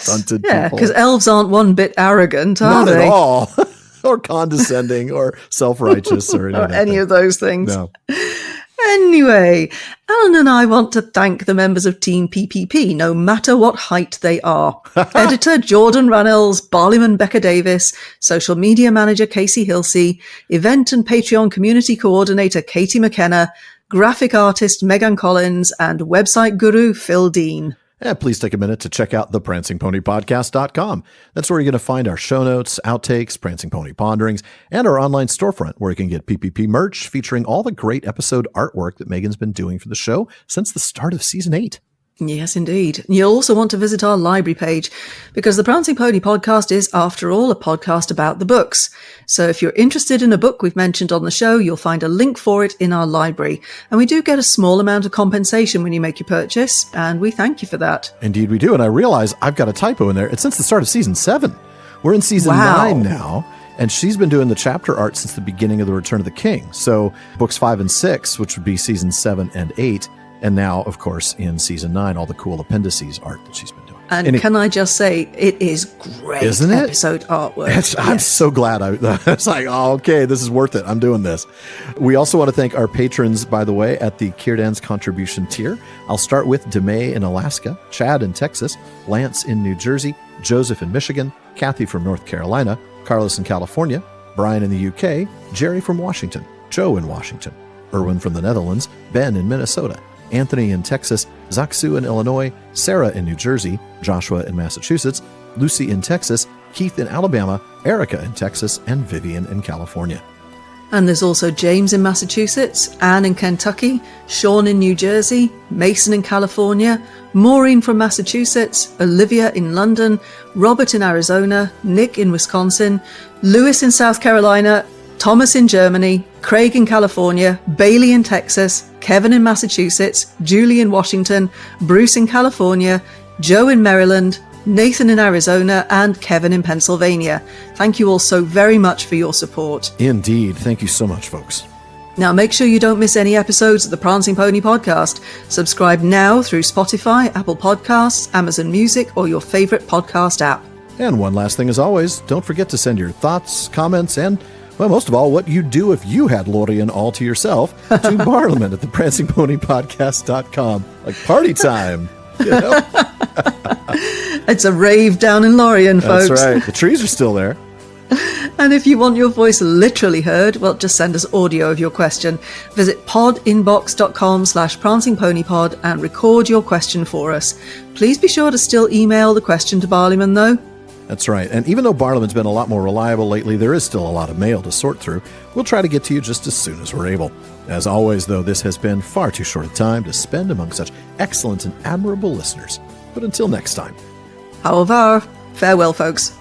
stunted people. Yeah, because elves aren't one bit arrogant, are they? Not at all. or condescending or self-righteous or any of those things. No. Anyway, Alan and I want to thank the members of Team PPP, no matter what height they are. Editor Jordan Rannells, Barleyman Becca Davis, social media manager Casey Hilsey, event and Patreon community coordinator Katie McKenna, graphic artist Megan Collins, and website guru Phil Dean. And please take a minute to check out theprancingponypodcast.com. That's where you're going to find our show notes, outtakes, Prancing Pony Ponderings, and our online storefront where you can get PPP merch featuring all the great episode artwork that Megan's been doing for the show since the start of season 8. Yes, indeed. You'll also want to visit our library page because the Prancing Pony podcast is, after all, a podcast about the books. So if you're interested in a book we've mentioned on the show, you'll find a link for it in our library. And we do get a small amount of compensation when you make your purchase, and we thank you for that. Indeed we do. And I realize I've got a typo in there. It's since the start of season 7. We're in season 9 now. And she's been doing the chapter art since the beginning of The Return of the King. So books 5 and 6, which would be seasons 7 and 8. And now, of course, in season 9, all the cool appendices art that she's been doing. And can I just say, it is great, isn't it? Episode artwork. I'm so glad. It's like, oh, okay, this is worth it. I'm doing this. We also want to thank our patrons, by the way, at the Kierdan's contribution tier. I'll start with DeMay in Alaska, Chad in Texas, Lance in New Jersey, Joseph in Michigan, Kathy from North Carolina, Carlos in California, Brian in the UK, Jerry from Washington, Joe in Washington, Erwin from the Netherlands, Ben in Minnesota, Anthony in Texas, Zaksu in Illinois, Sara in New Jersey, Joshua in Massachusetts, Lucy in Texas, Keith in Alabama, Erica in Texas, and Vivian in California. And there's also James in Massachusetts, Anne in Kentucky, Sean in New Jersey, Mason in California, Maureen from Massachusetts, Olivia in London, Robert in Arizona, Nick in Wisconsin, Lewis in South Carolina, Thomas in Germany, Craig in California, Bailey in Texas, Kevin in Massachusetts, Julie in Washington, Bruce in California, Joe in Maryland, Nathan in Arizona, and Kevin in Pennsylvania. Thank you all so very much for your support. Indeed. Thank you so much, folks. Now make sure you don't miss any episodes of the Prancing Pony podcast. Subscribe now through Spotify, Apple Podcasts, Amazon Music, or your favorite podcast app. And one last thing as always, don't forget to send your thoughts, comments, and well, most of all, what you'd do if you had Lorien all to yourself to Barliman at theprancingponypodcast.com. Like party time. You know? It's a rave down in Lorien, folks. That's right. The trees are still there. And if you want your voice literally heard, well, just send us audio of your question. Visit podinbox.com/prancingponypod and record your question for us. Please be sure to still email the question to Barliman, though. That's right. And even though Barliman's been a lot more reliable lately, there is still a lot of mail to sort through. We'll try to get to you just as soon as we're able. As always, though, this has been far too short a time to spend among such excellent and admirable listeners. But until next time. Au revoir. Farewell, folks.